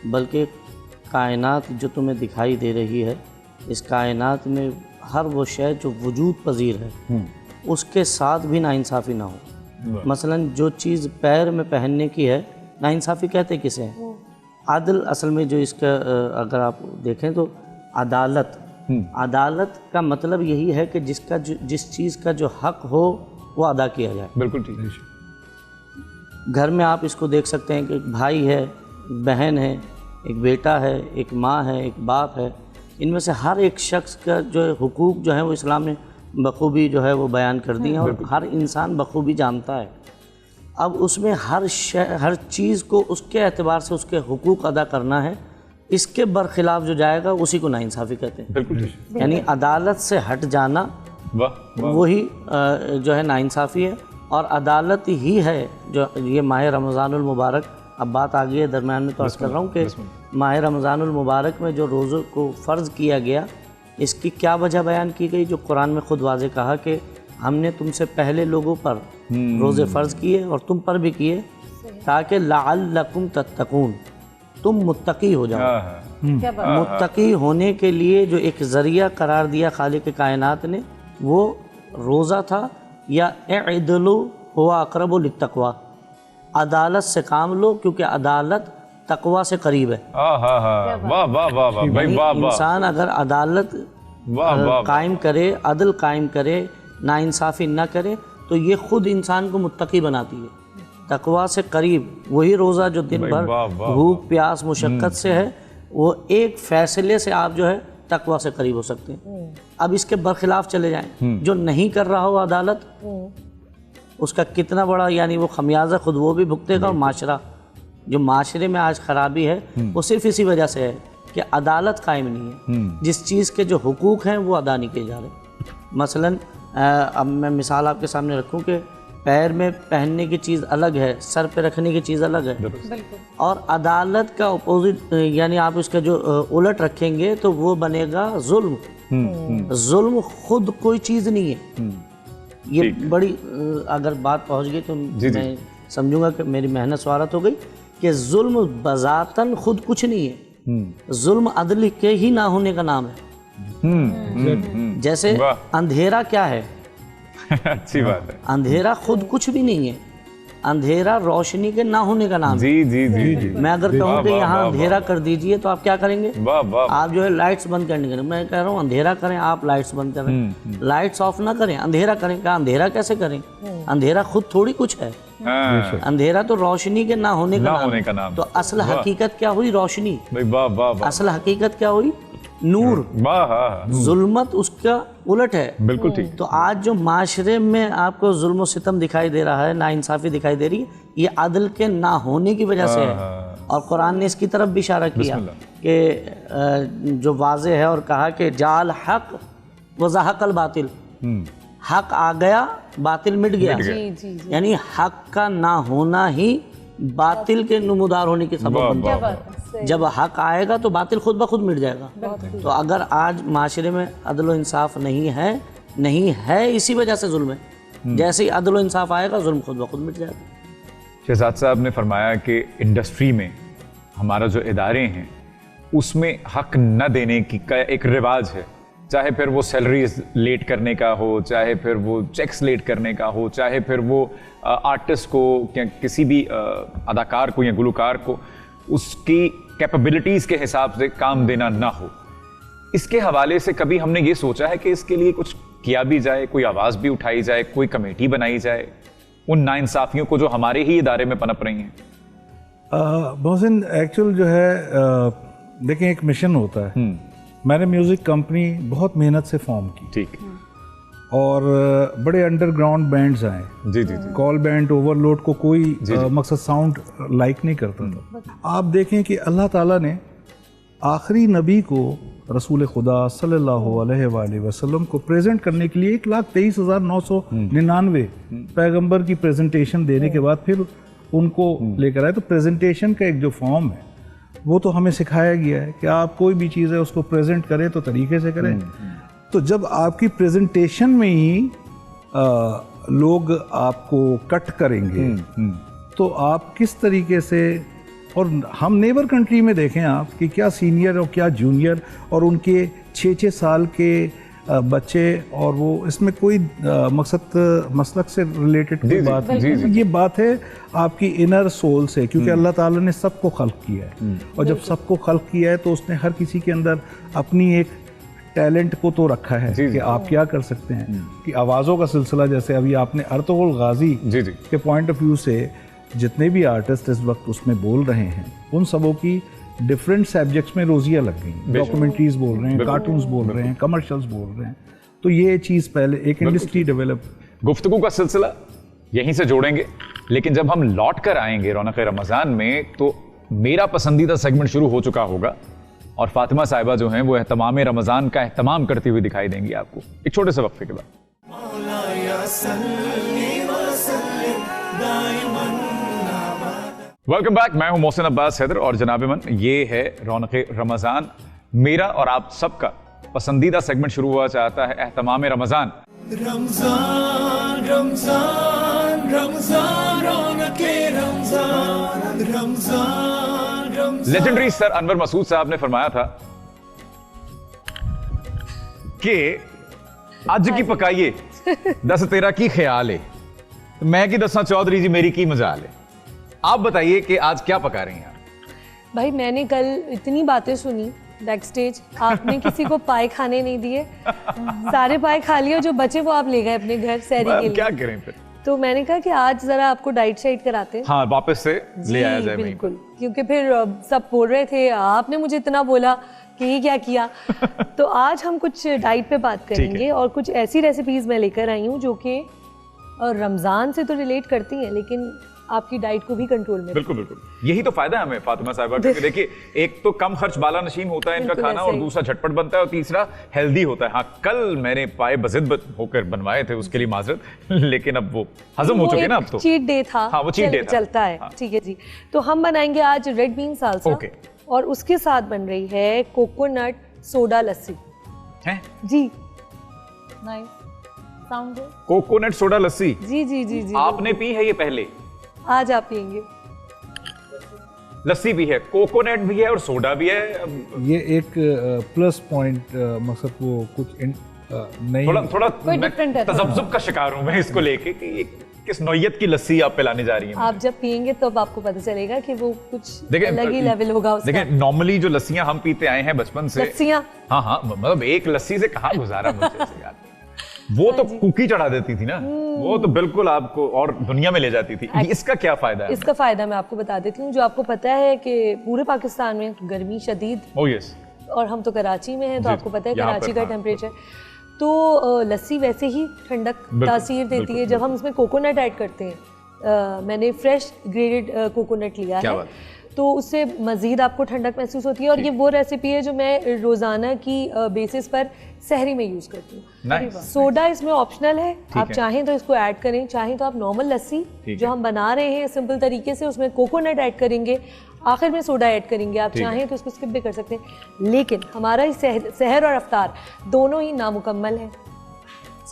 बल्कि कायनात जो तुम्हें दिखाई दे रही है, इस कायनात में हर वो शय जो वजूद पजीर है उसके साथ भी नाइंसाफ़ी ना हो। मसलन जो चीज़ पैर में पहनने की है, नाइंसाफ़ी कहते किसे हैं? आदल असल में जो इसका अगर आप देखें तो अदालत, अदालत का मतलब यही है कि जिस चीज़ का जो हक हो वो अदा किया जाए। बिल्कुल ठीक है। घर में आप इसको देख सकते हैं कि एक भाई है, बहन है, एक बेटा है, एक माँ है, एक बाप है, इनमें से हर एक शख्स का जो हुकूक जो है वो इस्लाम ने बखूबी जो है वो बयान कर दी है और हर इंसान बखूबी जानता है। अब उसमें हर चीज़ को उसके एतबार से उसके हुकूक अदा करना है, इसके बरखिलाफ़ जो जाएगा उसी को नाइंसाफ़ी कहते हैं। बिल्कुल, यानी अदालत से हट जाना वही जो है नाइंसाफ़ी है। और अदालत ही है जो ये माह रमज़ानुल मुबारक, अब बात आ गई है दरमियान में तो अर्ज़ कर रहा हूँ कि माह रमज़ानुल मुबारक में जो रोज़ों को फ़र्ज़ किया गया, इसकी क्या वजह बयान की गई, जो कुरान में ख़ुद वाज़े कहा कि हमने तुमसे पहले लोगों पर रोज़े फ़र्ज़ किए और तुम पर भी किए ताकि लअल्लकुम तत्तकून, तुम मुत्तकी हो जाओ। मुत्तकी होने के लिए जो एक ज़रिया करार दिया खालिक कायनात ने वो रोज़ा था, या इदलु हुवा अक़रबु लित्तक़वा, अदालत से काम लो क्योंकि अदालत तकवा से करीब है। इंसान अगर अदालत कायम करे, अदल कायम करे, नाइंसाफ़ी न करे तो ये ख़ुद इंसान को मुत्तकी बनाती है। तकवा से करीब वही रोज़ा जो दिन भर भूख प्यास मुशक्क़त से है, वो एक फ़ैसले से आप जो है तकवा से करीब हो सकते हैं। अब इसके बरखिलाफ़ चले जाएं, जो नहीं कर रहा हो अदालत, उसका कितना बड़ा यानी वो खमियाजा खुद वो भी भुगतेगा। और माशरा, जो माशरे में आज ख़राबी है वो सिर्फ इसी वजह से है कि अदालत कायम नहीं है, जिस चीज़ के जो हुकूक हैं वो अदा नहीं किए जा रहे। मसलन अब मैं मिसाल आपके सामने रखूं कि पैर में पहनने की चीज़ अलग है, सर पे रखने की चीज़ अलग है, और अदालत का अपोजिट यानी आप इसका जो उलट रखेंगे तो वो बनेगा जुल्म। जुल्म खुद कोई चीज़ नहीं है। ये बड़ी अगर बात पहुंच गई तो मैं समझूंगा कि मेरी मेहनत स्वारत हो गई कि जुल्म बजातन खुद कुछ नहीं है, जुल्म अदल के ही ना होने का नाम है। जैसे अंधेरा क्या है? अच्छी बात है। अंधेरा खुद कुछ भी नहीं है, अंधेरा रोशनी के ना होने का नाम है। जी जी जी जी। मैं अगर कहूँ कि यहाँ अंधेरा कर दीजिए तो आप क्या करेंगे? वाह वाह। आप जो है लाइट्स बंद करने के लिए, मैं कह रहा हूँ अंधेरा करें, आप लाइट्स बंद करें, लाइट्स ऑफ ना करें, अंधेरा करें। क्या अंधेरा कैसे करें? अंधेरा खुद थोड़ी कुछ है। हाँ। अंधेरा तो रोशनी के ना होने का नाम है। तो असल हकीकत क्या हुई? रोशनी। वाह वाह वाह। असल हकीकत क्या हुई? नूर। जुल्मत उसका उलट है। बिल्कुल ठीक। तो आज जो माशरे में आपको जुल्म सितम दिखाई दे रहा है, नाइंसाफी दिखाई दे रही है, ये अदल के ना होने की वजह से है। और कुरान ने इसकी तरफ भी इशारा किया कि जो वाज़े है और कहा कि जाल हक व ज़हक़ल बातिल, हक आ गया बातिल मिट गया। यानी हक का ना होना ही बातिल के नुमुदार होने की सबब बनता है। जब हक आएगा तो बातिल खुद ब खुद मिट जाएगा। तो अगर आज माशरे में अदल व इंसाफ नहीं है इसी वजह से जुल्म है। जैसे ही अदल व इंसाफ आएगा जुल्म खुद ब खुद मिट जाएगा। शहजाद साहब ने फरमाया कि इंडस्ट्री में हमारा जो इदारे हैं उसमें हक न देने की का एक रिवाज है, चाहे फिर वो सैलरीज लेट करने का हो, चाहे फिर वो चेक्स लेट करने का हो, चाहे फिर वो आर्टिस्ट को या किसी भी अदाकार को या गुलकार को उसकी कैपेबिलिटीज़ के हिसाब से काम देना ना हो। इसके हवाले से कभी हमने ये सोचा है कि इसके लिए कुछ किया भी जाए, कोई आवाज़ भी उठाई जाए, कोई कमेटी बनाई जाए उन नाइंसाफियों को जो हमारे ही इदारे में पनप रही हैं? मोहसिन, एक्चुअल जो है देखें, एक मिशन होता है। मैंने म्यूज़िक कंपनी बहुत मेहनत से फॉर्म की, ठीक है, और बड़े अंडरग्राउंड बैंड्स आए। जी जी जी। कॉल बैंड, ओवरलोड को कोई मकसद साउंड लाइक नहीं करता था। आप देखें कि अल्लाह ताला ने आखिरी नबी को, रसूल खुदा सल्लल्लाहु अलैहि वसल्लम को प्रेजेंट करने के लिए 1,23,999 पैगंबर की प्रेजेंटेशन देने के बाद फिर उनको लेकर आए। तो प्रेजेंटेशन का एक जो फॉर्म है वो तो हमें सिखाया गया है कि आप कोई भी चीज़ है उसको प्रेजेंट करें तो तरीके से करें। तो जब आपकी प्रेजेंटेशन में ही लोग आपको कट करेंगे तो आप किस तरीके से, और हम नेबर कंट्री में देखें आप कि क्या सीनियर और क्या जूनियर और उनके 6-6 साल के बच्चे, और वो इसमें कोई मकसद मसलक से रिलेटेड कोई बात नहीं। ये बात है आपकी इनर सोल से, क्योंकि अल्लाह ताला ने सबको खल्क किया है, और जब सबको खल्क किया है तो उसने हर किसी के अंदर अपनी एक टैलेंट को तो रखा है कि आप क्या कर सकते हैं। कि आवाज़ों का सिलसिला, जैसे अभी आपने अर्तुगरुल गाजी के पॉइंट ऑफ व्यू से जितने भी आर्टिस्ट इस वक्त उसमें बोल रहे हैं, उन सबों की डिफरेंट सब्जेक्ट्स में रोजियाँ लग गई। डॉक्यूमेंट्रीज बोल रहे हैं, कार्टून्स बोल रहे हैं, कमर्शियल्स बोल रहे हैं। तो ये चीज़ पहले एक इंडस्ट्री डेवलप। गुफ्तगू का सिलसिला यहीं से जोड़ेंगे, लेकिन जब हम लौट कर आएंगे रौनक़े रमज़ान में तो मेरा पसंदीदा सेगमेंट शुरू हो चुका होगा और फातिमा साहिबा जो हैं वो एहतमाम रमज़ान का एहतमाम करती हुई दिखाई देंगी आपको एक छोटे से वक्फे के बाद। वेलकम बैक, मैं हूं मोहसिन अब्बास हैदर और जनाब मन, ये है रौनक़े रमज़ान, मेरा और आप सबका पसंदीदा सेगमेंट शुरू हुआ चाहता है एहतमाम रमज़ान। रमज़ान रमज़ान रमज़ान रौनक़े रमज़ान रमज़ान रमज़ान। लेजेंडरी सर अनवर मसूद साहब ने फरमाया था कि अज की पकाइए 10-13 की ख्याल है, मैं की दसा चौधरी जी मेरी की मजाल है। आप बताइए कि आज क्या पका रही हैं आप? भाई मैंने कल इतनी बातें सुनी बैक स्टेज, आपने किसी को पाए खाने नहीं दिए, सारे पाए खा लिए, जो बचे वो आप ले गए अपने घर सहरी के लिए। क्या करें फिर? तो मैंने कहा कि आज जरा आपको डाइट शाइट कराते हैं। हाँ, वापस से ले आया जाए। बिल्कुल, क्योंकि फिर सब बोल रहे थे, आपने मुझे इतना बोला कि ये क्या किया। तो आज हम कुछ डाइट पे बात करेंगे और कुछ ऐसी रेसिपीज मैं लेकर आई हूँ जो कि रमजान से तो रिलेट करती हैं लेकिन आपकी डाइट को भी कंट्रोल में। बिल्कुल बिल्कुल, यही तो फायदा है हमें फातिमा साहिबा का। देखिए, एक तो कम खर्च बाला नशीन होता है इनका खाना, और दूसरा झटपट बनता है, और तीसरा हेल्दी होता है। हाँ, कल मैंने पाए बजिद होकर बनवाए थे, उसके लिए माजरत, लेकिन अब वो हजम हो चुके ना। अब तो चीट डे था। हाँ, वो चीट डे चलता है। ठीक है जी, तो हम बनाएंगे आज रेड बीन सालसा, और उसके साथ बन रही है कोकोनट सोडा लस्सी। है जी, नाइस साउंड। कोकोनट सोडा लस्सी, जी जी जी जी। आपने पी है ये पहले? आज आप पियेंगे। लस्सी भी है, कोकोनट भी है और सोडा भी है। ये एक प्लस पॉइंट, मकसद वो कुछ नहीं, थोड़ा तजब्जुब का शिकार हूं मैं इसको लेके कि किस नौयत की लस्सी आप पिलाने जा रही हैं? आप जब पियेंगे तो अब आपको पता चलेगा कि वो कुछ देखिए, अलग ही लेवल होगा उसका। देखिए नॉर्मली जो लस्सियां हम पीते आए हैं बचपन से, लस्सियां, हाँ मतलब एक लस्सी से कहाँ गुजारा मुझे से यार। वो तो कुकी चढ़ा देती थी ना, वो तो बिल्कुल आपको और दुनिया में ले जाती थी। इसका क्या फायदा है? इसका फायदा मैं आपको बता देती हूँ। जो आपको पता है कि पूरे पाकिस्तान में गर्मी शदीद, ओह यस, और हम तो कराची में हैं तो आपको पता है यहाँ कराची पर, का हाँ, टेम्परेचर, तो लस्सी वैसे ही ठंडक तासीर देती है। जब हम इसमें कोकोनट ऐड करते हैं, मैंने फ्रेश ग्रेडेड कोकोनट लिया है, तो उससे मज़ीद आपको ठंडक महसूस होती है। और ये वो रेसिपी है जो मैं रोज़ाना की बेसिस पर सहरी में यूज़ करती हूँ। सोडा इसमें ऑप्शनल है, आप चाहें तो इसको ऐड करें, चाहें तो आप नॉर्मल लस्सी जो हम बना रहे हैं सिंपल तरीके से उसमें कोकोनट ऐड करेंगे, आखिर में सोडा ऐड करेंगे। आप चाहें तो इसको स्किप भी कर सकते हैं, लेकिन हमारा सहर और अफ्तार दोनों ही नामुकम्मल है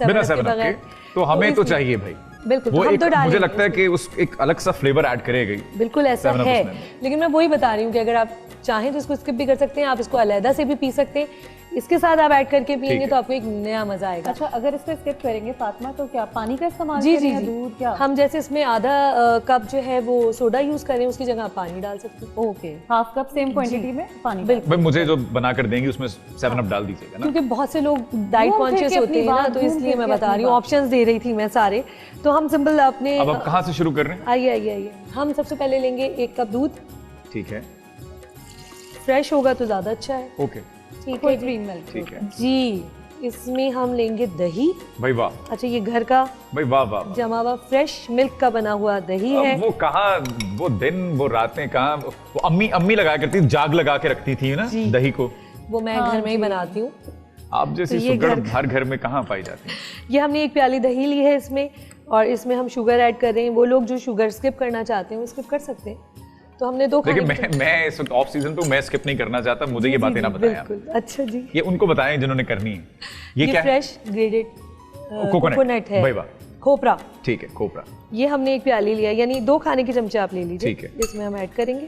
बिना सेवन अप के, तो हमें तो चाहिए भाई बिल्कुल। वो हम एक, तो मुझे लगता है कि उस एक अलग सा फ्लेवर ऐड करेगा। बिल्कुल ऐसा है, लेकिन मैं वही बता रही हूँ कि अगर आप चाहें तो इसको स्किप भी कर सकते हैं, आप इसको अलहदा से भी पी सकते हैं, इसके साथ आप ऐड करके पियेंगे तो आपको एक नया मजा आएगा। अच्छा, अगर इसको स्किप करेंगे फातिमा तो क्या पानी का इस्तेमाल जी करें जी या जी, दूध क्या? हम जैसे इसमें आधा कप जो है वो सोडा यूज करें, उसकी जगह आप पानी डाल सकते हैं। Okay, half cup same quantity में पानी। बिल्कुल, भाई मुझे जो बना कर देंगे उसमें 7 अप डाल दीजिएगा ना, क्योंकि बहुत से लोग डाइट कॉन्शियस होते हैं ना, तो इसलिए मैं बता रही हूँ, ऑप्शंस दे रही थी मैं सारे। तो हम सिंपल अपने, अब आप कहाँ से शुरू कर रहे हैं? आइए आइए आइए, हम सबसे पहले लेंगे 1 कप दूध। ठीक है, फ्रेश होगा तो ज्यादा अच्छा है। ओके ठीक है क्रीम मिल्क। ठीक है जी, इसमें हम लेंगे दही। भाई वाह, अच्छा, ये घर का भाई वाह वाह वाह। जमा हुआ फ्रेश मिल्क का बना हुआ दही है। वो कहाँ, वो दिन वो रातें कहाँ, वो अम्मी लगाया करती थी, जाग लगा के रखती थी ना दही को, वो मैं घर में ही बनाती हूँ। आप जैसी सुगड़ हर घर में कहाँ पाई जाती है? ये हमने 1 प्याली दही ली है इसमें, और इसमें हम शुगर ऐड कर रहे हैं। वो लोग जो शुगर स्किप करना चाहते हैं वो स्किप कर सकते हैं। तो हमने 2 देखिए मैं इस ऑफ सीजन पे मैं स्किप नहीं करना चाहता, मुझे ये बातें ना बताएं आप। अच्छा जी, ये उनको बताएं जिन्होंने करनी है। ये क्या है? फ्रेश ग्रेडेड कोकोनट है, भाई वाह, खोपरा। ठीक है, खोपरा। ये हमने 1 प्याली लिया, यानी 2 खाने के चमचे आप ले लीजिए। ठीक है, इसमें हम ऐड करेंगे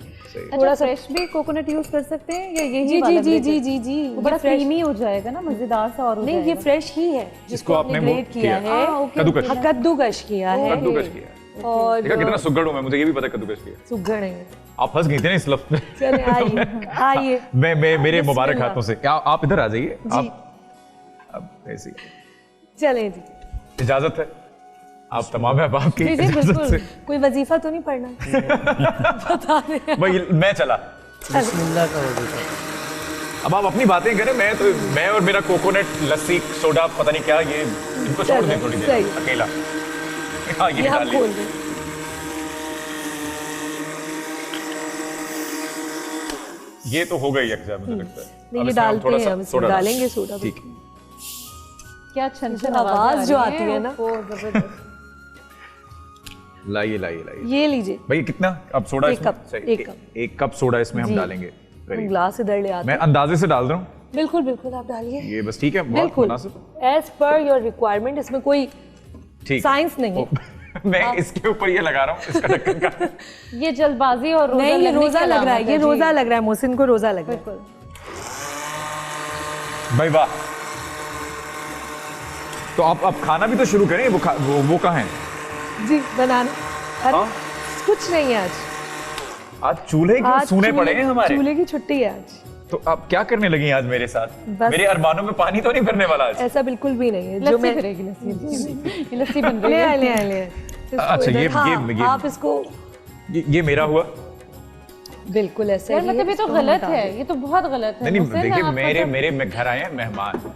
थोड़ा सा। फ्रेश भी कोकोनट यूज कर सकते हैं या यही जी वाला? जी जी जी जी, बड़ा क्रीमी हो जाएगा ना, मजेदार सा और हो नहीं, ये फ्रेश ही है जिसको आपने ग्रेट किया है, कद्दूकश किया है। कद्दूकश किया। और देखा कितना सुगड़ हूं मैं, मुझे ये भी पता कद्दूकश किया। सुगड़ है, आप फंस गई थी ना इस लफ्ज में। चलिए आइए आइए, मैं मेरे मुबारक हाथों से। क्या आप इधर आ जाइए, आप अब ऐसे चलें जी, इजाजत है, आप तमाम है आपकी जी जी इजाजत बिल्कुल। से। कोई वजीफा तो नहीं पढ़ना? बता दें। भाई मैं चला, बिस्मिल्लाह का वजीफा। अब आप अपनी बातें करें, मैं और मेरा कोकोनट लस्सी सोडा पता नहीं क्या, ये इनको छोड़ दें थोड़ी देर अकेला। हाँ, ये हम डालिए। खोल दें। ये तो हो गई एग्जाम, मुझे लगता है। नहीं, अब ये इसमें हम डालते थोड़ा हैं, सा हम इसमें सोडा डालेंगे सोडा। ठीक है, क्या छन आवाज जो आती है ना, लाइए लाइए लाइए। ये लीजिए भाई कितना अब सोडा? 1 कप, सही, 1 कप। 1 कप सोडा इसमें हम डालेंगे। हम ग्लास इधर ले आते मैं अंदाजे से डाल रहा हूँ। बिल्कुल बिल्कुल, आप डालिए। ये बस ठीक है, बहुत बिल्कुल मुनासिब। एज पर योर रिक्वायरमेंट, इसमें कोई ठीक, साइंस नहीं है। मैं इसके ऊपर ये लगा रहा हूँ, इसका ढक्कन का। ये जल्दबाजी और रोजा नहीं, ये लगने रोजा की लग रहा है, अलामत ये जी। रोजा लग रहा है, मोहसिन को रोजा लग रहा है। बिल्कुल। भाई वाह, तो आप खाना भी तो शुरू करें। वो कहाँ है जी बनाना? अरे कुछ नहीं है आज चूल्हे क्यों सूने पड़े हैं हमारे? चूल्हे की छुट्टी है आज। तो आप क्या करने लगी आज मेरे साथ? बस। मेरे अरमानों में पानी तो नहीं भरने वाला आज? ऐसा बिल्कुल भी नहीं है। जो मैं करेगी लस्सी बन रही है। ले अच्छा, ये आप इसको, ये मेरा हुआ। बिल्कुल ऐसे यार मतलब ये तो गलत है, ये तो बहुत गलत है। नहीं देखिए, मेरे घर आए हैं मेहमान,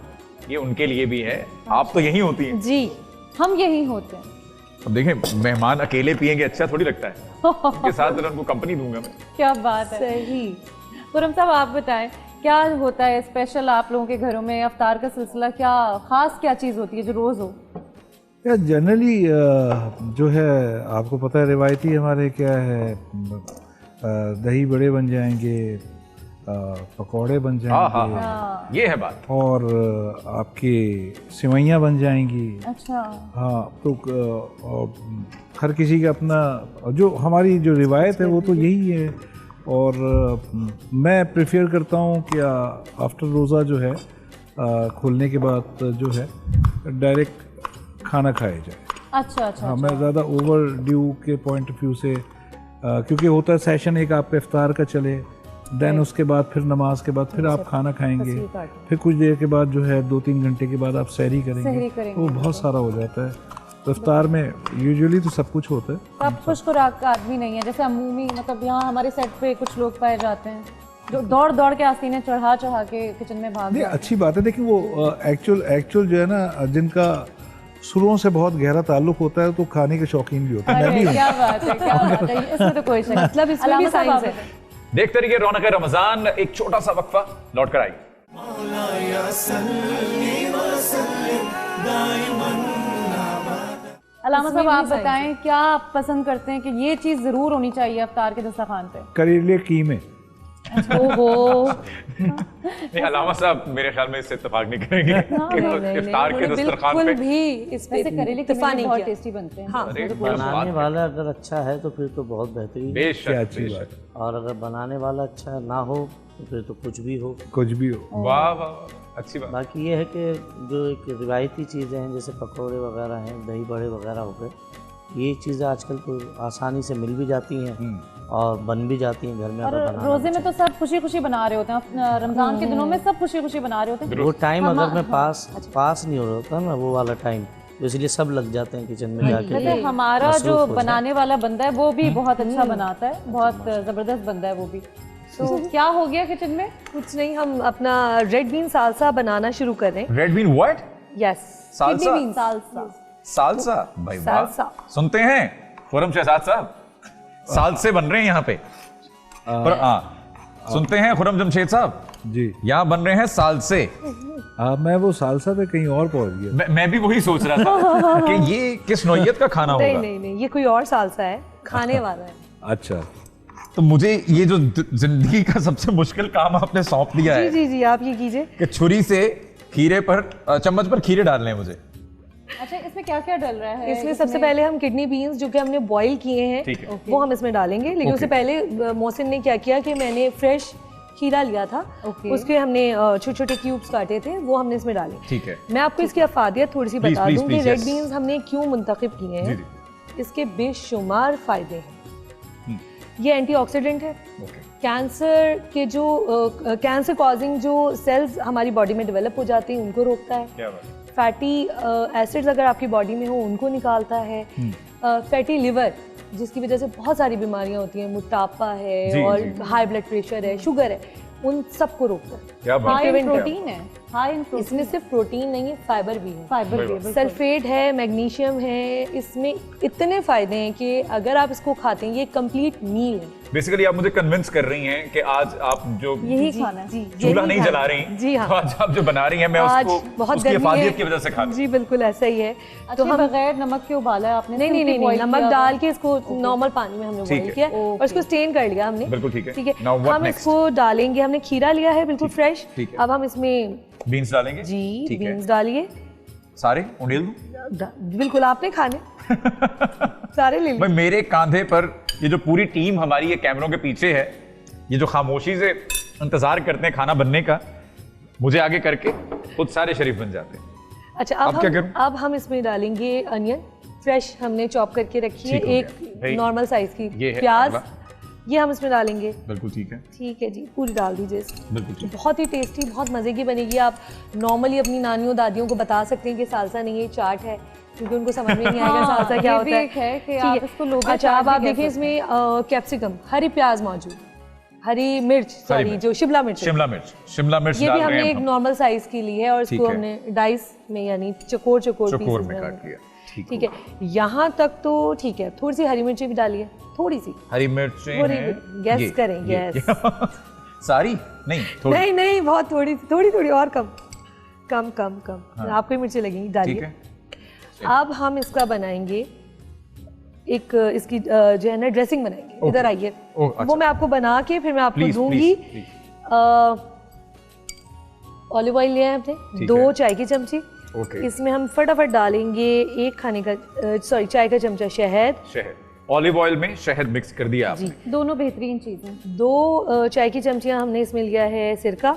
ये उनके लिए भी है। आप तो यहीं होती हैं जी, हम यहीं होते हैं। अब देखें, मेहमान अकेले पिएंगे अच्छा थोड़ी लगता है, उनके साथ उनको कंपनी दूंगा मैं। क्या बात है, सही। खुर्रम साहब आप बताएं, क्या होता है स्पेशल आप लोगों के घरों में? अफ्तार का सिलसिला क्या खास, क्या चीज़ होती है जो रोज़ हो? या जनरली जो है आपको पता है रिवायती हमारे क्या है, दही बड़े बन जाएंगे, पकौड़े बन जाएंगे, ये है बात। और आपके सेवइयाँ बन जाएंगी। अच्छा। हाँ, तो हर किसी का अपना, जो हमारी जो रिवायत है वो तो यही है। और मैं प्रेफर करता हूँ कि आफ्टर रोज़ा जो है खुलने के बाद जो है डायरेक्ट खाना खाया जाए। अच्छा अच्छा, हाँ, मैं ज़्यादा ओवर ड्यू के पॉइंट ऑफ व्यू से क्योंकि होता है सेशन एक आपका इफ्तार का चले, देन उसके बाद फिर नमाज के बाद फिर आप खाना खाएंगे, फिर कुछ देर के बाद जो है 2-3 घंटे के बाद आप सहरी करेंगे, वो बहुत सारा हो जाता है। तो इफ्तार में यूजुअली तो सब कुछ होता है। सब कुछ खुराक का आदमी नहीं है, जैसे अमूमी मतलब यहाँ हमारे सेट पे कुछ लोग पाए जाते हैं जो दौड़ दौड़ के आस्तीनें चढ़ा के किचन में भाग नहीं, अच्छी बात है। देखिए वो एक्चुअल जो है ना, जिनका शुरुओं से बहुत गहरा ताल्लुक होता है तो खाने के शौकीन भी होते हैं। मैं भी हूँ। क्या बात है, क्या बात है, इसमें तो कोई शक मतलब इसमें भी साइंस है। देखते रहिए रौनक रमजान, एक छोटा सा वक्फा, लौट कर आएंगे। अलामा साहब आप बताएं क्या आप पसंद करते हैं कि ये चीज जरूर होनी चाहिए इफ्तार के दस्तरखान पे? करेले कीमे। ओहो नहीं, अलामा साहब मेरे ख्याल में इससे इत्तेफाक नहीं करेंगे कि इफ्तार के दस्तरखान पे भी इस पे करेले इत्तेफाक नहीं बहुत किया। टेस्टी बनते हैं। हाँ, बनाने वाला अगर अच्छा है तो फिर तो बहुत बेहतरीन है। बेशक, अच्छी बेशक। बात, और अगर बनाने वाला अच्छा ना हो तो फिर तो कुछ भी हो। कुछ भी हो। वाह वाह वाह, अच्छी बात। बाकी ये है कि जो एक रिवायती चीज़ें हैं जैसे पकौड़े वगैरह हैं, दही बड़े वगैरह हो गए, ये चीज़ें आजकल तो आसानी से मिल भी जाती हैं और बन भी जाती हैं घर में। और अगर बनाना रोजे में तो सब खुशी खुशी बना रहे होते हैं, रमजान के दिनों में सब खुशी खुशी बना रहे होते हैं। वो टाइम अगर मैं पास नहीं हो रहा होता ना, वो वाला टाइम, तो इसलिए सब लग जाते हैं किचन में जाके। वैसे हमारा जो बनाने वाला बंदा है वो भी बहुत अच्छा बनाता है, बहुत जबरदस्त बंदा है वो भी। तो क्या हो गया किचन में? कुछ नहीं, हम अपना रेड बीन सालसा बनाना शुरू कर रहे हैं। Red been what? Yes, salsa? Salsa salsa, भाई वाह। सालसा। सुनते हैं खुरम शहजाद साहब, साल से बन रहे हैं यहाँ पे। पर सुनते हैं खुरम जमशेद साहब जी, यहाँ बन रहे हैं साल से। मैं वो सालसा पे कहीं और पहुंच गया। मैं भी वही सोच रहा था कि ये किस नौइयत का खाना नहीं होगा। नहीं नहीं, ये कोई और सालसा है, खाने वाला है। अच्छा, तो मुझे ये जो जिंदगी का सबसे मुश्किल काम आपने सौंप दिया जी है जी जी, आप ये कीजिए कि छुरी से खीरे पर चम्मच पर खीरे डालने हैं मुझे। अच्छा, इसमें क्या क्या डल रहा है? इसमें सबसे पहले हम किडनी बीन्स जो कि हमने बॉईल किए हैं ठीक है। वो हम इसमें डालेंगे, लेकिन उससे पहले मोहसिन ने क्या किया कि मैंने फ्रेश खीरा लिया था, उसके हमने छोटे छोटे क्यूब्स काटे थे, वो हमने इसमें डाले। ठीक है। मैं आपको इसकी अफादियत थोड़ी सी बता दूं कि रेड बीन्स हमने क्यों मुंतखब किए हैं। इसके बेशुमार फायदे हैं। ये एंटीऑक्सीडेंट है, कैंसर के जो कैंसर कॉजिंग जो सेल्स हमारी बॉडी में डेवलप हो जाते हैं उनको रोकता है। क्या बात है? फैटी एसिड्स अगर आपकी बॉडी में हो उनको निकालता है। फैटी लिवर जिसकी वजह से बहुत सारी बीमारियां होती हैं, मोटापा है और हाई ब्लड प्रेशर है, शुगर है, उन सबको रोकता है। क्या बात हाई है? इन प्रोटीन है, हाई इन प्रोटीन। इसमें सिर्फ प्रोटीन नहीं है, फाइबर भी है, फाइबर भी है, सल्फेट है, मैग्नीशियम है, इसमें इतने फायदे हैं कि अगर आप इसको खाते हैं ये कंप्लीट मील है। बेसिकली आप मुझे कन्विंस कर रही हैं कि आज आप जो यही खाना है। चूल्हा नहीं जला रही, जी हाँ, तो आज आप जो बना रही हैं मैं आज उसको बहुत उसकी गर्मी अफादियत है। की वजह से खाता हूं। जी बिल्कुल ऐसा ही है। तो हम बगैर नमक के उबाला है आपने? नहीं नहीं नहीं, boil नमक किया डाल के इसको नॉर्मल पानी में हमने बॉईल किया और इसको स्टेन कर लिया हमने। बिल्कुल ठीक है। ठीक है, Now what हम next? इसको डालेंगे। हमने खीरा लिया है बिल्कुल फ्रेश। ठीक है। अब हम इसमें बीन्स डालेंगे जी ठीक है। बीन्स डालिए। सारे उंडेल दूं? बिल्कुल, आपने खाने सारे ले भाई लिए। मेरे कांधे पर ये जो पूरी टीम हमारी ये कैमरों के पीछे है, ये जो खामोशी से इंतजार करते हैं खाना बनने का, मुझे आगे करके खुद सारे शरीफ बन जाते हैं। अच्छा, अब क्या करूं? अब हम इसमें डालेंगे अनियन फ्रेश, हमने चॉप करके रखी है, ठीक हो गया। एक भाई, नॉर्मल साइज की। ये है प्याज अगला। ये हम इसमें डालेंगे। बिल्कुल ठीक है। ठीक है जी, पूरी डाल दीजिए इसमें। बिल्कुल ठीक। बहुत ही टेस्टी, बहुत मज़े की बनेगी। आप नॉर्मली अपनी नानियों दादियों को बता सकते हैं कि सालसा नहीं है, चाट है, क्योंकि उनको समझ में नहीं आएगा हाँ, सालसा क्या ये होता भी है। एक है कि ठीक आप है। इसको लोगे अच्छा, चाट अब भी आप कह देखिए सकते इसमें कैप्सिकम, हरी प्याज मौजूद, हरी मिर्च, सॉरी जो शिमला मिर्च है, शिमला मिर्च ये डाल भी रहे हमने हैं एक हम। नॉर्मल साइज की ली है और ठीक इसको है। हमने डाइस में यानी चकोर चकोर पीसेस में में काट लिया। ठीक है, यहाँ तक तो ठीक है। थोड़ी सी हरी मिर्ची भी डालिए, थोड़ी सी। हरी मिर्चें थोड़ी हैं। गैस ये, करें, ये, गैस। सारी नहीं, थोड़ी। नहीं नहीं, बहुत थोड़ी थोड़ी थोड़ी और कम कम कम कम हाँ। आपको ही मिर्ची लगेंगी, ठीक डालिए। है। अब हम इसका बनाएंगे एक इसकी जो है ना ड्रेसिंग बनाएंगे। इधर आइए, अच्छा। वो मैं आपको बना के फिर मैं आपको प्लीज दूंगी। प्लीज। ऑलिव ऑयल लिया है हमने, ठीक 2 है। चाय की चमची। ओके। इसमें हम फटाफट डालेंगे 1 खाने का सॉरी चाय का चमचा शहद। शहद, ऑलिव ऑयल में शहद मिक्स कर दिया आपने। दोनों बेहतरीन चीजें। 2 चाय की चमचियाँ हमने इसमें लिया है सिरका।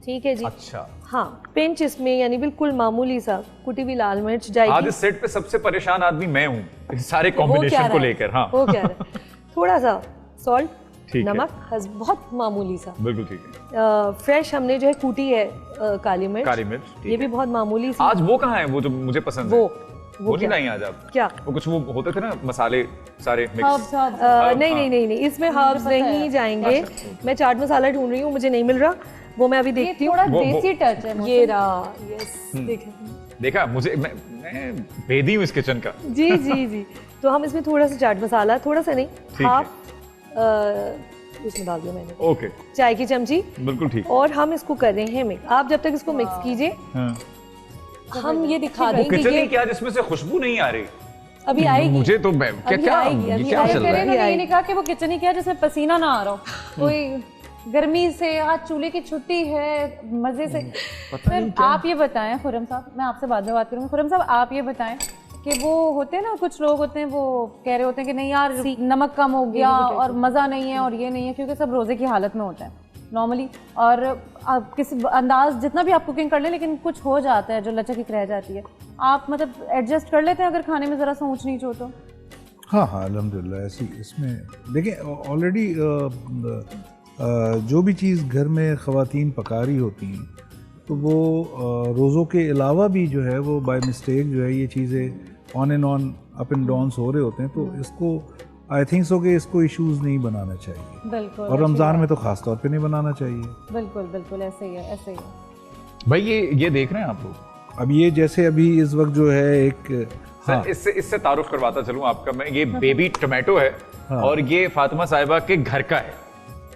ठीक है जी। अच्छा, हाँ, पिंच इसमें यानी बिल्कुल मामूली सा कुटी हुई लाल मिर्च जाएगी। आज इस सेट पे सबसे परेशान आदमी मैं हूँ इस सारे वो क्या कॉम्बिनेशन रहा को है? लेकर। हाँ, वो क्या रहा है? थोड़ा सा सॉल्ट, ठीक है। नमक, बहुत मामूली सा। बिल्कुल ठीक है। फ्रेश हमने जो है कूटी है काली मिर्च, काली मिर्च, ठीक ये भी है। बहुत मामूली सी। आज वो कहाँ है वो जो मुझे पसंद है? वो नहीं क्या? लाई आज आप? क्या? वो कुछ वो होते थे ना मसाले सारे Herbs, मिक्स। herbs। नहीं, इसमें हर्ब्स नहीं जाएंगे। मैं चाट मसाला ढूंढ रही हूँ, मुझे नहीं मिल रहा, वो मैं अभी ये देखती हूँ। थोड़ा वो- देसी टच है। ये रहा, यस, देखें। देखा मुझे, मैं भेदी हूँ इस किचन का। जी जी जी। तो हम इसमें थोड़ा सा चाट मसाला, थोड़ा सा नहीं, ठीक है। हाफ उसमें डाल दिया मैंने, ओके, चाय की चमची। बिल्कुल ठीक। और हम इसको कर रहे हैं मिक्स। आप जब तक इसको मिक्स कीजिए, हाँ। हम ये दिखा वो दें कि किचन ये में क्या जिसमें से खुशबू नहीं आ रही अभी आएगी। मुझे तो क्या अभी क्या आएगी, ये अभी क्या आएगी। चल रहा है? मैंने ये नहीं कहा कि वो किचन ही क्या जिसमें पसीना ना आ रहा हो, कोई गर्मी से, आज चूल्हे की छुट्टी है, मजे से। सर आप ये बताएं, खुरम साहब, मैं आपसे बाद में बात करूंगी। खुरम साहब आप ये बताएं कि वो होते हैं ना, कुछ लोग होते हैं वो कह रहे होते हैं कि नहीं यार नमक कम हो गया और मज़ा नहीं है और ये नहीं है, क्योंकि सब रोज़े की हालत में होते हैं नॉर्मली, और आप किसी अंदाज जितना भी आप कुकिंग कर लें लेकिन कुछ हो जाता है जो लचक रह जाती है। आप मतलब एडजस्ट कर लेते हैं अगर खाने में ज़रा सा ऊँच नीच हो तो? हाँ अल्हम्दुलिल्लाह ऐसी इसमें देखिए ऑलरेडी जो भी चीज़ घर में ख़वातीन पका रही होती हैं तो वो रोज़ों के अलावा भी जो है वो बाय मिस्टेक जो है ये चीज़ें on and on up and downs हो रहे होते हैं, तो इसको आई थिंक सो कि इसको इश्यूज़ नहीं बनाना चाहिए, बिल्कुल। और रमज़ान में तो ख़ास तौर पे नहीं बनाना चाहिए। बिल्कुल बिल्कुल ऐसे ही है, ऐसे ही है। भाई ये देख रहे हैं आप लोग? अब ये जैसे अभी इस वक्त जो है एक सर इससे तारुफ करवाता चलूं आपका मैं, ये बेबी टोमेटो है और ये फातिमा साहिबा के घर का है।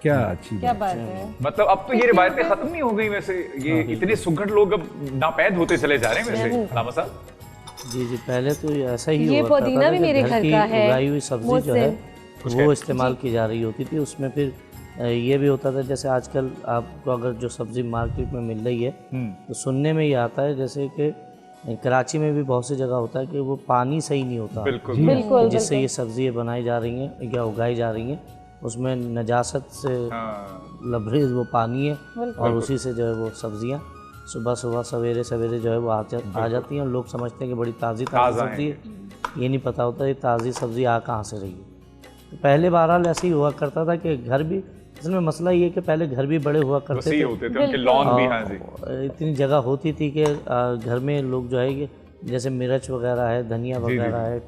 क्या अच्छी क्या बात है। मतलब अब तो ये रिवायतें खत्म नहीं हो गई वैसे, ये इतने सुघड़ लोग अब नापैद होते चले जा रहे हैं वैसे। अलामा साहब जी जी, पहले तो ऐसा ही ये हुआ करता पुदीना था भी कि मेरे घर का है, उगाई हुई सब्जी जो है मोहसिन। वो इस्तेमाल की जा रही होती थी। उसमें फिर ये भी होता था, जैसे आजकल आपको अगर जो सब्जी मार्केट में मिल रही है तो सुनने में ये आता है जैसे कि कराची में भी बहुत सी जगह होता है कि वो पानी सही नहीं होता, बिल्कुल जिससे ये सब्ज़ी बनाई जा रही हैं या उगाई जा रही हैं, उसमें नजासत से लबरेज वो पानी है और उसी से जो है वो सब्जियां सुबह सुबह सवेरे सवेरे जो है वो आ जाती हैं और लोग समझते हैं कि बड़ी ताज़ी सब्ज़ी है। ये नहीं पता होता ये ताज़ी सब्ज़ी आ कहाँ से रही है। तो पहले बहरहाल ऐसे ही हुआ करता था कि घर भी, इसमें मसला ये कि पहले घर भी बड़े हुआ करते थे, उनके लॉन भी। हाँ जी। इतनी जगह होती थी कि घर में लोग जो है कि जैसे मिर्च वगैरह है, धनिया वगैरह है,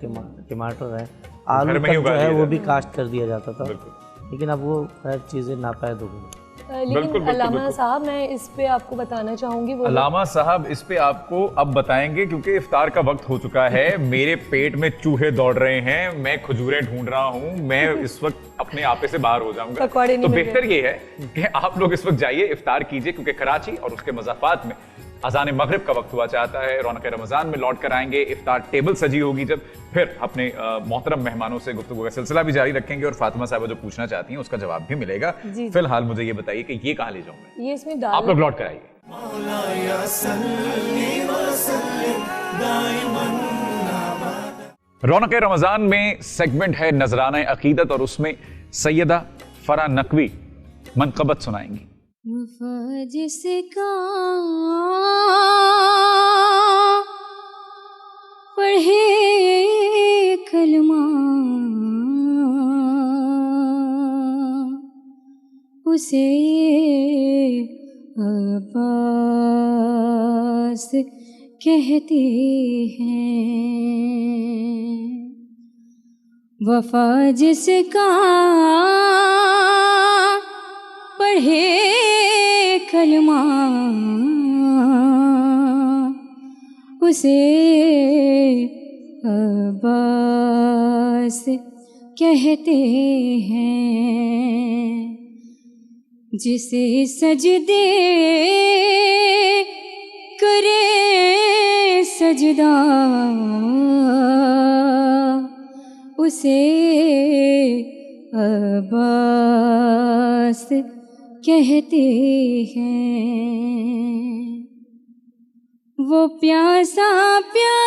टमाटर है, आलू तक जो है वो भी काश्त कर दिया जाता था, लेकिन अब वो हर चीज़ें नापैद हो गई। लेकिन अलामा साहब मैं इस पे आपको बताना चाहूंगी, वो अलामा साहब इस पे आपको अब बताएंगे क्योंकि इफ्तार का वक्त हो चुका है। मेरे पेट में चूहे दौड़ रहे हैं, मैं खजूरें ढूंढ रहा हूँ, मैं इस वक्त अपने आपे से बाहर हो जाऊंगा। तो बेहतर ये है कि आप लोग इस वक्त जाइए इफ्तार कीजिए, क्योंकि कराची और उसके मज़ाफ़ात में अज़ान मगरिब का वक्त हुआ चाहता है। रौनक रमज़ान में लौट कर आएंगे, इफ्तार टेबल सजी होगी जब, फिर अपने मोहतरम मेहमानों से गुफ्तगू का सिलसिला भी जारी रखेंगे और फातिमा साहिबा जो पूछना चाहती हैं उसका जवाब भी मिलेगा। फिलहाल मुझे ये बताइए कि ये कहाँ ले जाऊँ मैं? ये इसमें आप लोग लौट कर आइए। रौनक रमज़ान में सेगमेंट है नजराना अकीदत और उसमें सैयदा फरा नकवी मनक़बत सुनाएंगी। वफ़ा जिसका पढ़े कलमा उसे अब्बास कहते हैं। वफ़ा जिसका पढ़े कलमा उसे अब्बास कहते हैं। जिसे सजदे करे सजदा उसे अब्बास कहते हैं। वो प्यासा प्यासने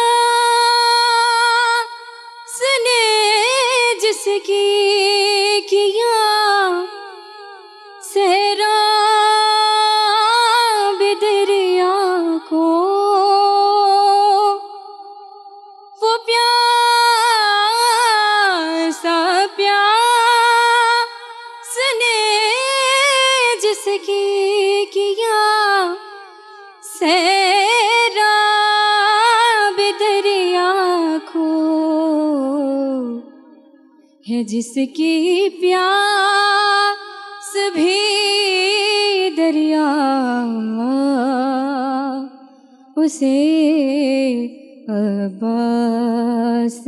जिसकी किया सहरा जिसकी किया सैराब दरिया को, है जिसकी प्यास भी दरिया, उसे अब्बास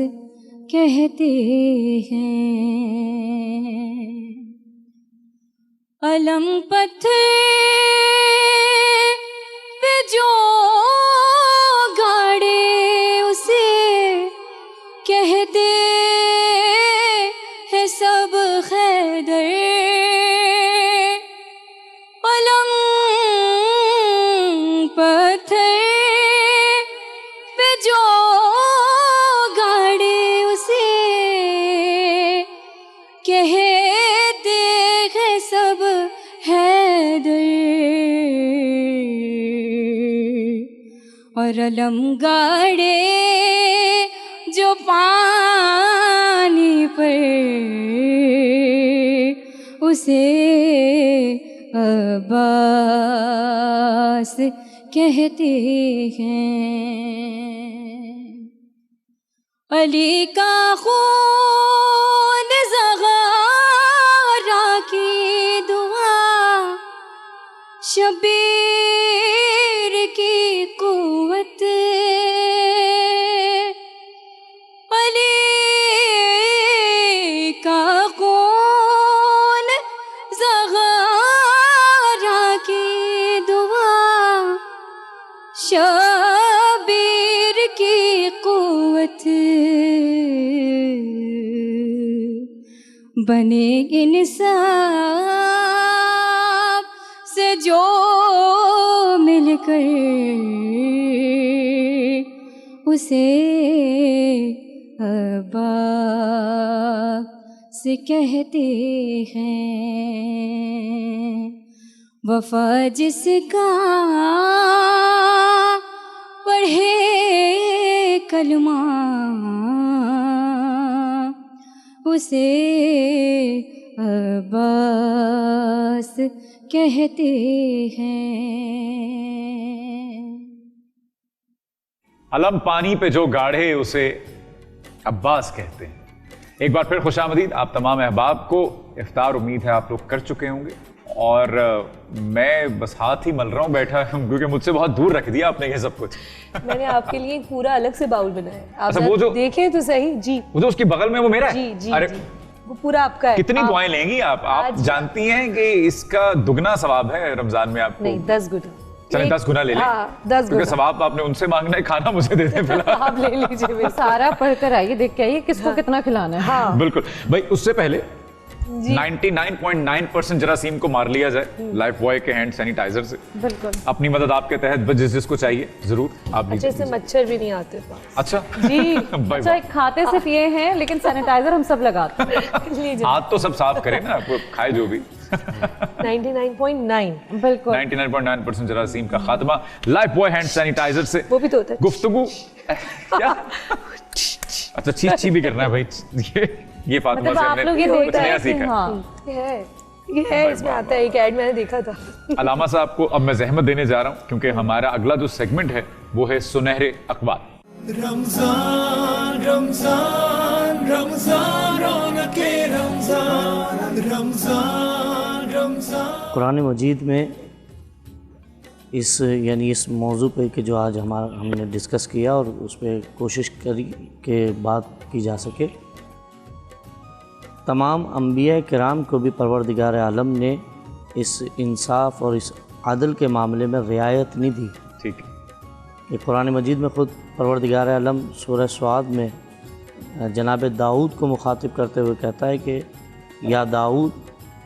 कहते हैं। अलम पत्थर पे जो गाड़े उसे कहते हैं सब खैदर। अलम पत्थर पे जो गाड़े उसे कहते हैं सब हैदर। और अलम गाड़े जो पानी पर उसे अब्बास कहते हैं। अली का खून ज़ग़ारा की दुआ, शबीर की कुव्वत। अली का खून ज़ग़ारा की दुआ, शबीर की कुव्वत। बने इंसाफ से जो मिलकर उसे अब्बास कहते हैं। वफा जिसका पढ़े कलमा, उसे अब्बास कहते हैं। अलम पानी पे जो गाढ़े उसे अब्बास कहते हैं। एक बार फिर खुशामदीद आप तमाम अहबाब को। इफ्तार उम्मीद है आप लोग कर चुके होंगे, और मैं बस हाथ ही मल रहा हूँ बैठा, क्योंकि मुझसे बहुत दूर रख दिया आपने ये सब कुछ। मैंने आपके लिए एक पूरा अलग से बाउल बनाया है, आप अच्छा, वो जो देखें तो सही जी, वो जो उसके बगल में वो मेरा है? जी जी अरे जी, वो पूरा आपका है। कितनी दुआएं लेंगी आप जानती हैं कि इसका दुगना सवाब है रमजान में आपको। नहीं, 10 गुना। चले 10 गुना ले लें। हाँ, 10 गुना। सवाब आपने उनसे मांगना है, खाना मुझे दे दें फिलहाल। आप ले लीजिए। सारा पढ़कर आइए, देख के आइए किसको कितना खिलाना है। हाँ बिल्कुल भाई। उससे पहले 99.9% जरासीम को मार लिया जाए लाइफ बॉय के हैंड सैनिटाइजर से। बिल्कुल अपनी मदद आपके तहत जिस जिसको चाहिए जरूर आप अच्छे से मच्छर भी नहीं आते पास। अच्छा जी। अच्छा, एक खाते सिर्फ ये हैं, लेकिन सैनिटाइजर हम सब लगाते हैं। हाथ तो सब साफ करें ना, आपको खाए जो भी। 99.9 बिल्कुल 99.9% जरासीम का खात्मा लाइफ बॉय हैंड सैनिटाइजर से। वो भी तो होता है गुफ्तगू क्या? अच्छा, छी भी करना है भाई। ये फातिमा से हमने लोग ये कुछ नया सीखा। हाँ। ये है इसमें आता है, एक ऐड मैंने देखा था। अलामा साहब को अब मैं जहमत देने जा रहा हूँ, क्योंकि हमारा अगला जो सेगमेंट है वो है सुनहरे अखबार। रमजान रमजान रमजान रौनके रमजान रमजान रमजान। कुरान मजीद में इस मौजू पे कि जो आज हमने डिस्कस किया और उस पर कोशिश करी कि बात की जा सके, तमाम अंबिया किराम को भी परवरदिगार आलम ने इस इंसाफ और इस अदल के मामले में रियायत नहीं दी। ठीक है। ये कुरान मजीद में ख़ुद परवरदिगार आलम सूरह स्वाद में जनाब दाऊद को मुखातिब करते हुए कहता है कि या दाऊद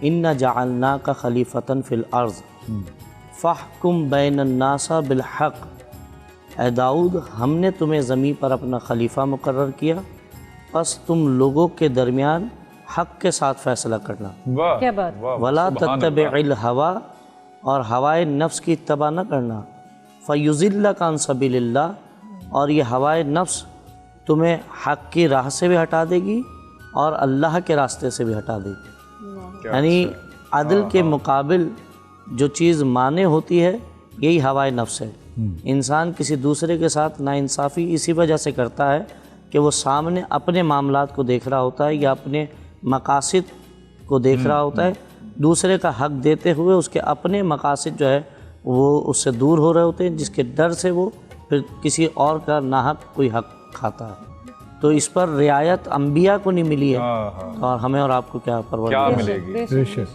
इन्ना जअलना का खलीफतन फ़िल अर्ज़ फ़हकुम बैनन्नासा बिलहक़। ए दाऊद, हमने तुम्हें ज़मीन पर अपना खलीफा मुकर्रर किया, बस तुम लोगों के दरमियान हक़ के साथ फ़ैसला करना। क्या बात। वला तत्तबिअल हवा, और हवाए नफ्स की इत्तबा न करना। फ़युज़िल्लका अन सबीलिल्लाह, और ये हवाए नफ्स तुम्हें हक़ की राह से भी हटा देगी और अल्लाह के रास्ते से भी हटा देगी। यानी अदल के मुकाबिल जो चीज़ माने होती है यही हवाए नफ्स है। इंसान किसी दूसरे के साथ नाइंसाफ़ी इसी वजह से करता है कि वो सामने अपने मामलात को देख रहा होता है या अपने मकासद को देख रहा होता है, दूसरे का हक देते हुए उसके अपने मकासद जो है वो उससे दूर हो रहे होते हैं, जिसके डर से वो फिर किसी और का नाहक कोई हक खाता है। तो इस पर रियायत अंबिया को नहीं मिली है, और हमें और आपको क्या क्या मिलेगी?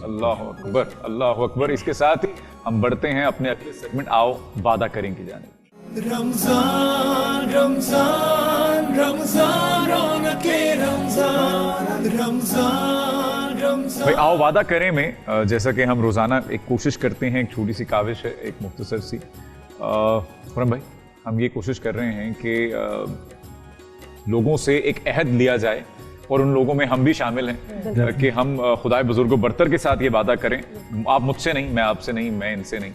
अल्लाह अकबर, अल्लाह अकबर। इसके साथ ही हम बढ़ते हैं अपने अगले सेगमेंट आओ वादा करें की जाने। रमजान रमजान रमजान रौनके रमजान रमजान रमजान। भाई आओ वादा करें में जैसा कि हम रोज़ाना एक कोशिश करते हैं, एक छोटी सी काविश है, एक मुख्तसर सी। खुरम भाई, हम ये कोशिश कर रहे हैं कि लोगों से एक अहद लिया जाए, और उन लोगों में हम भी शामिल हैं कि हम खुदाए बुजुर्ग बरतर के साथ ये वादा करें, आप मुझसे नहीं, मैं आपसे नहीं, मैं इनसे नहीं,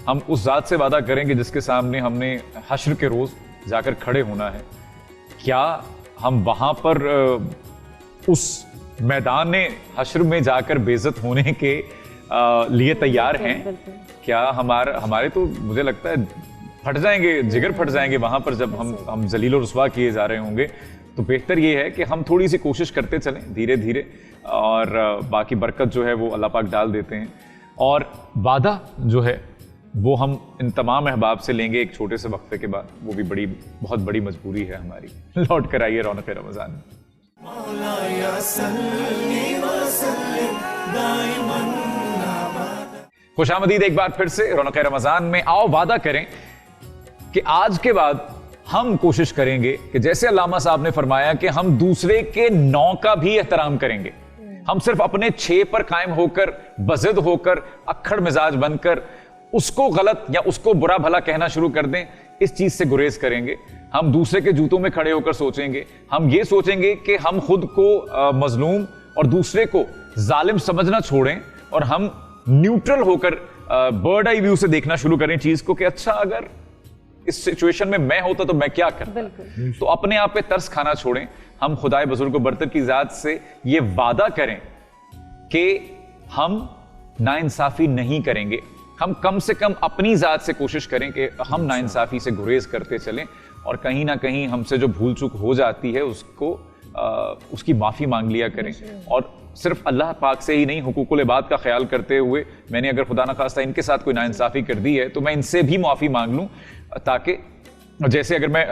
हम उस ज़ात से वादा करेंगे जिसके सामने हमने हश्र के रोज़ जाकर खड़े होना है। क्या हम वहाँ पर उस मैदान हश्र में जाकर बेइज्जत होने के लिए तैयार हैं? क्या हमारे तो मुझे लगता है फट जाएंगे, जिगर फट जाएंगे वहाँ पर जब हम जलील और रुस्वा किए जा रहे होंगे। तो बेहतर ये है कि हम थोड़ी सी कोशिश करते चलें धीरे धीरे, और बाकी बरकत जो है वो अल्लाह पाक डाल देते हैं। और वादा जो है वो हम इन तमाम अहबाब से लेंगे एक छोटे से वक्फे के बाद, वो भी बहुत बड़ी मजबूरी है हमारी। लौट कर आइए रौनक रमज़ान में। खुशामदीद एक बार फिर से रौनक रमज़ान में। आओ वादा करें कि आज के बाद हम कोशिश करेंगे कि जैसे अल्लामा साहब ने फरमाया कि हम दूसरे के 9 का भी एहतराम करेंगे, हम सिर्फ अपने 6 पर कायम होकर, बज़िद होकर, अक्खड़ मिजाज बनकर उसको गलत या उसको बुरा भला कहना शुरू कर दें, इस चीज से गुरेज करेंगे। हम दूसरे के जूतों में खड़े होकर सोचेंगे, हम ये सोचेंगे कि हम खुद को मजलूम और दूसरे को जालिम समझना छोड़ें, और हम न्यूट्रल होकर बर्ड आई व्यू से देखना शुरू करें चीज को कि अच्छा अगर इस सिचुएशन में मैं होता तो मैं क्या करता। तो अपने आप पे तरस खाना छोड़ें। हम खुदाए बुजुर्ग बरतर की जात से ये वादा करें कि हम नाइंसाफी नहीं करेंगे। हम कम से कम अपनी जात से कोशिश करें कि हम नाइंसाफी से गुरेज करते चलें, और कहीं ना कहीं हमसे जो भूल चूक हो जाती है उसकी माफ़ी मांग लिया करें। और सिर्फ अल्लाह पाक से ही नहीं, हुकूकुल इबाद का ख्याल करते हुए मैंने अगर खुदा न खास्ता इनके साथ कोई नाइंसाफ़ी कर दी है तो मैं इनसे भी माफ़ी मांग लूँ, ताकि जैसे अगर मैं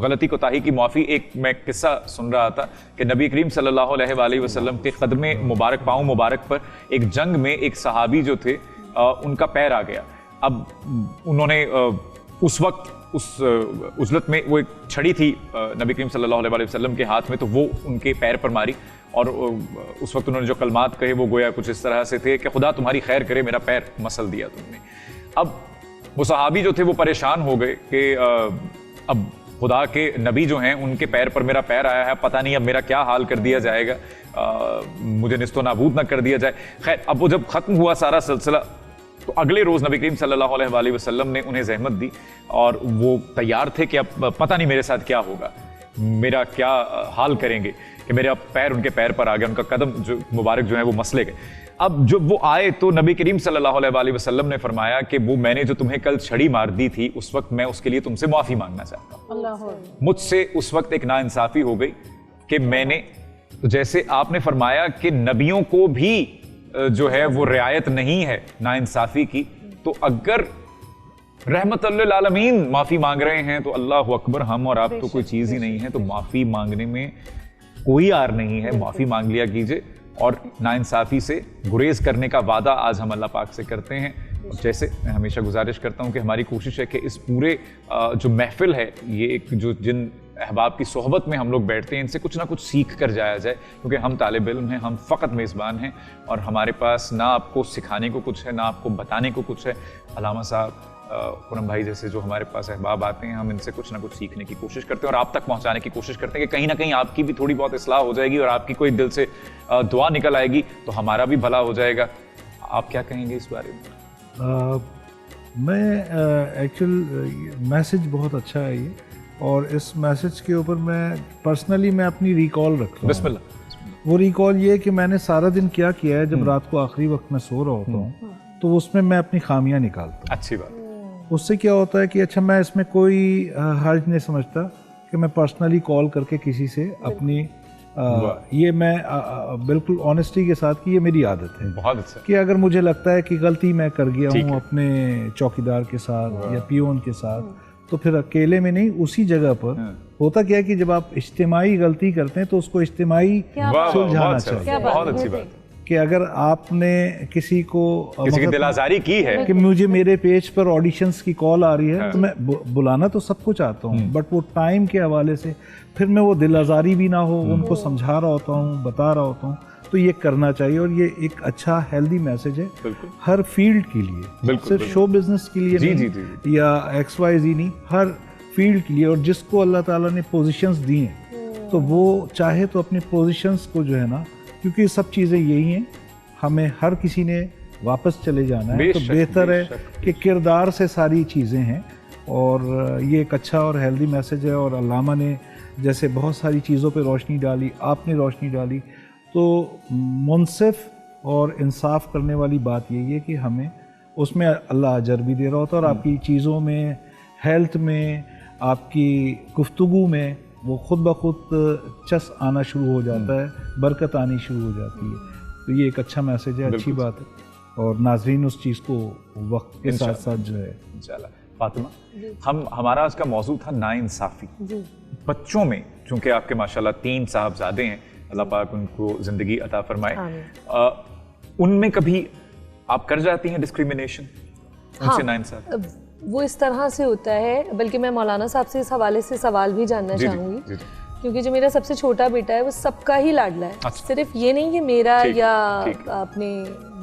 गलती कोताही की माफ़ी, एक मैं किस्सा सुन रहा था कि नबी करीम सल्लल्लाहु अलैहि वसल्लम के कदमे मुबारक, पाँव मुबारक पर एक जंग में एक सहाबी जो थे उनका पैर आ गया। अब उन्होंने उस वक्त उस उजलत में वो एक छड़ी थी नबी करीम सल्लल्लाहु अलैहि वसल्लम के हाथ में, तो वो उनके पैर पर मारी, और उस वक्त उन्होंने जो कलमात कहे वो गोया कुछ इस तरह से थे कि खुदा तुम्हारी खैर करे, मेरा पैर मसल दिया तुमने। अब वो सहाबी जो थे वो परेशान हो गए कि अब खुदा के नबी जो हैं उनके पैर पर मेरा पैर आया है, पता नहीं अब मेरा क्या हाल कर दिया जाएगा, मुझे निस्तो नाबूद ना कर दिया जाए। खैर अब वो जब ख़त्म हुआ सारा सिलसिला, तो अगले रोज़ नबी करीम सल्लल्लाहु अलैहि वसल्लम ने उन्हें ज़हमत दी, और वो तैयार थे कि अब पता नहीं मेरे साथ क्या होगा, मेरा क्या हाल करेंगे कि मेरा पैर उनके पैर पर आ गया, उनका कदम जो मुबारक जो है वो मसले गए। अब जब वो आए तो नबी करीम सल्लल्लाहु अलैहि वसल्लम ने फरमाया कि वो मैंने जो तुम्हें कल छड़ी मार दी थी उस वक्त मैं उसके लिए तुमसे माफ़ी मांगना चाहता हूँ। मुझसे उस वक्त एक नाइंसाफ़ी हो गई कि मैंने, तो जैसे आपने फरमाया कि नबियों को भी जो है वो रियायत नहीं है नाइंसाफ़ी की, तो अगर रहमतुल्लिल आलमीन माफ़ी मांग रहे हैं तो अल्लाह अकबर, हम और आप तो कोई चीज़ ही नहीं है, तो माफ़ी मांगने में कोई आर नहीं है, माफ़ी मांग लिया कीजिए। और नाइंसाफ़ी से गुरेज करने का वादा आज हम अल्लाह पाक से करते हैं। जैसे मैं हमेशा गुजारिश करता हूँ कि हमारी कोशिश है कि इस पूरे जो महफिल है, ये एक जो जिन अहबाब की सोहबत में हम लोग बैठते हैं, इनसे कुछ ना कुछ सीख कर जाया जाए, क्योंकि हम तालिब इल्म हैं, हम फ़कत मेज़बान हैं, और हमारे पास ना आपको सिखाने को कुछ है, ना आपको बताने को कुछ है। अल्लामा साहब, खुरम भाई जैसे जो हमारे पास अहबाब आते हैं, हम इनसे कुछ ना कुछ सीखने की कोशिश करते हैं और आप तक पहुंचाने की कोशिश करते हैं कि कहीं ना कहीं आपकी भी थोड़ी बहुत इस्लाह हो जाएगी और आपकी कोई दिल से दुआ निकल आएगी तो हमारा भी भला हो जाएगा। आप क्या कहेंगे इस बारे में? मैं एक्चुअल मैसेज बहुत अच्छा है ये, और इस मैसेज के ऊपर मैं अपनी रिकॉल रखता हूँ। बिस्मिल्लाह। वो रिकॉल ये है कि मैंने सारा दिन क्या किया है। जब रात को आखिरी वक्त में सो रहा होता हूँ तो उसमें मैं अपनी खामियां निकालता हूँ। अच्छी बात। उससे क्या होता है कि अच्छा मैं इसमें कोई हर्ज नहीं समझता कि मैं पर्सनली कॉल करके किसी से अपनी ये मैं बिल्कुल ऑनेस्टी के साथ कि ये मेरी आदत है। बहुत अच्छा। कि अगर मुझे लगता है कि गलती मैं कर गया हूँ अपने चौकीदार के साथ या पियोन के साथ, तो फिर अकेले में नहीं, उसी जगह पर होता क्या है कि जब आप इज्तिमाई गलती करते हैं तो उसको इज्तिमाई सुलझाना चाहिए। बहुत अच्छी बात कि अगर आपने किसी को किसी की दिल आज़ारी की है कि मुझे मेरे पेज पर ऑडिशंस की कॉल आ रही है, तो मैं बुलाना तो सबको चाहता हूँ, बट वो टाइम के हवाले से फिर मैं वो दिल आज़ारी भी ना हो, उनको समझा रहा होता हूँ, बता रहा होता हूँ, तो ये करना चाहिए। और ये एक अच्छा हेल्दी मैसेज है हर फील्ड के लिए, सिर्फ शो बिजनेस के लिए नहीं या XYZ नहीं, हर फील्ड के लिए। और जिसको अल्लाह ताला ने पोजीशंस दी हैं तो वो चाहे तो अपनी पोजीशंस को जो है ना, क्योंकि सब चीज़ें यही हैं, हमें हर किसी ने वापस चले जाना है, तो बेहतर है कि किरदार से सारी चीज़ें हैं। और ये एक अच्छा और हेल्दी मैसेज है। और अल्लामा ने जैसे बहुत सारी चीज़ों पे रोशनी डाली, आपने रोशनी डाली, तो मुनसिफ और इंसाफ करने वाली बात यही है कि हमें उसमें अल्लाह अजर भी दे रहा होता है, और आपकी चीज़ों में, हेल्थ में, आपकी गुफ्तगू में वो खुद ब खुद चस आना शुरू हो जाता है, बरकत आनी शुरू हो जाती है। तो ये एक अच्छा मैसेज है, अच्छी बात है। और नाजरीन उस चीज़ को वक्त के साथ साथ जो है इंशाल्लाह। फातिमा, हमारा आज का मौजू था नाइंसाफ़ी बच्चों में। चूँकि आपके माशाल्लाह 3 साहबजादे हैं, अल्लाह पाक उनको ज़िंदगी अता फरमाए, उनमें कभी आप कर जाती हैं डिस्क्रिमिनेशन उनसे? नाइंसाफ़ी वो इस तरह से होता है, बल्कि मैं मौलाना साहब से इस हवाले से सवाल भी जानना चाहूँगी, क्योंकि जो मेरा सबसे छोटा बेटा है वो सबका ही लाडला है। सिर्फ ये नहीं कि मेरा या अपने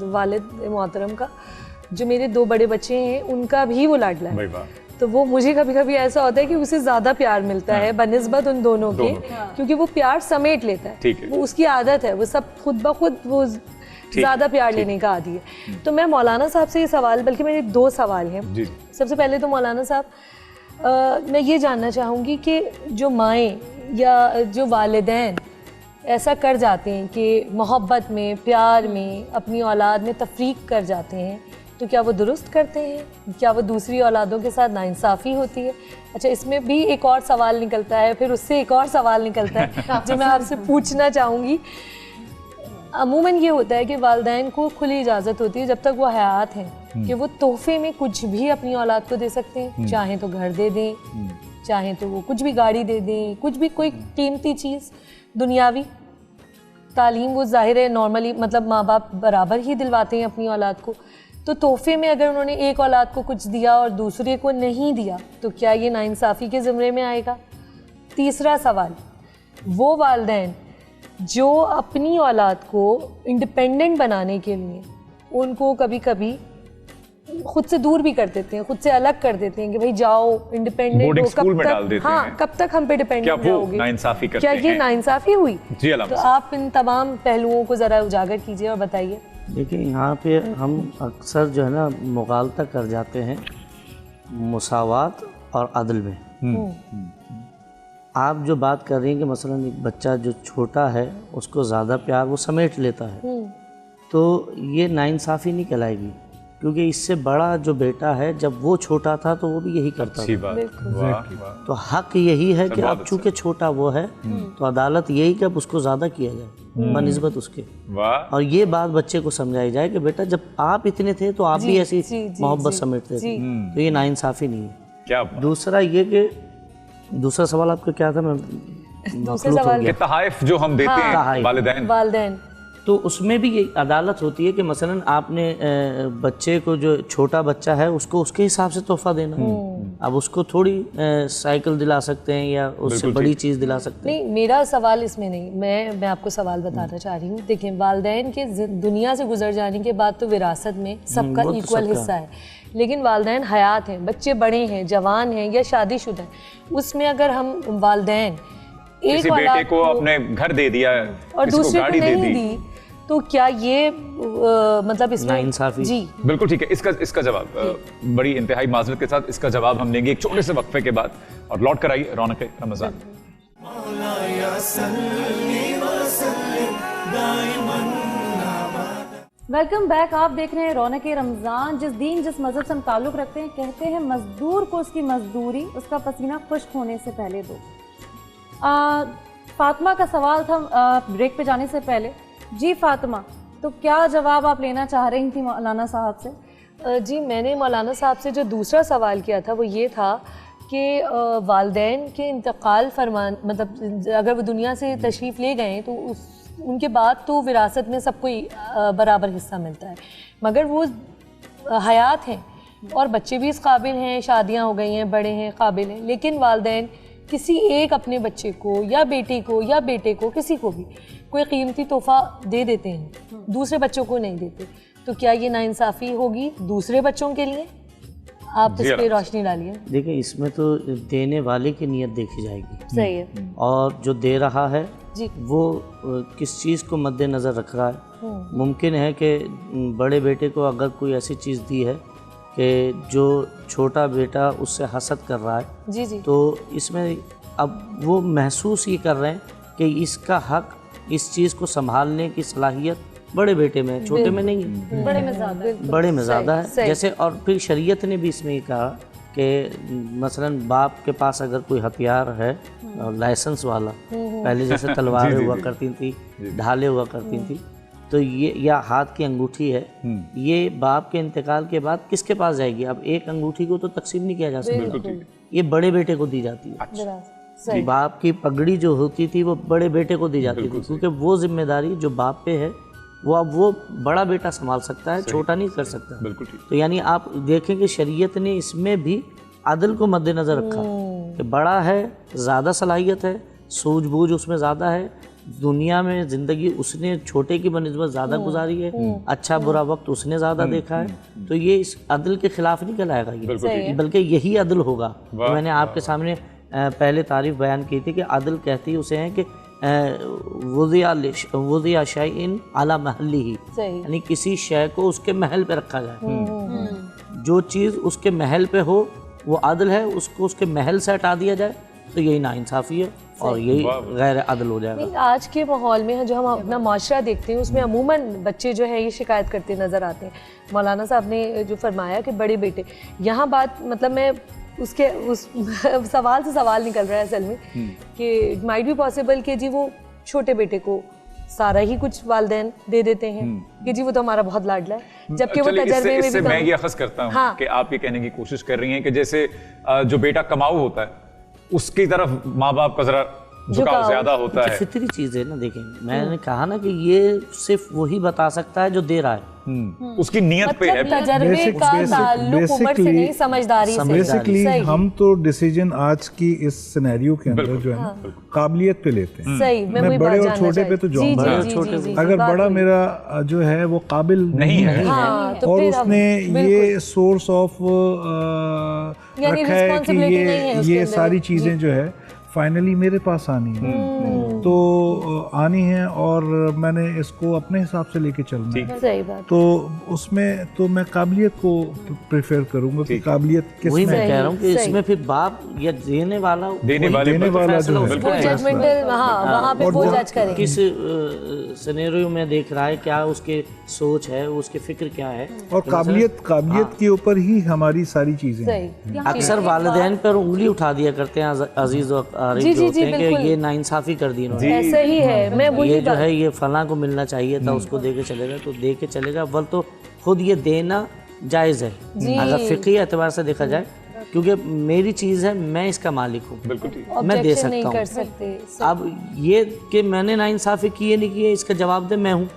वालिद मोहतरम का, जो मेरे 2 बड़े बच्चे हैं उनका भी वो लाडला है। तो वो मुझे कभी कभी ऐसा होता है कि उसे ज़्यादा प्यार मिलता है बनिस्बत उन दोनों के, क्योंकि वो प्यार समेट लेता है, वो उसकी आदत है, वो सब खुद ब खुद वो ज़्यादा प्यार लेने का आदी है। तो मैं मौलाना साहब से ये सवाल, बल्कि मेरे 2 सवाल हैं। सबसे पहले तो मौलाना साहब, मैं ये जानना चाहूँगी कि जो माएँ या जो वालिदैन ऐसा कर जाते हैं कि मोहब्बत में, प्यार में, अपनी औलाद में तफरीक कर जाते हैं, तो क्या वो दुरुस्त करते हैं? क्या वो दूसरी औलादों के साथ नाइंसाफ़ी होती है? अच्छा, इसमें भी एक और सवाल निकलता है, फिर उससे एक और सवाल निकलता है जो मैं आपसे पूछना चाहूँगी। अमूमन ये होता है कि वालिदैन को खुली इजाज़त होती है जब तक वो हयात हैं कि वो तोहफे में कुछ भी अपनी औलाद को दे सकते हैं, चाहे तो घर दे दें, चाहे तो वो कुछ भी गाड़ी दे दें, कुछ भी कोई कीमती चीज़ दुनियावी। तालीम वो ज़ाहिर है नॉर्मली मतलब माँ बाप बराबर ही दिलवाते हैं अपनी औलाद को, तो तोहफे में अगर उन्होंने एक औलाद को कुछ दिया और दूसरे को नहीं दिया तो क्या ये नाइंसाफ़ी के ज़िम्मे में आएगा? तीसरा सवाल, वो वालिदैन जो अपनी औलाद को इंडिपेंडेंट बनाने के लिए उनको कभी कभी खुद से दूर भी कर देते हैं, खुद से अलग कर देते हैं कि भाई जाओ इंडिपेंडेंट हो, कब तक, हाँ, कब तक हम पे डिपेंडेंट रहोगे? नाइंसाफ़ी करते हैं? क्या ये नाइंसाफ़ी हुई? जी, तो आप इन तमाम पहलुओं को ज़रा उजागर कीजिए और बताइए। देखिए, यहाँ पे हम अक्सर जो है ना मुगालता कर जाते हैं मुसावात और अदल में। आप जो बात कर रही हैं कि मसलन एक बच्चा जो छोटा है उसको ज़्यादा प्यार वो समेट लेता है, तो ये नाइंसाफ़ी नहीं कहलाएगी, क्योंकि इससे बड़ा जो बेटा है जब वो छोटा था तो वो भी यही करता था। तो हक यही है कि अब चूँकि छोटा वो है तो अदालत यही कि अब उसको ज़्यादा किया जाए बनिस्बत उसके, और ये बात बच्चे को समझाई जाए कि बेटा जब आप इतने थे तो आप भी ऐसी मोहब्बत समेटते थे, तो ये नाइंसाफ़ी नहीं है। दूसरा ये कि दूसरा सवाल आपका क्या था? मैं दूसरा सवाल के तहाइफ जो हम देते हैं वालिदैन, तो उसमें भी ये अदालत होती है कि मसलन आपने बच्चे को, जो छोटा बच्चा है उसको उसके हिसाब से तोहफा देना। अब उसको थोड़ी साइकिल दिला सकते हैं या उससे बड़ी चीज़ दिला सकते हैं। नहीं, मेरा सवाल इसमें नहीं, मैं आपको सवाल बताना चाह रही हूँ। देखिए, वालिदैन के दुनिया से गुजर जाने के बाद तो विरासत में सबका इक्वल हिस्सा है, लेकिन वालिदैन हयात हैं, बच्चे बड़े हैं, जवान हैं या शादीशुदा हैं, उसमें अगर हम वालिदैन एक बेटे को अपने घर दे दिया और दूसरे को नहीं दी, तो क्या ये मतलब इसमें नाइंसाफ़ी? जी बिल्कुल ठीक है। इसका जवाब बड़ी इंतहाई माज़रत के साथ इसका जवाब हम लेंगे एक छोटे से वक्फे के बाद, और लौट कर आइए रौनक रमज़ान। Welcome back. आप देख रहे हैं रौनक रमज़ान। जिस दीन जिस मज़हब से हम ताल्लुक़ रखते हैं, कहते हैं मज़दूर को उसकी मज़दूरी उसका पसीना खुश्क होने से पहले दो। फातिमा का सवाल था ब्रेक पे जाने से पहले। जी फातिमा, तो क्या जवाब आप लेना चाह रही थी मौलाना साहब से? जी, मैंने मौलाना साहब से जो दूसरा सवाल किया था वो ये था कि वालिदैन के इंतकाल फरमान, मतलब अगर वो दुनिया से तशरीफ़ ले गए तो उनके बाद तो विरासत में सबको ही बराबर हिस्सा मिलता है, मगर वो हयात हैं और बच्चे भी इस काबिल हैं, शादियां हो गई हैं, बड़े हैं, काबिल हैं, लेकिन वालिदैन किसी एक अपने बच्चे को या बेटी को या बेटे को, किसी को भी कोई कीमती तोहफा दे देते हैं, दूसरे बच्चों को नहीं देते, तो क्या ये नाइंसाफ़ी होगी दूसरे बच्चों के लिए? आप इस पर रोशनी डालिए। देखिए, इसमें तो देने वाले की नीयत देखी जाएगी। सही है। और जो दे रहा है जी, वो किस चीज़ को मद्देनज़र रख रहा है। मुमकिन है कि बड़े बेटे को अगर कोई ऐसी चीज़ दी है कि जो छोटा बेटा उससे हसद कर रहा है, जी जी, तो इसमें अब वो महसूस ये कर रहे हैं कि इसका हक, इस चीज़ को संभालने की सलाहियत बड़े बेटे में, छोटे में नहीं है। बड़े में ज़्यादा है। बड़े में ज़्यादा है। जैसे, और फिर शरीयत ने भी इसमें ये कहा कि मसलन बाप के पास अगर कोई हथियार है लाइसेंस वाला, पहले जैसे तलवारें हुआ करती थी, ढाले हुआ करती थी, तो ये या हाथ की अंगूठी है, ये बाप के इंतकाल के बाद किसके पास जाएगी? अब एक अंगूठी को तो तकसीम नहीं किया जा सकता, ये बड़े बेटे को दी जाती है। बाप की पगड़ी जो होती थी वो बड़े बेटे को दी जाती थी, क्योंकि वो जिम्मेदारी जो बाप पे है वो अब वो बड़ा बेटा संभाल सकता है, छोटा नहीं कर सकता। बिल्कुल ठीक। तो यानी आप देखें कि शरीयत ने इसमें भी अदल को मद्देनज़र रखा कि बड़ा है, ज़्यादा सलाहियत है, सूझबूझ उसमें ज़्यादा है, दुनिया में ज़िंदगी उसने छोटे की बनिस्बत ज़्यादा गुजारी है, अच्छा बुरा वक्त उसने ज़्यादा देखा है, तो ये इस अदल के ख़िलाफ़ नहीं कहलाएगा ये, बल्कि यही अदल होगा। तो मैंने आपके सामने पहले तारीफ़ बयान की थी कि अदल कहती उसे हैं कि वुज़िया शैइन अला महली ही, यानी किसी शय को उसके महल पे रखा जाए। जो चीज़ उसके महल पे हो वो अदल है, उसको उसके महल से हटा दिया जाए तो यही नाइंसाफ़ी है और यही गैर अदल हो जाएगा। आज के माहौल में जो हम अपना माशरा देखते हैं उसमें अमूमन बच्चे जो है ये शिकायत करते नज़र आते हैं। मौलाना साहब ने जो फरमाया कि बड़े बेटे, यहाँ बात मतलब मैं उसके उस सवाल से सवाल निकल रहा है असल में कि इट माइट बी पॉसिबल कि जी वो छोटे बेटे को सारा ही कुछ वालिदैन दे देते हैं कि जी वो तो हमारा बहुत लाडला है, जबकि वो तजर्बे में भी मैं ये अखज़ करता हूँ कि आप ये कहने की कोशिश कर रही हैं कि जैसे जो बेटा कमाऊ होता है उसकी तरफ माँ बाप का जरा झुकाव ज्यादा होता है। फितरी चीज है ना। देखें, मैंने कहा ना कि ये सिर्फ वही बता सकता है जो दे रहा है, उसकी नियत पे है। तजर्बे का ताल्लुक उम्र से नहीं, समझदारी से। बेसिकली हम तो डिसीजन आज की इस सिनेरियो के अंदर जो है ना काबिलियत पे लेते हैं। सही, मैं बड़े और छोटे पे तो जाऊंगा। अगर बड़ा मेरा जो है वो काबिल नहीं है और उसने ये सोर्स ऑफ रखा है कि ये सारी चीजें जो है फाइनली मेरे पास आनी है, तो आनी है और मैंने इसको अपने हिसाब से लेके चलना है। सही बात। तो उसमें तो मैं काबिलियत को प्रेफर करूंगा कि काबिलियत किस वही मैं कह रहा हूँ कि इसमें फिर बाप या देने वाला जो है वहाँ पे वो जज करेंगे किस सिनेरियो में देख रहा है, क्या उसके सोच है, उसकी फिक्र क्या है, और काबिलियत के ऊपर ही हमारी सारी चीजें। अक्सर वालिदैन पर उंगली उठा दिया करते हैं अजीज और आरिफ जो होते हैं कि ये नाइंसाफी कर दी इन्होंने। ऐसा ही है, मैं ये जो है ये फलां को मिलना चाहिए था, उसको दे के चलेगा तो दे के चलेगा। बल तो खुद ये देना जायज़ है अगर फ़िक़ही एतबार से देखा जाए, क्योंकि मेरी चीज़ है, मैं इसका मालिक हूँ, मैं दे सकता हूँ। अब ये कि मैंने नाइंसाफ़ी की है नहीं की है, इसका जवाब दे मैं हूँ।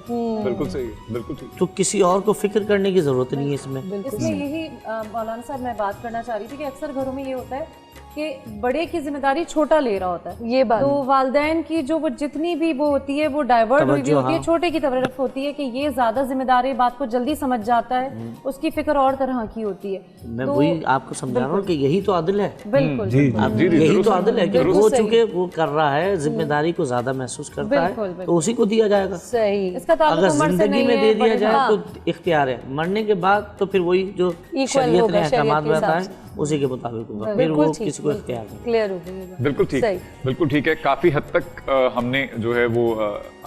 बिल्कुल सही, बिल्कुल ठीक। तो किसी और को फिक्र करने की ज़रूरत नहीं है इसमें। यही मौलाना साहब मैं बात करना चाह रही थी कि अक्सर घरों में ये होता है कि बड़े की जिम्मेदारी छोटा ले रहा होता है, ये बात। तो वालिदैन की जो वो जितनी भी वो होती है वो डाइवर्ट हुई भी होती है, छोटे की तरफ होती है कि ये ज्यादा जिम्मेदारी, बात को जल्दी समझ जाता है, उसकी फिक्र और तरह की होती है। मैं वही आपको समझा रहा हूँ कि यही तो अदल है। बिल्कुल यही तो अदल है कि वो चूंकि वो कर रहा है, जिम्मेदारी को ज्यादा महसूस करता है, तो उसी को दिया जाएगा। सही। अगर जिंदगी में दे दिया जाए तो इख्तियार है, मरने के बाद तो फिर वही जो शरीयत ने अहकामात बताए उसी के मुताबिक होगा, फिर वो किसी को इख्तियार नहीं। क्लियर हो गई। बिल्कुल ठीक, बिल्कुल ठीक है। काफ़ी हद तक हमने जो है वो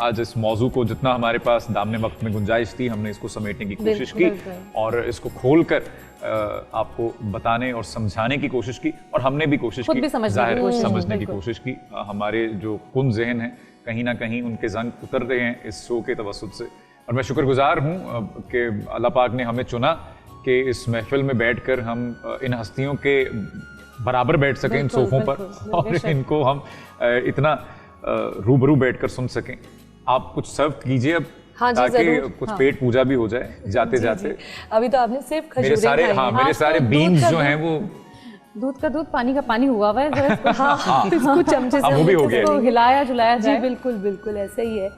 आज इस मौजू को जितना हमारे पास दामने वक्त में गुंजाइश थी हमने इसको समेटने की कोशिश की और इसको खोलकर आपको बताने और समझाने की कोशिश की और हमने भी कोशिश की समझने की कोशिश की। हमारे जो कुन ज़हन हैं कहीं ना कहीं उनके जंग उतर रहे हैं इस शो के तवस्सुत से और मैं शुक्रगुजार हूँ कि अल्लाह पाक ने हमें चुना कि इस महफिल में बैठकर हम इन हस्तियों के बराबर बैठ सकें इन सोफों पर और इनको हम इतना रूबरू बैठकर सुन सकें। आप कुछ सर्व कीजिए अब ताकि कुछ पेट पूजा भी हो जाए जाते जाते। अभी तो आपने सिर्फ खजूरें मेरे सारे बीन्स जो हैं वो दूध का दूध पानी का पानी हुआ हुआ है। इसको चमचे से वो भी हो गया, हिलाया जुलाया जी बिल्कुल बिल्कुल ऐसा ही है।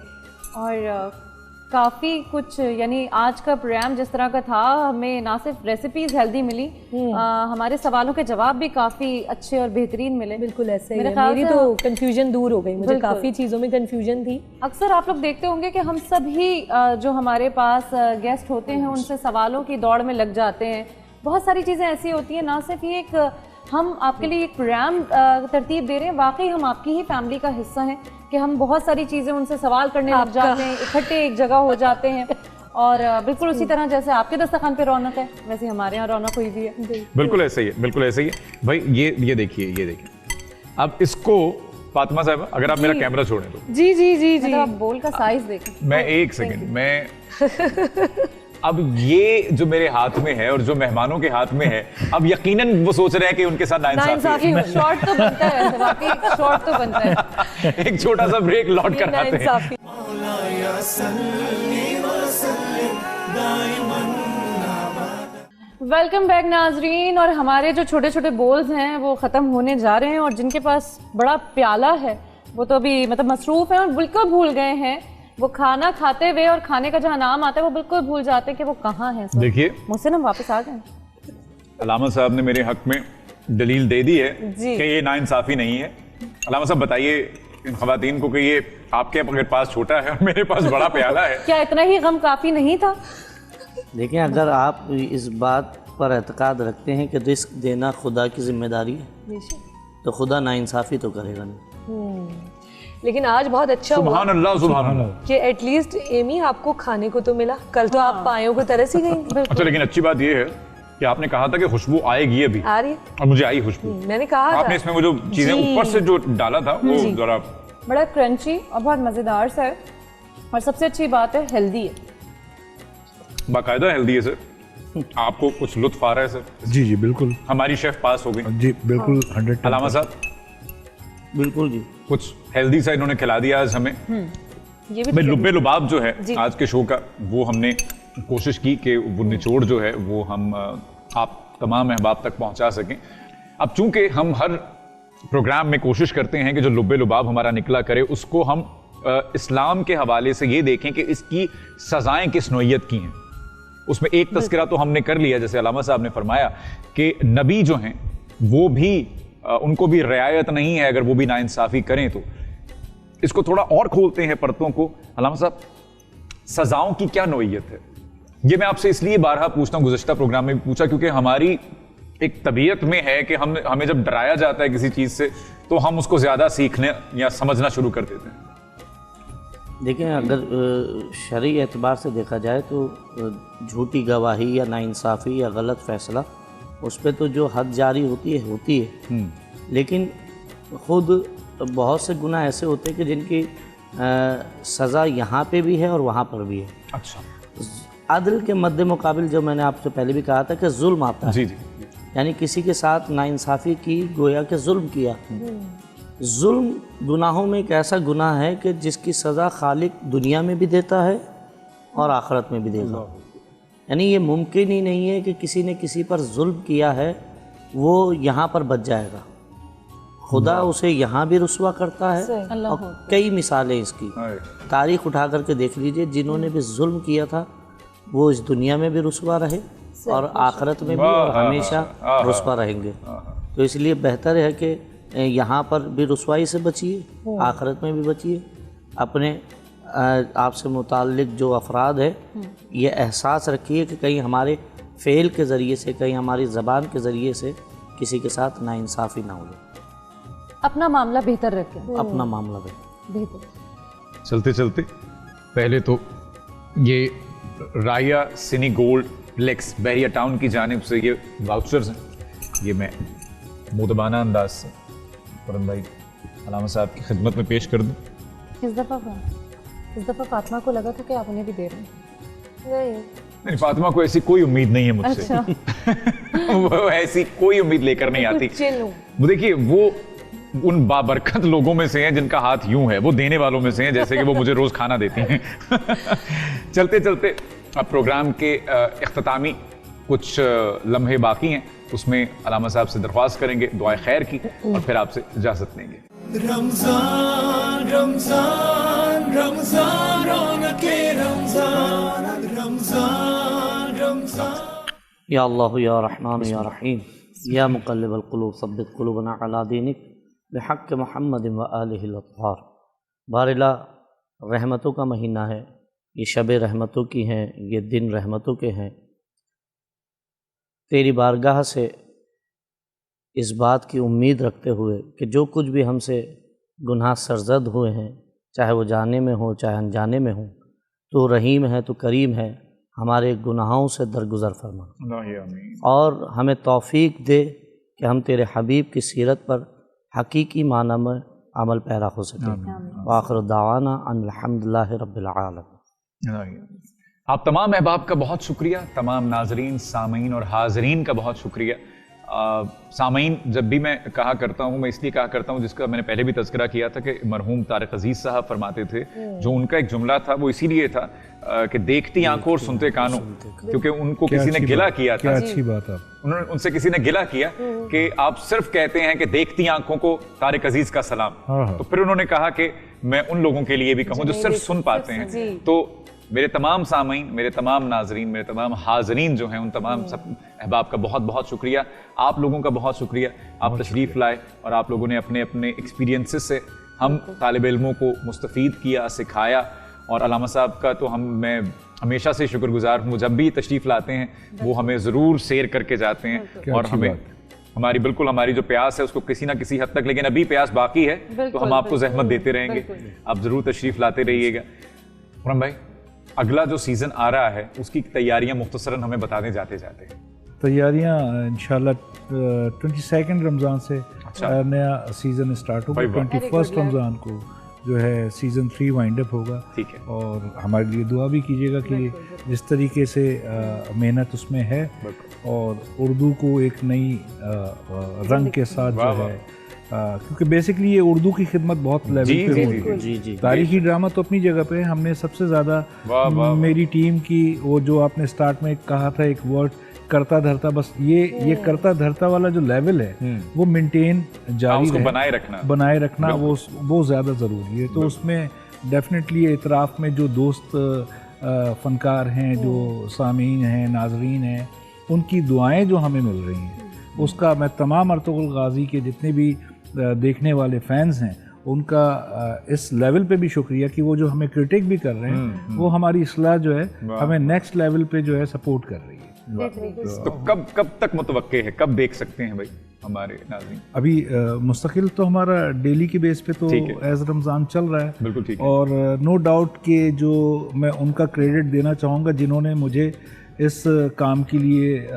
और काफ़ी कुछ यानी आज का प्रोग्राम जिस तरह का था हमें ना सिर्फ रेसिपीज हेल्दी मिली, हमारे सवालों के जवाब भी काफ़ी अच्छे और बेहतरीन मिले। बिल्कुल ऐसा ही है। मेरी तो कंफ्यूजन दूर हो गई, मुझे काफ़ी चीज़ों में कंफ्यूजन थी। अक्सर आप लोग देखते होंगे कि हम सभी जो हमारे पास गेस्ट होते हैं उनसे सवालों की दौड़ में लग जाते हैं। बहुत सारी चीज़ें ऐसी होती हैं, ना सिर्फ ये एक हम आपके लिए एक प्रोग्राम तरतीब दे रहे हैं, वाकई हम आपकी ही फैमिली का हिस्सा हैं कि हम बहुत सारी चीज़ें उनसे सवाल करने लग जाते हैं, इकट्ठे एक जगह हो जाते हैं और बिल्कुल उसी तरह जैसे आपके दस्तरखान पे रौनक है वैसे हमारे यहाँ रौनक हुई भी है। बिल्कुल ऐसा ही है, बिल्कुल ऐसा ही है भाई। ये देखिए अब इसको फातिमा साहब अगर आप मेरा कैमरा छोड़ें तो जी जी जी जी आप बोल का साइज देखें। मैं एक सेकंड मैं अब ये जो मेरे हाथ में है और जो मेहमानों के हाथ में है अब यकीनन वो सोच रहे हैं कि उनके साथ नाइंसाफी है। शॉर्ट तो बनता है वैसे, वाकई शॉर्ट तो बनता है। एक छोटा सा ब्रेक लौट कर आते हैं। वेलकम बैक नाजरीन। और हमारे जो छोटे छोटे बोल्स हैं वो ख़त्म होने जा रहे हैं और जिनके पास बड़ा प्याला है वो तो अभी मतलब मसरूफ़ हैं और बिल्कुल भूल गए हैं वो खाना खाते हुए और खाने का जहाँ नाम आता है वो बिल्कुल भूल जाते हैं कि वो कहाँ हैं। देखिए मुझसे ना वापस आ गए। अलामा साहब ने मेरे हक में दलील दे दी है कि ये नाइंसाफ़ी नहीं है। अलामा साहब बताइए इन ख़वातीन को कि ये आपके पास छोटा है और मेरे पास बड़ा प्याला है, क्या इतना ही गम काफ़ी नहीं था? देखिए, अगर आप इस बात पर एतकाद रखते हैं कि रिस्क देना खुदा की जिम्मेदारी है तो खुदा नाइंसाफ़ी तो करेगा नहीं। लेकिन आज बहुत अच्छा हुआ सुभान अल्लाह कि एटलीस्ट एमी आपको खाने को तो मिला। कल तो आप पायों को तरस ही गई। अच्छा, लेकिन अच्छी बात ये है कि आपने कहा था कि खुशबू आएगी अभी, आ रही है और मुझे आई खुशबू। मैंने कहा आपने इसमें वो जो चीजें ऊपर से जो डाला था वो जरा बड़ा क्रंची और बहुत मजेदार सा है और सबसे अच्छी बात है हेल्दी है, बाकायदा हेल्दी है सर। आपको कुछ लुत्फ आ रहा है सर? जी जी बिल्कुल, हमारी शेफ पास हो गई जी बिल्कुल 100। अलामा साहब बिल्कुल जी, कुछ हेल्दी सा इन्होंने खिला दिया आज हमें। ये भी लुब्बे लुबाब जो है आज के शो का वो हमने कोशिश की कि वो निचोड़ जो है वो हम आप तमाम अहबाब तक पहुंचा सकें। अब चूंकि हम हर प्रोग्राम में कोशिश करते हैं कि जो लुब्बे लुबाब हमारा निकला करे उसको हम इस्लाम के हवाले से ये देखें कि इसकी सजाएं किस नौइयत की हैं। उसमें एक तस्करा तो हमने कर लिया, जैसे अलामा साहब ने फरमाया कि नबी जो हैं वो भी उनको भी रियायत नहीं है अगर वो भी नाइंसाफ़ी करें तो। इसको थोड़ा और खोलते हैं परतों को। अलामा साहब, सजाओं की क्या नौइयत है? ये मैं आपसे इसलिए बारहा पूछता हूँ, गुज़श्ता प्रोग्राम में भी पूछा, क्योंकि हमारी एक तबीयत में है कि हमें जब डराया जाता है किसी चीज़ से तो हम उसको ज़्यादा सीखने या समझना शुरू कर देते हैं। देखें, अगर शरई एतबार से देखा जाए तो झूठी गवाही या नाइंसाफ़ी या गलत फ़ैसला उस पर तो जो हद जारी होती है लेकिन ख़ुद बहुत से गुनाह ऐसे होते हैं कि जिनकी सज़ा यहाँ पे भी है और वहाँ पर भी है। अच्छा, अदल के मद्दे मुकाबिल जो मैंने आपसे पहले भी कहा था कि जुल्म आता है, जी जी, यानी किसी के साथ नाइंसाफ़ी की, गोया कि जुल्म किया। जुल्म गुनाहों में एक ऐसा गुनाह है कि जिसकी सज़ा खालिक दुनिया में भी देता है और आखिरत में भी देगा। यानी ये मुमकिन ही नहीं है कि किसी ने किसी पर जुल्म किया है वो यहाँ पर बच जाएगा, खुदा उसे यहाँ भी रुस्वा करता है। और कई मिसालें इसकी तारीख़ उठा करके देख लीजिए, जिन्होंने भी जुल्म किया था वो इस दुनिया में भी रुस्वा रहे और आखिरत में भी, और हमेशा रुस्वा रहेंगे। तो इसलिए बेहतर है कि यहाँ पर भी रुस्वाई से बचिए, आखिरत में भी बचिए। अपने आपसे मुताल्लिक जो अफराद है ये एहसास रखिए कि कहीं हमारे फ़ेल के ज़रिए से, कहीं हमारी ज़बान के ज़रिए से किसी के साथ नाइंसाफ़ी ना हो, अपना मामला बेहतर रखें। अपना मामला बेहतर। चलते चलते पहले तो ये राया सिनी गोल्ड लेक्स बहरिया टाउन की जानिब से ये वाउचर्स हैं, ये मैं मुदबाना अंदाज से फरम भाई अलामा साहब की खिदमत में पेश कर दूं। इस दफ़ा फातिमा को लगा था कि आप उन्हें भी दे रहे हैं। नहीं, फातिमा को ऐसी कोई उम्मीद नहीं है मुझसे। अच्छा। वो ऐसी कोई उम्मीद लेकर नहीं आती। वो देखिए, वो उन बाबरकत लोगों में से हैं जिनका हाथ यूं है, वो देने वालों में से हैं जैसे कि वो मुझे रोज खाना देती हैं। चलते चलते अब प्रोग्राम के इख्तितामी कुछ लम्हे बाकी हैं, उसमें अलामा साहब से दरख्वास्त करेंगे दुआए खैर की और फिर आपसे इजाजत लेंगे। रमजान रमजान रमजान रौनके रमजान रमजान रमजान। या अल्लाह या रहमान या रहीम या मुक़ल्लिबल क़ुलूब सब्बित क़ुलूबना अला दीनिक बिहक़्क़ि मुहम्मद व आलिहिल अत्हार। बारिला रहमतों का महीना है, ये शब रहमतों की हैं, ये दिन रहमतों के हैं। तेरी बारगाह से इस बात की उम्मीद रखते हुए कि जो कुछ भी हमसे गुनाह सरजद हुए हैं, चाहे वो जाने में हो चाहे अनजाने में हो, तो रहीम है, तो करीम है, हमारे गुनाहों से दरगुजर फरमा और हमें तौफीक दे कि हम तेरे हबीब की सीरत पर हकीकी माना में अमल पैरा हो सके। वाखिर दावाना अल्हम्दुलिल्लाहि रब्बिल आलमीन। आप तमाम अहबाब का बहुत शुक्रिया, तमाम नाजरीन, सामीन और हाजरीन का बहुत शुक्रिया। सामीन जब भी मैं कहा करता हूँ, मैं इसलिए कहा करता हूँ जिसका मैंने पहले भी तज़किरा किया था कि मरहूम तारिक अजीज़ साहब फरमाते थे, जो उनका एक जुमला था वो इसीलिए था कि देखती आंखों और सुनते कानों, क्योंकि उनको किसी ने गिला किया था। अच्छी बात है, उन्होंने उनसे किसी ने गिला किया कि आप सिर्फ कहते हैं कि देखती आंखों को तारिक अजीज का सलाम। तो फिर उन्होंने कहा कि मैं उन लोगों के लिए भी कहूँ जो सिर्फ सुन पाते हैं। तो मेरे तमाम सामीन, मेरे तमाम नाजरीन, मेरे तमाम हाजरीन जो हैं, उन तमाम सब अहबाब का बहुत बहुत शुक्रिया। आप लोगों का बहुत शुक्रिया, आप तशरीफ़ लाए और आप लोगों ने अपने अपने एक्सपीरियंसेस से हम तालिब इल्मों को मुस्तफ़ीद किया, सिखाया। और अलामा साहब का तो मैं हमेशा से शुक्रगुजार हूँ, जब भी तशरीफ़ लाते हैं वो हमें ज़रूर शेयर करके जाते हैं और हमें हमारी जो प्यास है उसको किसी ना किसी हद तक, लेकिन अभी प्यास बाकी है तो हम आपको जहमत देते रहेंगे, आप ज़रूर तशरीफ़ लाते रहिएगा। खुर्रम भाई, अगला जो सीज़न आ रहा है उसकी तैयारियां मुख्तसरन हमें बताने जाते जाते। तैयारियां इंशाल्लाह 22 रमज़ान से नया सीज़न स्टार्ट होगा। 21 रमज़ान को जो है सीज़न 3 वाइंड अप होगा। ठीक है। और हमारे लिए दुआ भी कीजिएगा कि जिस तरीके से मेहनत उसमें है और उर्दू को एक नई रंग के साथ जो है, क्योंकि बेसिकली ये उर्दू की खिदमत बहुत लेवल पे होती है। तारीखी ड्रामा तो अपनी जगह पे है, हमने सबसे ज़्यादा मेरी टीम की वो जो आपने स्टार्ट में कहा था एक वर्ड करता धरता, बस ये करता धरता वाला जो लेवल है वो मेंटेन जारी रहे, बनाए रखना वो ज़्यादा ज़रूरी है। तो उसमें डेफिनेटली इतराफ़ में जो दोस्त फ़नकार हैं, जो सामीन हैं, नाजरीन हैं, उनकी दुआएं जो हमें मिल रही हैं, उसका मैं तमाम अर्तुगरुल गाज़ी के जितने भी देखने वाले फैंस हैं उनका इस लेवल पे भी शुक्रिया कि वो जो हमें क्रिटिक भी कर रहे हैं वो हमारी इस्लाह जो है हमें नेक्स्ट लेवल पे जो है सपोर्ट कर रही है। तो कब तक मुतवक्के है, कब देख सकते हैं भाई हमारे नाज़रीन? अभी मुस्तकिल तो हमारा डेली के बेस पे तो एज रमज़ान चल रहा है। बिल्कुल ठीक है। और नो डाउट कि जो मैं उनका क्रेडिट देना चाहूँगा जिन्होंने मुझे इस काम के लिए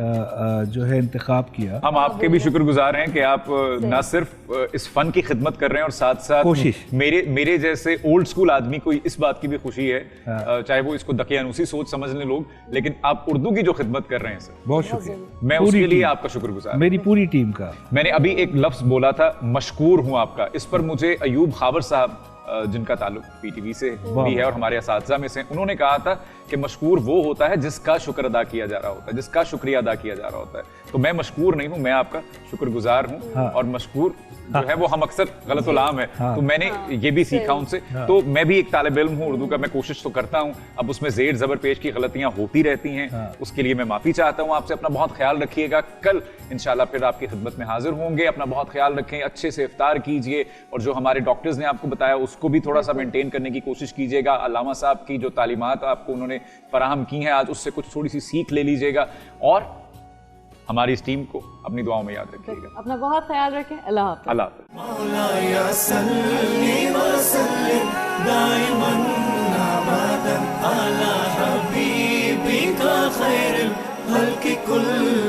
जो है इंतखाब किया। हम आपके भी शुक्रगुजार हैं कि आप न सिर्फ इस फन की खिदमत कर रहे हैं और साथ साथ कोशिश मेरे जैसे ओल्ड स्कूल आदमी को इस बात की भी खुशी है, चाहे वो इसको दकियानूसी सोच समझ लें लोग, लेकिन आप उर्दू की जो खिदमत कर रहे हैं सर, बहुत शुक्रिया। मैं उसके लिए आपका शुक्रगुजार, मेरी पूरी टीम का। मैंने अभी एक लफ्ज बोला था, मशकूर हूँ आपका, इस पर मुझे अयूब खावर साहब जिनका ताल्लुक पीटीवी से भी है और हमारे असातिज़ा में से, उन्होंने कहा था कि मशकूर वो होता है जिसका शुक्र अदा किया जा रहा होता है, जिसका शुक्रिया अदा किया जा रहा होता है। तो मैं मशकूर नहीं हूँ, मैं आपका शुक्रगुजार हूँ। और मशकूर जो है वो हम अक्सर गलतुलाम है, तो मैंने ये भी सीखा उनसे। तो मैं भी एक तालिब इल्म हूँ उर्दू का, मैं कोशिश तो करता हूँ, अब उसमें ज़ेर ज़बर पेश की गलतियाँ होती रहती हैं, उसके लिए मैं माफ़ी चाहता हूँ आपसे। अपना बहुत ख्याल रखिएगा, कल इंशाल्लाह फिर आपकी खिदमत में हाजिर होंगे। अपना बहुत ख्याल रखें, अच्छे से इफ्तार कीजिए और जो हमारे डॉक्टर्स ने आपको बताया उसको भी थोड़ा सा मेंटेन करने की कोशिश कीजिएगा। अल्लामा साहब की जो तालीमात आपको उन्होंने फराहम की हैं आज, उससे कुछ थोड़ी सी सीख ले लीजिएगा। और हमारी इस टीम को अपनी दुआओं में याद रखिएगा। अपना बहुत ख्याल रखें। अल्लाह हाफ़िज़। अल्लाह हाफ़िज़। मौलाया सल्ली व सल्लिम दाइमन अबदन अला हबीबिका खैरिल खल्क़ि कुल्ल